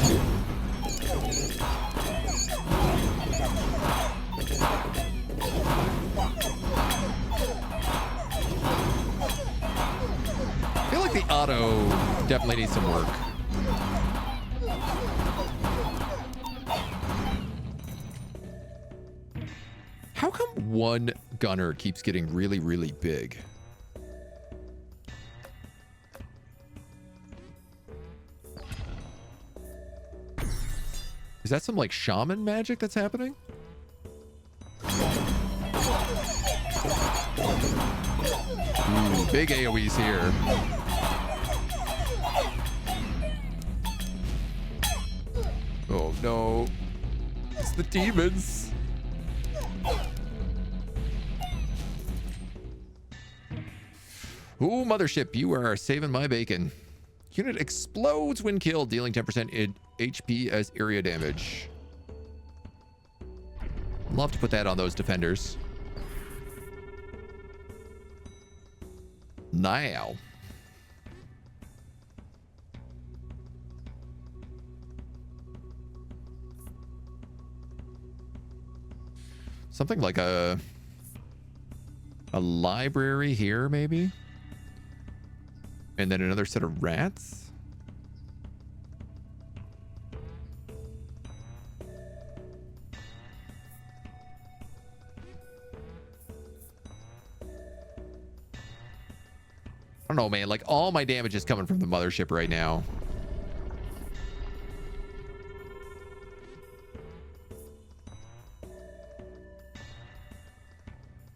feel like the auto definitely needs some work. How come one gunner keeps getting really, really big? Is that some like shaman magic that's happening? Ooh, big AoEs here. Oh no. It's the demons. Ooh, mothership, you are saving my bacon. Unit explodes when killed, dealing 10% HP as area damage. Love to put that on those defenders. Now. Something like a library here, maybe? And then another set of rats? I don't know, man. Like, all my damage is coming from the mothership right now.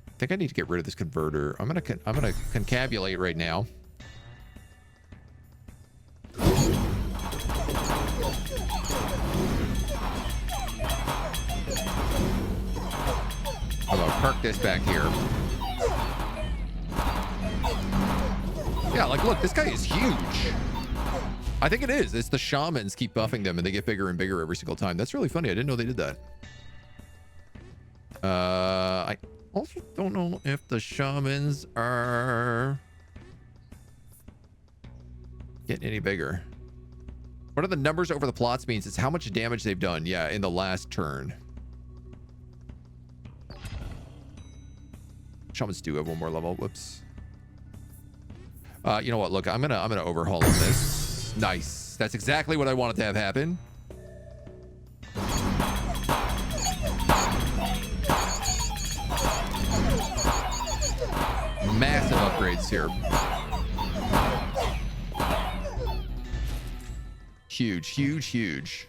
I think I need to get rid of this converter. I'm gonna concabulate right now. I'm gonna park this back here. Yeah, like, look, this guy is huge. I think it is. It's the shamans keep buffing them and they get bigger and bigger every single time. That's really funny. I didn't know they did that. I also don't know if the shamans are getting any bigger. What are the numbers over the plots means? It's how much damage they've done. Yeah, in the last turn. Shamans do have one more level. Whoops. You know what? Look, I'm gonna overhaul on this. Nice. That's exactly what I wanted to have happen. Massive upgrades here. Huge, huge, huge.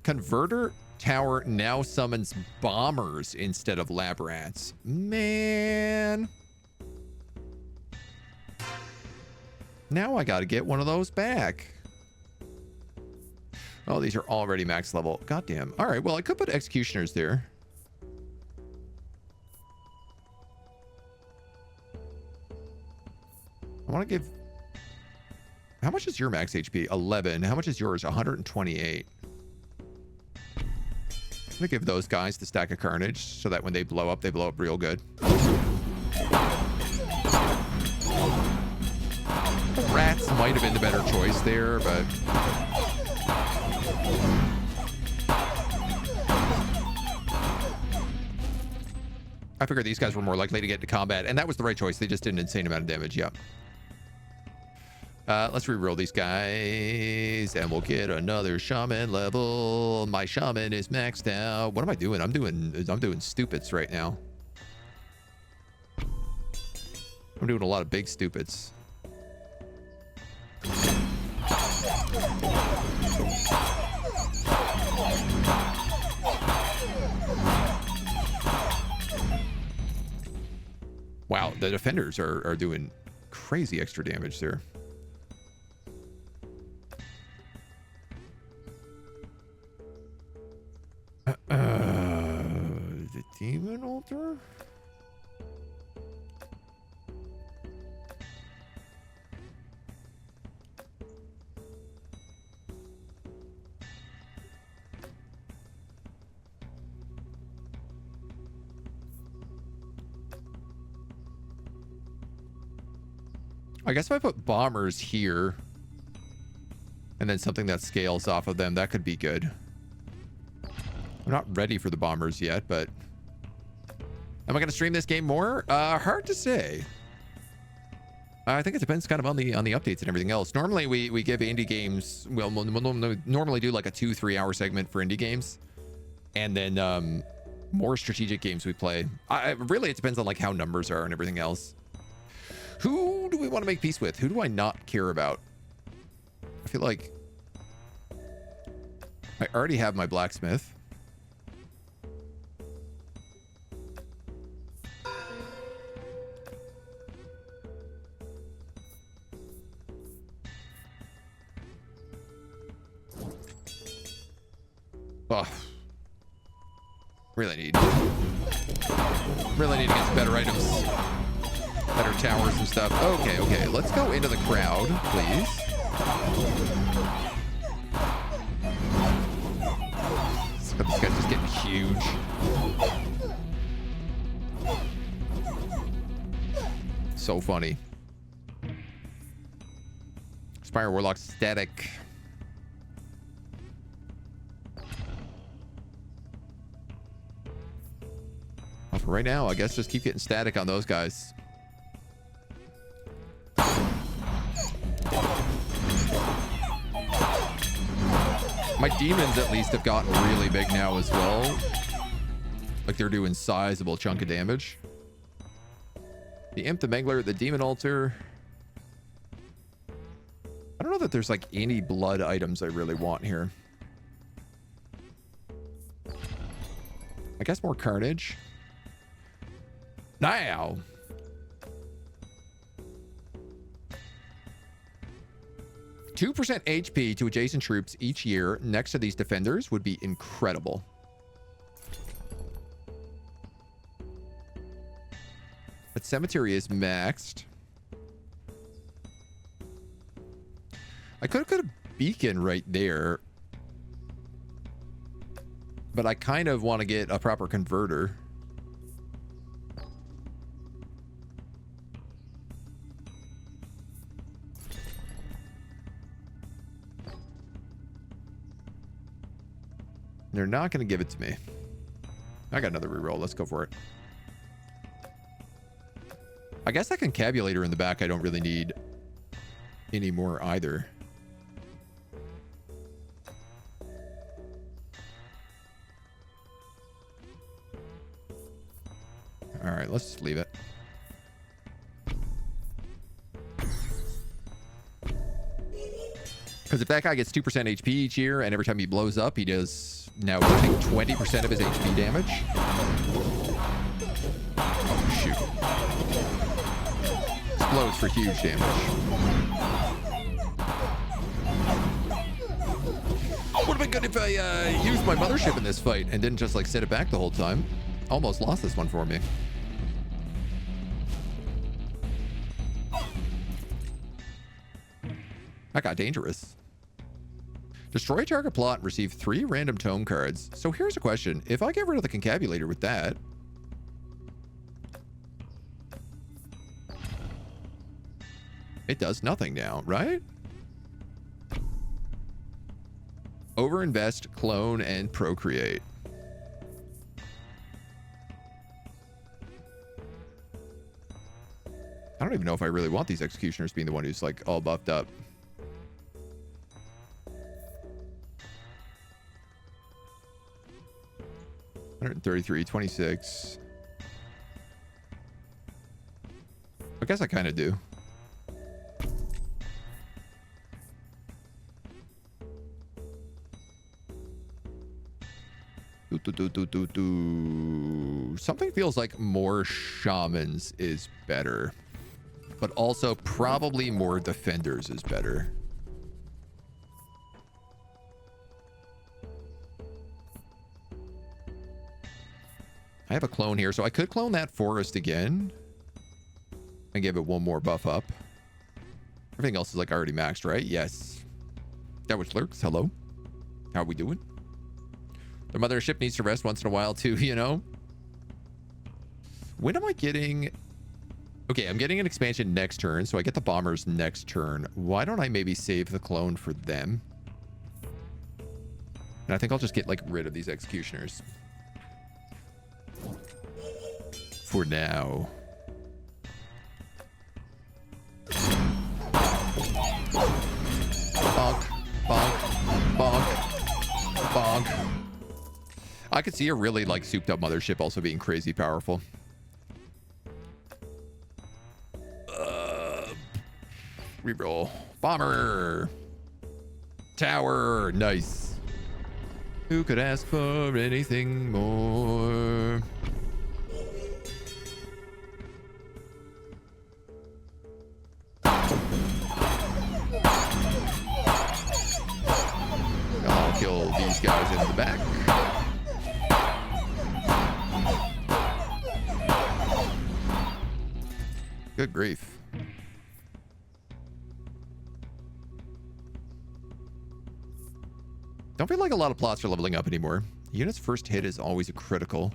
Converter tower now summons bombers instead of lab rats. Man. Now I gotta get one of those back. Oh, these are already max level. Goddamn. All right, well, I could put executioners there. I want to give... How much is your max HP? 11. How much is yours? 128. I'm gonna give those guys the stack of carnage so that when they blow up real good. Rats might have been the better choice there, but I figured these guys were more likely to get into combat, and that was the right choice. They just did an insane amount of damage. Yep. Let's reroll these guys, and we'll get another shaman level. My shaman is maxed out. What am I doing? I'm doing stupids right now. I'm doing a lot of big stupids. Wow, the defenders are doing crazy extra damage there. The demon altar? I guess if I put bombers here and then something that scales off of them, that could be good. I'm not ready for the bombers yet, but am I going to stream this game more? Hard to say. I think it depends kind of on the updates and everything else. Normally we give indie games, we'll normally do like a 2-3 hour segment for indie games, and then more strategic games we play. Really, it depends on like how numbers are and everything else. Who do we want to make peace with? Who do I not care about? I feel like I already have my blacksmith. Oh, really need to get some better items, better towers and stuff. Okay, let's go into the crowd, please. This guy's just getting huge. So funny. Spire Warlock static. For right now, I guess just keep getting static on those guys. My demons at least have gotten really big now as well. Like they're doing sizable chunk of damage. The Imp, the Mangler, the Demon Altar. I don't know that there's like any blood items I really want here. I guess more Carnage. Now, 2% HP to adjacent troops each year next to these defenders would be incredible. But cemetery is maxed. I could have got a beacon right there, but I kind of want to get a proper converter. They're not going to give it to me. I got another reroll. Let's go for it. I guess that concabulator in the back I don't really need anymore either. All right, let's just leave it. Because if that guy gets 2% HP each year, and every time he blows up, he does now, I think, 20% of his HP damage. Oh, shoot. Explodes for huge damage. Would have been good if I used my mothership in this fight and didn't just, like, set it back the whole time. Almost lost this one for me. That got dangerous. Destroy target plot and receive 3 random tome cards. So here's a question. If I get rid of the concabulator with that, it does nothing now, right? Overinvest, clone, and procreate. I don't even know if I really want these executioners being the one who's like all buffed up. 133, 26. I guess I kind of do. Something feels like more shamans is better, but also probably more defenders is better. I have a clone here, so I could clone that forest again and give it one more buff up. Everything else is like already maxed, right? Yes. That which lurks. Hello. How are we doing? The mothership needs to rest once in a while too, you know? When am I getting... Okay, I'm getting an expansion next turn, so I get the bombers next turn. Why don't I maybe save the clone for them? And I think I'll just get, like, rid of these executioners. For now. Bonk, bonk, bonk, bonk. I could see a really, like, souped up mothership also being crazy powerful. Reroll. Bomber. Tower. Nice. Who could ask for anything more? I'll kill these guys in the back. Good grief. Don't feel like a lot of plots are leveling up anymore. Unit's first hit is always a critical.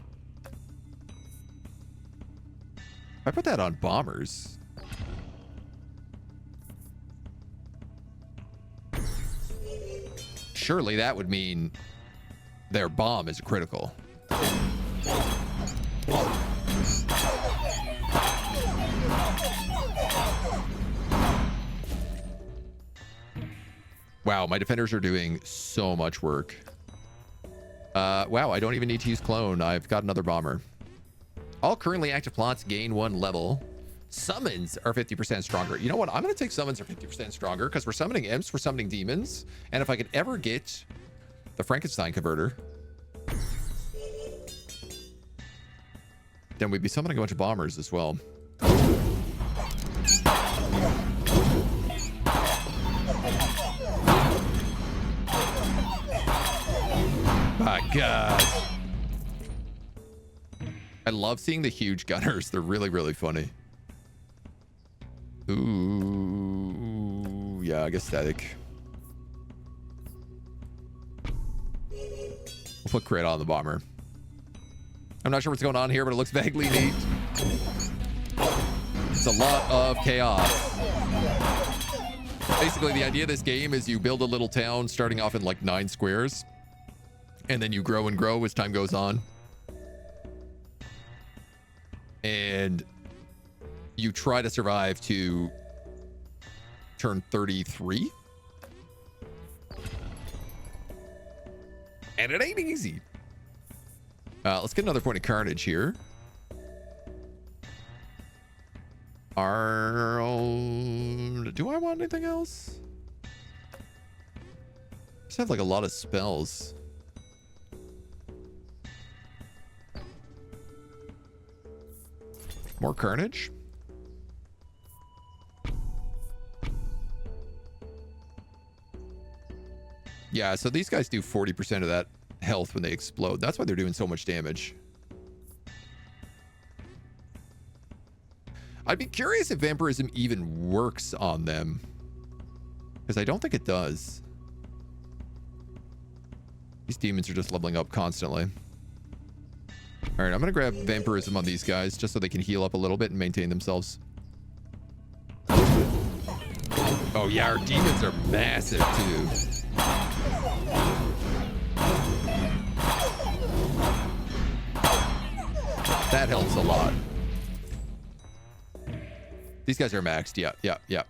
I put that on bombers. Surely that would mean their bomb is a critical. Wow, my defenders are doing so much work. Wow, I don't even need to use clone. I've got another bomber. All currently active plots gain 1 level. Summons are 50% stronger. You know what? I'm going to take summons are 50% stronger because we're summoning imps, we're summoning demons. And if I could ever get the Frankenstein converter, then we'd be summoning a bunch of bombers as well. My God. I love seeing the huge gunners. They're really, really funny. Ooh, yeah, I guess static. We'll put crit on the bomber. I'm not sure what's going on here, but it looks vaguely neat. It's a lot of chaos. Basically, the idea of this game is you build a little town starting off in like 9 squares. And then you grow and grow as time goes on. And you try to survive to turn 33. And it ain't easy. Let's get another point of carnage here. Do I want anything else? I just have like a lot of spells. More carnage. Yeah, so these guys do 40% of that health when they explode. That's why they're doing so much damage. I'd be curious if vampirism even works on them, because I don't think it does. These demons are just leveling up constantly. All right, I'm going to grab vampirism on these guys just so they can heal up a little bit and maintain themselves. Oh, yeah, our demons are massive, too. That helps a lot. These guys are maxed. Yeah, yeah, yeah.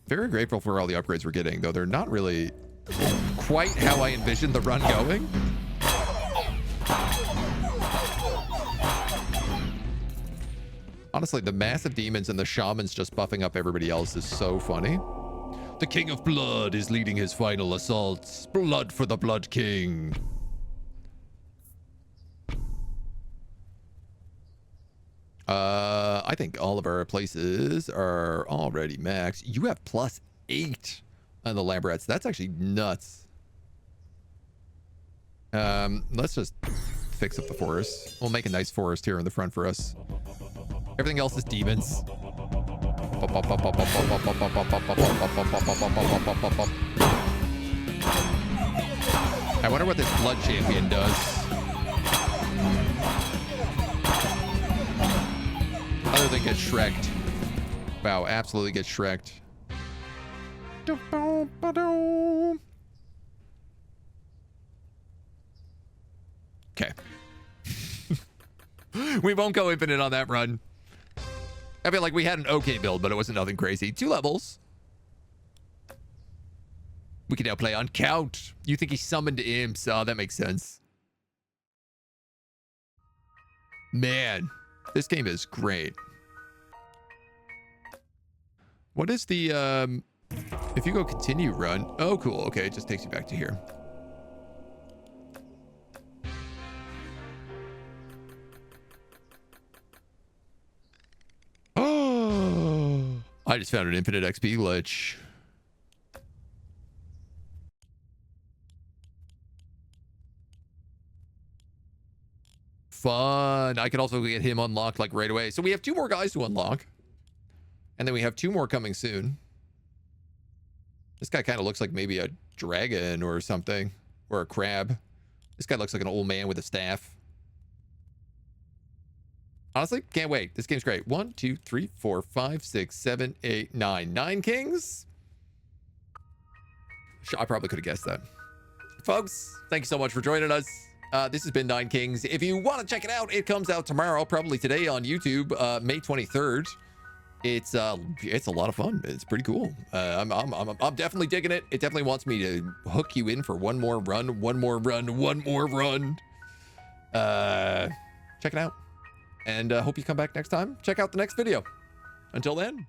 Very grateful for all the upgrades we're getting, though they're not really quite how I envisioned the run going. Honestly, the massive demons and the shamans just buffing up everybody else is so funny. The King of Blood is leading his final assaults. Blood for the Blood King. I think all of our places are already maxed. You have +8 on the Lamberets. That's actually nuts. Let's just fix up the forest. We'll make a nice forest here in the front for us. Everything else is demons. I wonder what this blood champion does. Other than get Shrek'd. Wow, absolutely get Shrek'd. Okay. We won't go infinite on that run. I feel like we had an okay build, but it wasn't nothing crazy. 2 levels. We can now play on count. You think he summoned imps? Oh, that makes sense. Man, this game is great. What is the, if you go continue run? Oh, cool. Okay, it just takes you back to here. Oh, I just found an infinite XP glitch. Fun. I can also get him unlocked like right away. So we have 2 more guys to unlock. And then we have 2 more coming soon. This guy kind of looks like maybe a dragon or something. Or a crab. This guy looks like an old man with a staff. Honestly, can't wait. This game's great. 1, 2, 3, 4, 5, 6, 7, 8, 9. 9 kings? I probably could have guessed that. Folks, thank you so much for joining us. This has been 9 Kings. If you want to check it out, it comes out tomorrow, probably today on YouTube, May 23rd. It's a lot of fun. It's pretty cool. I'm definitely digging it. It definitely wants me to hook you in for one more run. Check it out. And hope you come back next time. Check out the next video. Until then.